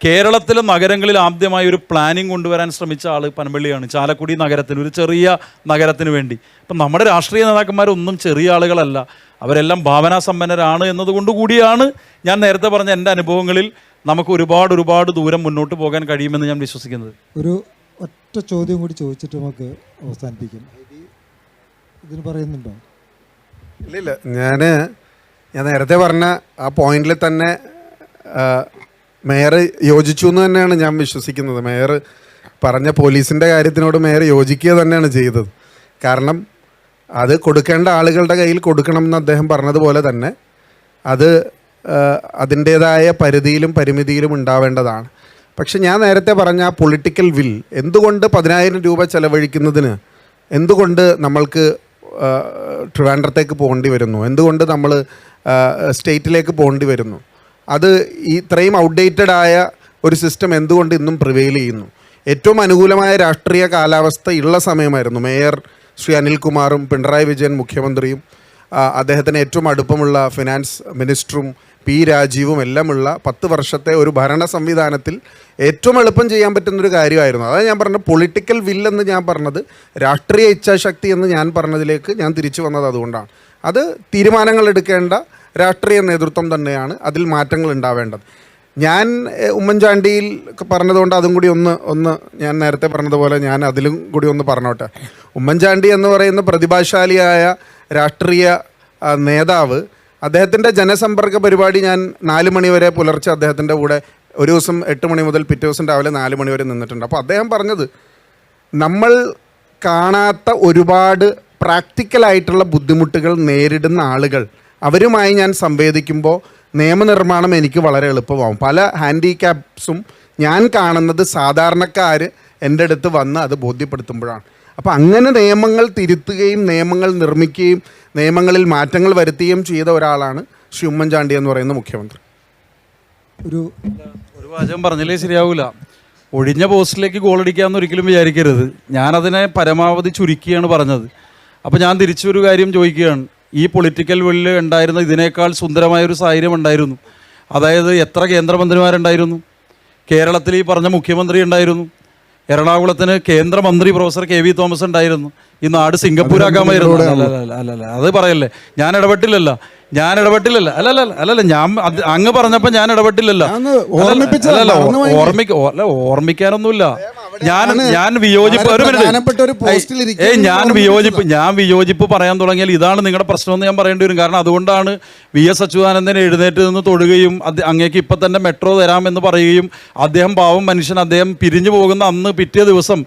കേരളത്തിലെ നഗരങ്ങളിൽ ആദ്യമായി ഒരു പ്ലാനിങ് കൊണ്ടുവരാൻ ശ്രമിച്ച ആൾ പനമ്പള്ളിയാണ്. ചാലക്കുടി നഗരത്തിന്, ഒരു ചെറിയ നഗരത്തിന് വേണ്ടി. അപ്പം നമ്മുടെ രാഷ്ട്രീയ നേതാക്കന്മാരൊന്നും ചെറിയ ആളുകളല്ല, അവരെല്ലാം ഭാവനാസമ്പന്നരാണ് എന്നതുകൊണ്ട് കൂടിയാണ് ഞാൻ നേരത്തെ പറഞ്ഞ എൻ്റെ അനുഭവങ്ങളിൽ നമുക്ക് ഒരുപാട് ദൂരം മുന്നോട്ട് പോകാൻ കഴിയുമെന്ന് ഞാൻ വിശ്വസിക്കുന്നത്. ഒരു ഒറ്റ ചോദ്യം കൂടി ചോദിച്ചിട്ട് നമുക്ക് അവസാനിപ്പിക്കാം. ഇതിന് പറയുന്നുണ്ടോ? ഇല്ല, ഞാൻ നേരത്തെ പറഞ്ഞ ആ പോയിന്റിൽ തന്നെ മേയർ യോജിച്ചു എന്ന് തന്നെയാണ് ഞാൻ വിശ്വസിക്കുന്നത്. മേയർ പറഞ്ഞ പോലീസിൻ്റെ കാര്യത്തിനോട് മേയർ യോജിക്കുക തന്നെയാണ് ചെയ്തത്. കാരണം അത് കൊടുക്കേണ്ട ആളുകളുടെ കയ്യിൽ കൊടുക്കണം എന്ന് അദ്ദേഹം പറഞ്ഞതുപോലെ തന്നെ അത് അതിൻ്റേതായ പരിധിയിലും പരിമിതിയിലും ഉണ്ടാവേണ്ടതാണ്. പക്ഷെ ഞാൻ നേരത്തെ പറഞ്ഞ ആ പൊളിറ്റിക്കൽ വിൽ, എന്തുകൊണ്ട് 10,000 രൂപ ചെലവഴിക്കുന്നതിന് എന്തുകൊണ്ട് നമ്മൾക്ക് ട്രിവാൻഡ്രത്തേക്ക് പോകേണ്ടി വരുന്നു, എന്തുകൊണ്ട് നമ്മൾ സ്റ്റേറ്റിലേക്ക് പോകേണ്ടി വരുന്നു, അത് ഇത്രയും ഔട്ട്ഡേറ്റഡ് ആയ ഒരു സിസ്റ്റം എന്തുകൊണ്ട് ഇന്നും പ്രിവെയിൽ ചെയ്യുന്നു? ഏറ്റവും അനുകൂലമായ രാഷ്ട്രീയ കാലാവസ്ഥ ഉള്ള സമയമായിരുന്നു. മേയർ ശ്രീ അനിൽകുമാറും പിണറായി വിജയൻ മുഖ്യമന്ത്രിയും അദ്ദേഹത്തിന് ഏറ്റവും അടുപ്പമുള്ള ഫിനാൻസ് മിനിസ്റ്ററും പി രാജീവും എല്ലാമുള്ള 10 വർഷത്തെ ഒരു ഭരണ സംവിധാനത്തിൽ ഏറ്റവും എളുപ്പം ചെയ്യാൻ പറ്റുന്നൊരു കാര്യമായിരുന്നു. അതാണ് ഞാൻ പറഞ്ഞത് പൊളിറ്റിക്കൽ വില്ലെന്ന് ഞാൻ പറഞ്ഞത്. രാഷ്ട്രീയ ഇച്ഛാശക്തി എന്ന് ഞാൻ പറഞ്ഞതിലേക്ക് ഞാൻ തിരിച്ചു വന്നത് അതുകൊണ്ടാണ്. അത് തീരുമാനങ്ങൾ എടുക്കേണ്ട രാഷ്ട്രീയ നേതൃത്വം തന്നെയാണ്, അതിൽ മാറ്റങ്ങൾ ഉണ്ടാവേണ്ടത്. ഞാൻ ഉമ്മൻചാണ്ടിയിൽ പറഞ്ഞതുകൊണ്ട് അതും കൂടി ഒന്ന് ഞാൻ നേരത്തെ പറഞ്ഞതുപോലെ ഞാൻ അതിലും കൂടി ഒന്ന് പറഞ്ഞോട്ടെ. ഉമ്മൻചാണ്ടി എന്ന് പറയുന്ന പ്രതിഭാശാലിയായ രാഷ്ട്രീയ നേതാവ്, അദ്ദേഹത്തിൻ്റെ ജനസമ്പർക്ക പരിപാടി ഞാൻ 4 മണി വരെ പുലർച്ചെ അദ്ദേഹത്തിൻ്റെ കൂടെ ഒരു ദിവസം 8 മണി മുതൽ പിറ്റേ ദിവസം രാവിലെ 4 മണി വരെ നിന്നിട്ടുണ്ട്. അപ്പോൾ അദ്ദേഹം പറഞ്ഞത്, നമ്മൾ കാണാത്ത ഒരുപാട് പ്രാക്ടിക്കലായിട്ടുള്ള ബുദ്ധിമുട്ടുകൾ നേരിടുന്ന ആളുകൾ, അവരുമായി ഞാൻ സംവേദിക്കുമ്പോൾ നിയമനിർമ്മാണം എനിക്ക് വളരെ എളുപ്പമാവും. പല ഹാൻഡിക്യാപ്സും ഞാൻ കാണുന്നത് സാധാരണക്കാർ എൻ്റെ അടുത്ത് വന്ന് അത് ബോധ്യപ്പെടുത്തുമ്പോഴാണ്. അപ്പോൾ അങ്ങനെ നിയമങ്ങൾ തിരുത്തുകയും നിയമങ്ങൾ നിർമ്മിക്കുകയും നിയമങ്ങളിൽ മാറ്റങ്ങൾ വരുത്തുകയും ചെയ്ത ഒരാളാണ് ശ്രീ ഉമ്മൻചാണ്ടി എന്ന് പറയുന്ന മുഖ്യമന്ത്രി. ഒരു വാചകം പറഞ്ഞില്ലേ ശരിയാവില്ല. ഒഴിഞ്ഞ പോസ്റ്റിലേക്ക് ഗോളടിക്കാമെന്ന് ഒരിക്കലും വിചാരിക്കരുത്. ഞാനതിനെ പരമാവധി ചുരുക്കിയാണ് പറഞ്ഞത്. അപ്പോൾ ഞാൻ തിരിച്ചൊരു കാര്യം ചോദിക്കുകയാണ്. ഈ പൊളിറ്റിക്കൽ വില്ല് ഉണ്ടായിരുന്ന ഇതിനേക്കാൾ സുന്ദരമായൊരു സാഹചര്യം ഉണ്ടായിരുന്നു. അതായത് എത്ര കേന്ദ്രമന്ത്രിമാരുണ്ടായിരുന്നു? കേരളത്തിൽ ഈ പറഞ്ഞ മുഖ്യമന്ത്രി ഉണ്ടായിരുന്നു. എറണാകുളത്തിന് കേന്ദ്രമന്ത്രി പ്രൊഫസർ KV തോമസ് ഉണ്ടായിരുന്നു. ഈ നാട് സിംഗപ്പൂരാക്കാമായിരുന്നു. അല്ലല്ല അത് പറയല്ലേ, ഞാൻ ഇടപെട്ടില്ലല്ല. ഞാൻ അങ്ങ് പറഞ്ഞപ്പോൾ ഞാൻ ഇടപെട്ടില്ലല്ലോ. ഓർമ്മിക്കാനൊന്നുമില്ല. ഞാൻ വിയോജിപ്പ് പറയാൻ തുടങ്ങിയാൽ ഇതാണ് നിങ്ങളുടെ പ്രശ്നമെന്ന് ഞാൻ പറയേണ്ടി വരും. കാരണം അതുകൊണ്ടാണ് VS അച്യുതാനന്ദൻ എഴുന്നേറ്റ് നിന്ന് തൊടുകയും അങ്ങേക്ക് ഇപ്പം തന്നെ മെട്രോ തരാമെന്ന് പറയുകയും അദ്ദേഹം പാവം മനുഷ്യൻ, അദ്ദേഹം പിരിഞ്ഞു പോകുന്ന അന്ന് പിറ്റേ ദിവസം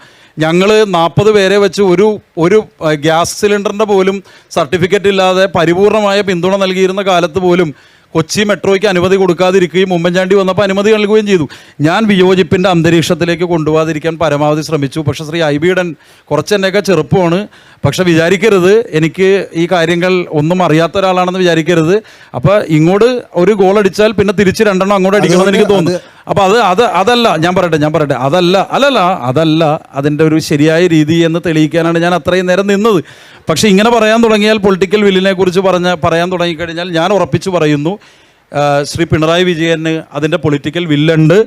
ഞങ്ങൾ 40 പേരെ വെച്ച് ഒരു ഗ്യാസ് സിലിണ്ടറിൻ്റെ പോലും സർട്ടിഫിക്കറ്റ് ഇല്ലാതെ പരിപൂർണമായ പിന്തുണ നൽകിയിരുന്ന കാലത്ത് പോലും കൊച്ചി മെട്രോയ്ക്ക് അനുമതി കൊടുക്കാതിരിക്കുകയും ഉമ്മൻചാണ്ടി വന്നപ്പോൾ അനുമതി നൽകുകയും ചെയ്തു. ഞാൻ വിയോജിപ്പിൻ്റെ അന്തരീക്ഷത്തിലേക്ക് കൊണ്ടുപോകാതിരിക്കാൻ പരമാവധി ശ്രമിച്ചു. പക്ഷേ ശ്രീ IB ഈഡൻ കുറച്ച് എന്നെയൊക്കെ ചെറുപ്പമാണ്. പക്ഷെ വിചാരിക്കരുത് എനിക്ക് ഈ കാര്യങ്ങൾ ഒന്നും അറിയാത്ത ഒരാളാണെന്ന് വിചാരിക്കരുത്. അപ്പോൾ ഇങ്ങോട്ട് ഒരു ഗോൾ അടിച്ചാൽ പിന്നെ തിരിച്ച് 2 എണ്ണം അങ്ങോട്ട് അടിക്കണമെന്ന് എനിക്ക് തോന്നുന്നു. അപ്പോൾ അതല്ല ഞാൻ പറയട്ടെ അതല്ല അതിൻ്റെ ഒരു ശരിയായ രീതി എന്ന് തെളിയിക്കാനാണ് ഞാൻ അത്രയും നേരം നിന്നത്. പക്ഷേ ഇങ്ങനെ പറയാൻ തുടങ്ങിയാൽ, പൊളിറ്റിക്കൽ വില്ലിനെ കുറിച്ച് പറയാൻ തുടങ്ങിക്കഴിഞ്ഞാൽ ഞാൻ ഉറപ്പിച്ചു പറയുന്നു, ശ്രീ പിണറായി വിജയന് അതിൻ്റെ പൊളിറ്റിക്കൽ വില്ലുണ്ട്.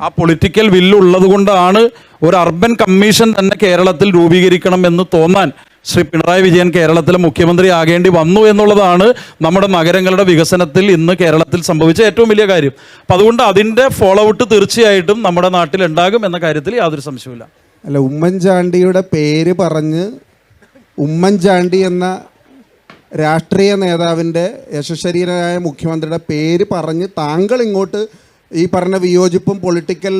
ആ പൊളിറ്റിക്കൽ വില്ലുള്ളത് കൊണ്ടാണ് ഒരു അർബൻ കമ്മീഷൻ തന്നെ കേരളത്തിൽ രൂപീകരിക്കണം എന്ന് തോന്നാൻ ശ്രീ പിണറായി വിജയൻ കേരളത്തിലെ മുഖ്യമന്ത്രി ആകേണ്ടി വന്നു എന്നുള്ളതാണ് നമ്മുടെ നഗരങ്ങളുടെ വികസനത്തിൽ ഇന്ന് കേരളത്തിൽ സംഭവിച്ച ഏറ്റവും വലിയ കാര്യം. അപ്പം അതുകൊണ്ട് അതിൻ്റെ ഫോളോ ഔട്ട് തീർച്ചയായിട്ടും നമ്മുടെ നാട്ടിൽ ഉണ്ടാകും എന്ന കാര്യത്തിൽ യാതൊരു സംശയവുമില്ല. അല്ല, ഉമ്മൻചാണ്ടിയുടെ പേര് പറഞ്ഞ് ഉമ്മൻചാണ്ടി എന്ന രാഷ്ട്രീയ നേതാവിൻ്റെ യശസ്വരീയനായ മുഖ്യമന്ത്രിയുടെ പേര് പറഞ്ഞ് താങ്കൾ ഇങ്ങോട്ട് ഈ പറഞ്ഞ വിയോജിപ്പും പൊളിറ്റിക്കൽ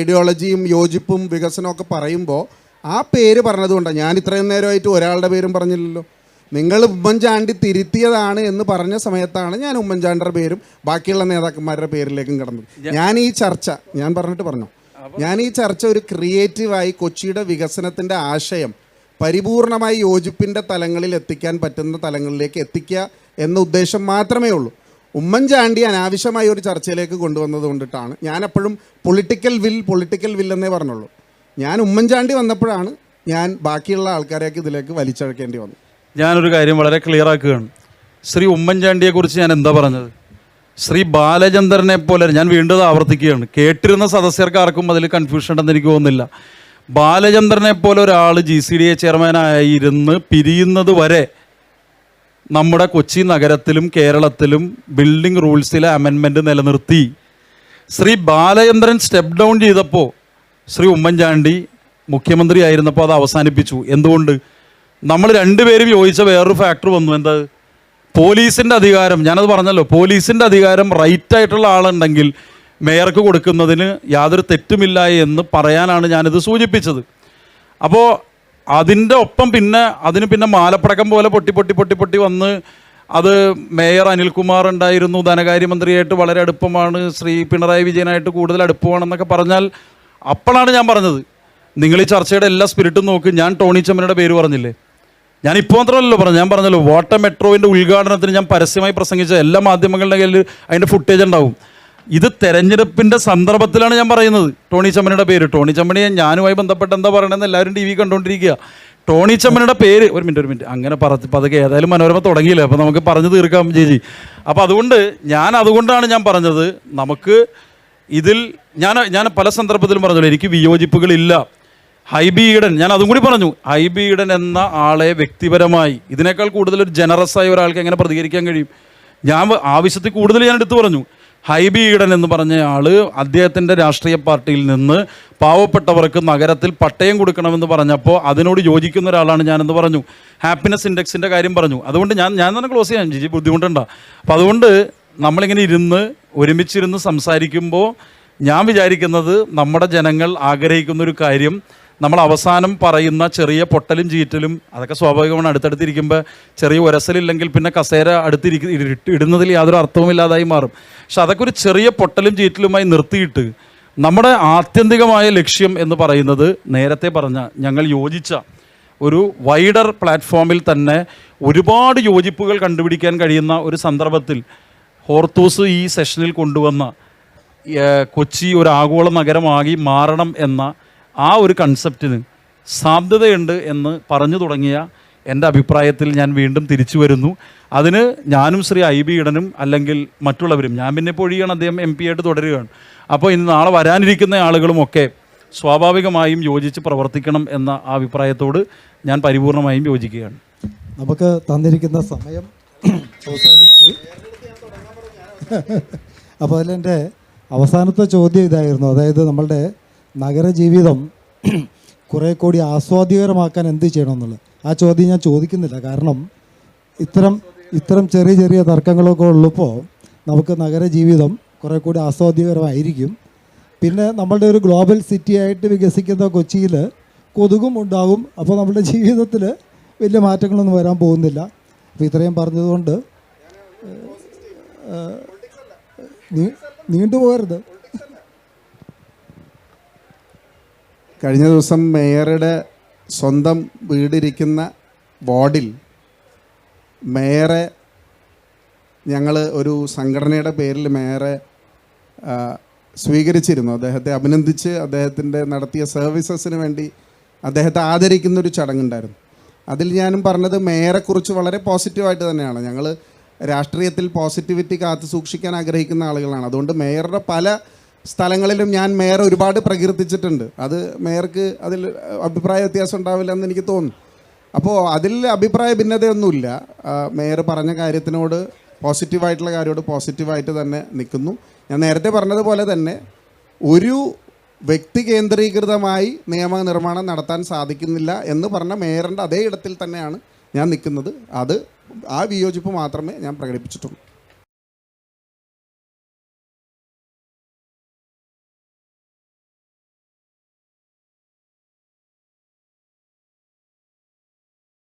ഐഡിയോളജിയും യോജിപ്പും വികസനമൊക്കെ പറയുമ്പോൾ ആ പേര് പറഞ്ഞതുകൊണ്ടാണ്. ഞാൻ ഇത്രയും നേരമായിട്ട് ഒരാളുടെ പേരും പറഞ്ഞില്ലല്ലോ. നിങ്ങൾ ഉമ്മൻചാണ്ടി തിരുത്തിയതാണ് എന്ന് പറഞ്ഞ സമയത്താണ് ഞാൻ ഉമ്മൻചാണ്ടിയുടെ പേരും ബാക്കിയുള്ള നേതാക്കന്മാരുടെ പേരിലേക്കും കടന്നത്. ഞാൻ ഈ ചർച്ച ഒരു ക്രിയേറ്റീവായി കൊച്ചിയുടെ വികസനത്തിൻ്റെ ആശയം പരിപൂർണമായി യോജിപ്പിൻ്റെ തലങ്ങളിൽ എത്തിക്കാൻ പറ്റുന്ന തലങ്ങളിലേക്ക് എത്തിക്കുക എന്ന ഉദ്ദേശം മാത്രമേ ഉള്ളൂ. ഉമ്മൻചാണ്ടി അനാവശ്യമായ ഒരു ചർച്ചയിലേക്ക് കൊണ്ടുവന്നത് കൊണ്ടിട്ടാണ് ഞാനെപ്പോഴും പൊളിറ്റിക്കൽ വിൽ എന്നേ പറഞ്ഞുള്ളൂ. ഞാൻ ഉമ്മൻചാണ്ടി വന്നപ്പോഴാണ് ഞാൻ ബാക്കിയുള്ള ആൾക്കാരെയൊക്കെ ഇതിലേക്ക് വലിച്ചഴക്കേണ്ടി വന്നു. ഞാനൊരു കാര്യം വളരെ ക്ലിയർ ആക്കുകയാണ്. ശ്രീ ഉമ്മൻചാണ്ടിയെക്കുറിച്ച് ഞാൻ എന്താ പറഞ്ഞത്? ശ്രീ ബാലചന്ദ്രനെ പോലെ, ഞാൻ വീണ്ടും ആവർത്തിക്കുകയാണ്, കേട്ടിരുന്ന സദസ്യർക്ക് ആർക്കും അതിൽ കൺഫ്യൂഷൻ ഉണ്ടെന്ന് എനിക്ക് തോന്നുന്നില്ല. ബാലചന്ദ്രനെ പോലെ ഒരാൾ GCDA ചെയർമാനായിരുന്ന് പിരിയുന്നത് വരെ നമ്മുടെ കൊച്ചി നഗരത്തിലും കേരളത്തിലും ബിൽഡിംഗ് റൂൾസിലെ അമെൻമെൻറ്റ് നിലനിർത്തി. ശ്രീ ബാലചന്ദ്രൻ സ്റ്റെപ്പ് ഡൗൺ ചെയ്തപ്പോൾ ശ്രീ ഉമ്മൻചാണ്ടി മുഖ്യമന്ത്രി ആയിരുന്നപ്പോൾ അത് അവസാനിപ്പിച്ചു. എന്തുകൊണ്ട്? നമ്മൾ രണ്ടുപേരും യോജിച്ച വേറൊരു ഫാക്ടർ വന്നു. എന്താ? പോലീസിൻ്റെ അധികാരം, ഞാനത് പറഞ്ഞല്ലോ, പോലീസിൻ്റെ അധികാരം റൈറ്റായിട്ടുള്ള ആളുണ്ടെങ്കിൽ മേയർക്ക് കൊടുക്കുന്നതിന് യാതൊരു തെറ്റുമില്ല എന്ന് പറയാനാണ് ഞാനിത് സൂചിപ്പിച്ചത്. അപ്പോൾ അതിൻ്റെ ഒപ്പം അതിന് പിന്നെ മാലപ്പടക്കം പോലെ പൊട്ടി വന്ന് അത് മേയർ അനിൽകുമാർ ഉണ്ടായിരുന്നു, ധനകാര്യമന്ത്രിയായിട്ട് വളരെ അടുപ്പമാണ്, ശ്രീ പിണറായി വിജയനായിട്ട് കൂടുതൽ അടുപ്പമാണെന്നൊക്കെ പറഞ്ഞാൽ അപ്പോഴാണ് ഞാൻ പറഞ്ഞത്, നിങ്ങൾ ഈ ചർച്ചയുടെ എല്ലാ സ്പിരിറ്റും നോക്ക്. ഞാൻ ടോണി ചെമ്മനയുടെ പേര് പറഞ്ഞില്ലേ? ഞാൻ ഇപ്പോൾ മാത്രമല്ലല്ലോ പറഞ്ഞു, ഞാൻ പറഞ്ഞല്ലോ വാട്ടർ മെട്രോവിൻ്റെ ഉദ്ഘാടനത്തിന് ഞാൻ പരസ്യമായി പ്രസംഗിച്ച എല്ലാ മാധ്യമങ്ങളുടെ കയ്യിൽ അതിൻ്റെ ഫുട്ടേജ് ഉണ്ടാവും. ഇത് തെരഞ്ഞെടുപ്പിൻ്റെ സന്ദർഭത്തിലാണ് ഞാൻ പറയുന്നത് ടോണി ചെമ്മനയുടെ പേര്. ടോണി ചെമ്മണിയെ ഞാനുമായി ബന്ധപ്പെട്ട് എന്താ പറയണമെന്ന് എല്ലാവരും TV കണ്ടുകൊണ്ടിരിക്കുക. ടോണി ചെമ്മനയുടെ പേര് ഒരു മിനിറ്റ് അങ്ങനെ പതുക്കെ ഏതായാലും മനോരമ തുടങ്ങിയില്ല, അപ്പോൾ നമുക്ക് പറഞ്ഞു തീർക്കാം ചേച്ചി. അപ്പോൾ അതുകൊണ്ടാണ് ഞാൻ പറഞ്ഞത്, നമുക്ക് ഇതിൽ ഞാൻ പല സന്ദർഭത്തിലും പറഞ്ഞല്ലോ എനിക്ക് വിയോജിപ്പുകളില്ല. ഹൈബി ഈഡൻ, ഞാൻ അതും കൂടി പറഞ്ഞു, ഹൈബി ഈഡൻ എന്ന ആളെ വ്യക്തിപരമായി ഇതിനേക്കാൾ കൂടുതൽ ഒരു ജനറസായ ഒരാൾക്ക് എങ്ങനെ പ്രതികരിക്കാൻ കഴിയും? ഞാൻ ആവശ്യത്തിൽ കൂടുതൽ ഞാൻ എടുത്തു പറഞ്ഞു. ഹൈബി ഈഡൻ എന്ന് പറഞ്ഞ ആൾ അദ്ദേഹത്തിൻ്റെ രാഷ്ട്രീയ പാർട്ടിയിൽ നിന്ന് പാവപ്പെട്ടവർക്ക് നഗരത്തിൽ പട്ടയം കൊടുക്കണമെന്ന് പറഞ്ഞപ്പോൾ അതിനോട് യോജിക്കുന്ന ഒരാളാണ് ഞാനെന്ന് പറഞ്ഞു. ഹാപ്പിനെസ് ഇൻഡെക്സിൻ്റെ കാര്യം പറഞ്ഞു. അതുകൊണ്ട് ഞാൻ തന്നെ ക്ലോസ് ചെയ്യാൻ ചേച്ചി ബുദ്ധിമുട്ടുണ്ടോ? അപ്പോൾ അതുകൊണ്ട് നമ്മളിങ്ങനെ ഒരുമിച്ചിരുന്ന് സംസാരിക്കുമ്പോൾ ഞാൻ വിചാരിക്കുന്നത് നമ്മുടെ ജനങ്ങൾ ആഗ്രഹിക്കുന്നൊരു കാര്യം, നമ്മൾ അവസാനം പറയുന്ന ചെറിയ പൊട്ടലും ചീറ്റലും അതൊക്കെ സ്വാഭാവികമാണ്. അടുത്തടുത്തിരിക്കുമ്പോൾ ചെറിയ ഉരസലില്ലെങ്കിൽ പിന്നെ കസേര ഇടുന്നതിൽ യാതൊരു അർത്ഥവുമില്ലാതായി മാറും. പക്ഷെ അതൊക്കെ ഒരു ചെറിയ പൊട്ടലും ചീറ്റലുമായി നിർത്തിയിട്ട് നമ്മുടെ ആത്യന്തികമായ ലക്ഷ്യം എന്ന് പറയുന്നത് നേരത്തെ പറഞ്ഞ ഞങ്ങൾ യോജിച്ച ഒരു വൈഡർ പ്ലാറ്റ്ഫോമിൽ തന്നെ ഒരുപാട് യോജിപ്പുകൾ കണ്ടുപിടിക്കാൻ കഴിയുന്ന ഒരു സന്ദർഭത്തിൽ ഹോർത്തൂസ് ഈ സെഷനിൽ കൊണ്ടുവന്ന കൊച്ചി ഒരു ആഗോള നഗരമാക്കി മാറണം എന്ന ആ ഒരു കൺസെപ്റ്റിന് സാധ്യതയുണ്ട് എന്ന് പറഞ്ഞു തുടങ്ങിയ എൻ്റെ അഭിപ്രായത്തിൽ ഞാൻ വീണ്ടും തിരിച്ചു വരുന്നു. അതിന് ഞാനും ശ്രീ ഹൈബി ഈഡനും അല്ലെങ്കിൽ മറ്റുള്ളവരും, ഞാൻ പിന്നെ ഇപ്പോൾ ഒഴിയാണ്, അദ്ദേഹം MP ആയിട്ട് തുടരുകയാണ്. അപ്പോൾ ഇന്ന് നാളെ വരാനിരിക്കുന്ന ആളുകളുമൊക്കെ സ്വാഭാവികമായും യോജിച്ച് പ്രവർത്തിക്കണം എന്ന ആ അഭിപ്രായത്തോട് ഞാൻ പരിപൂർണമായും യോജിക്കുകയാണ്. നമുക്ക് തന്നിരിക്കുന്ന സമയം അവസാനിച്ചു. അപ്പോൾ അതിലെൻ്റെ അവസാനത്തെ ചോദ്യം ഇതായിരുന്നു, അതായത് നമ്മളുടെ നഗരജീവിതം കുറേ കൂടി ആസ്വാദ്യകരമാക്കാൻ എന്ത് ചെയ്യണമെന്നുള്ളത്. ആ ചോദ്യം ഞാൻ ചോദിക്കുന്നില്ല, കാരണം ഇത്തരം ചെറിയ തർക്കങ്ങളൊക്കെ ഉള്ളപ്പോൾ നമുക്ക് നഗരജീവിതം കുറേ കൂടി ആസ്വാദ്യകരമായിരിക്കും. പിന്നെ നമ്മളുടെ ഒരു ഗ്ലോബൽ സിറ്റി ആയിട്ട് വികസിക്കുന്ന കൊച്ചിയിൽ കൊതുകും ഉണ്ടാകും. അപ്പോൾ നമ്മുടെ ജീവിതത്തിൽ വലിയ മാറ്റങ്ങളൊന്നും വരാൻ പോകുന്നില്ല. അപ്പോൾ ഇത്രയും പറഞ്ഞതുകൊണ്ട് നീണ്ടുപോകരുത്. കഴിഞ്ഞ ദിവസം മേയറുടെ സ്വന്തം വീടിരിക്കുന്ന വാർഡിൽ മേയറെ ഞങ്ങൾ ഒരു സംഘടനയുടെ പേരിൽ മേയറെ സ്വീകരിച്ചിരുന്നു. അദ്ദേഹത്തെ അഭിനന്ദിച്ച് അദ്ദേഹത്തിൻ്റെ നടത്തിയ സർവീസസിന് വേണ്ടി അദ്ദേഹത്തെ ആദരിക്കുന്നൊരു ചടങ്ങുണ്ടായിരുന്നു. അതിൽ ഞാനും പറഞ്ഞത് മേയറെക്കുറിച്ച് വളരെ പോസിറ്റീവായിട്ട് തന്നെയാണ്. ഞങ്ങൾ രാഷ്ട്രീയത്തിൽ പോസിറ്റിവിറ്റി കാത്തു സൂക്ഷിക്കാൻ ആഗ്രഹിക്കുന്ന ആളുകളാണ്. അതുകൊണ്ട് മേയറുടെ പല സ്ഥലങ്ങളിലും ഞാൻ മേയർ ഒരുപാട് പ്രകീർത്തിച്ചിട്ടുണ്ട്. അത് മേയർക്ക് അതിൽ അഭിപ്രായ വ്യത്യാസം ഉണ്ടാവില്ല എന്ന് എനിക്ക് തോന്നുന്നു. അപ്പോൾ അതിൽ അഭിപ്രായ ഭിന്നതയൊന്നുമില്ല. മേയർ പറഞ്ഞ കാര്യത്തിനോട് പോസിറ്റീവായിട്ടുള്ള കാര്യമോട് പോസിറ്റീവായിട്ട് തന്നെ നിൽക്കുന്നു. ഞാൻ നേരത്തെ പറഞ്ഞതുപോലെ തന്നെ ഒരു വ്യക്തി കേന്ദ്രീകൃതമായി നിയമനിർമ്മാണം നടത്താൻ സാധിക്കുന്നില്ല എന്ന് പറഞ്ഞ മേയറിൻ്റെ അതേ ഇടത്തിൽ തന്നെയാണ് ഞാൻ നിൽക്കുന്നത്. ആ വിയോജിപ്പ് മാത്രമേ ഞാൻ പ്രകടിപ്പിച്ചിട്ടുള്ളൂ.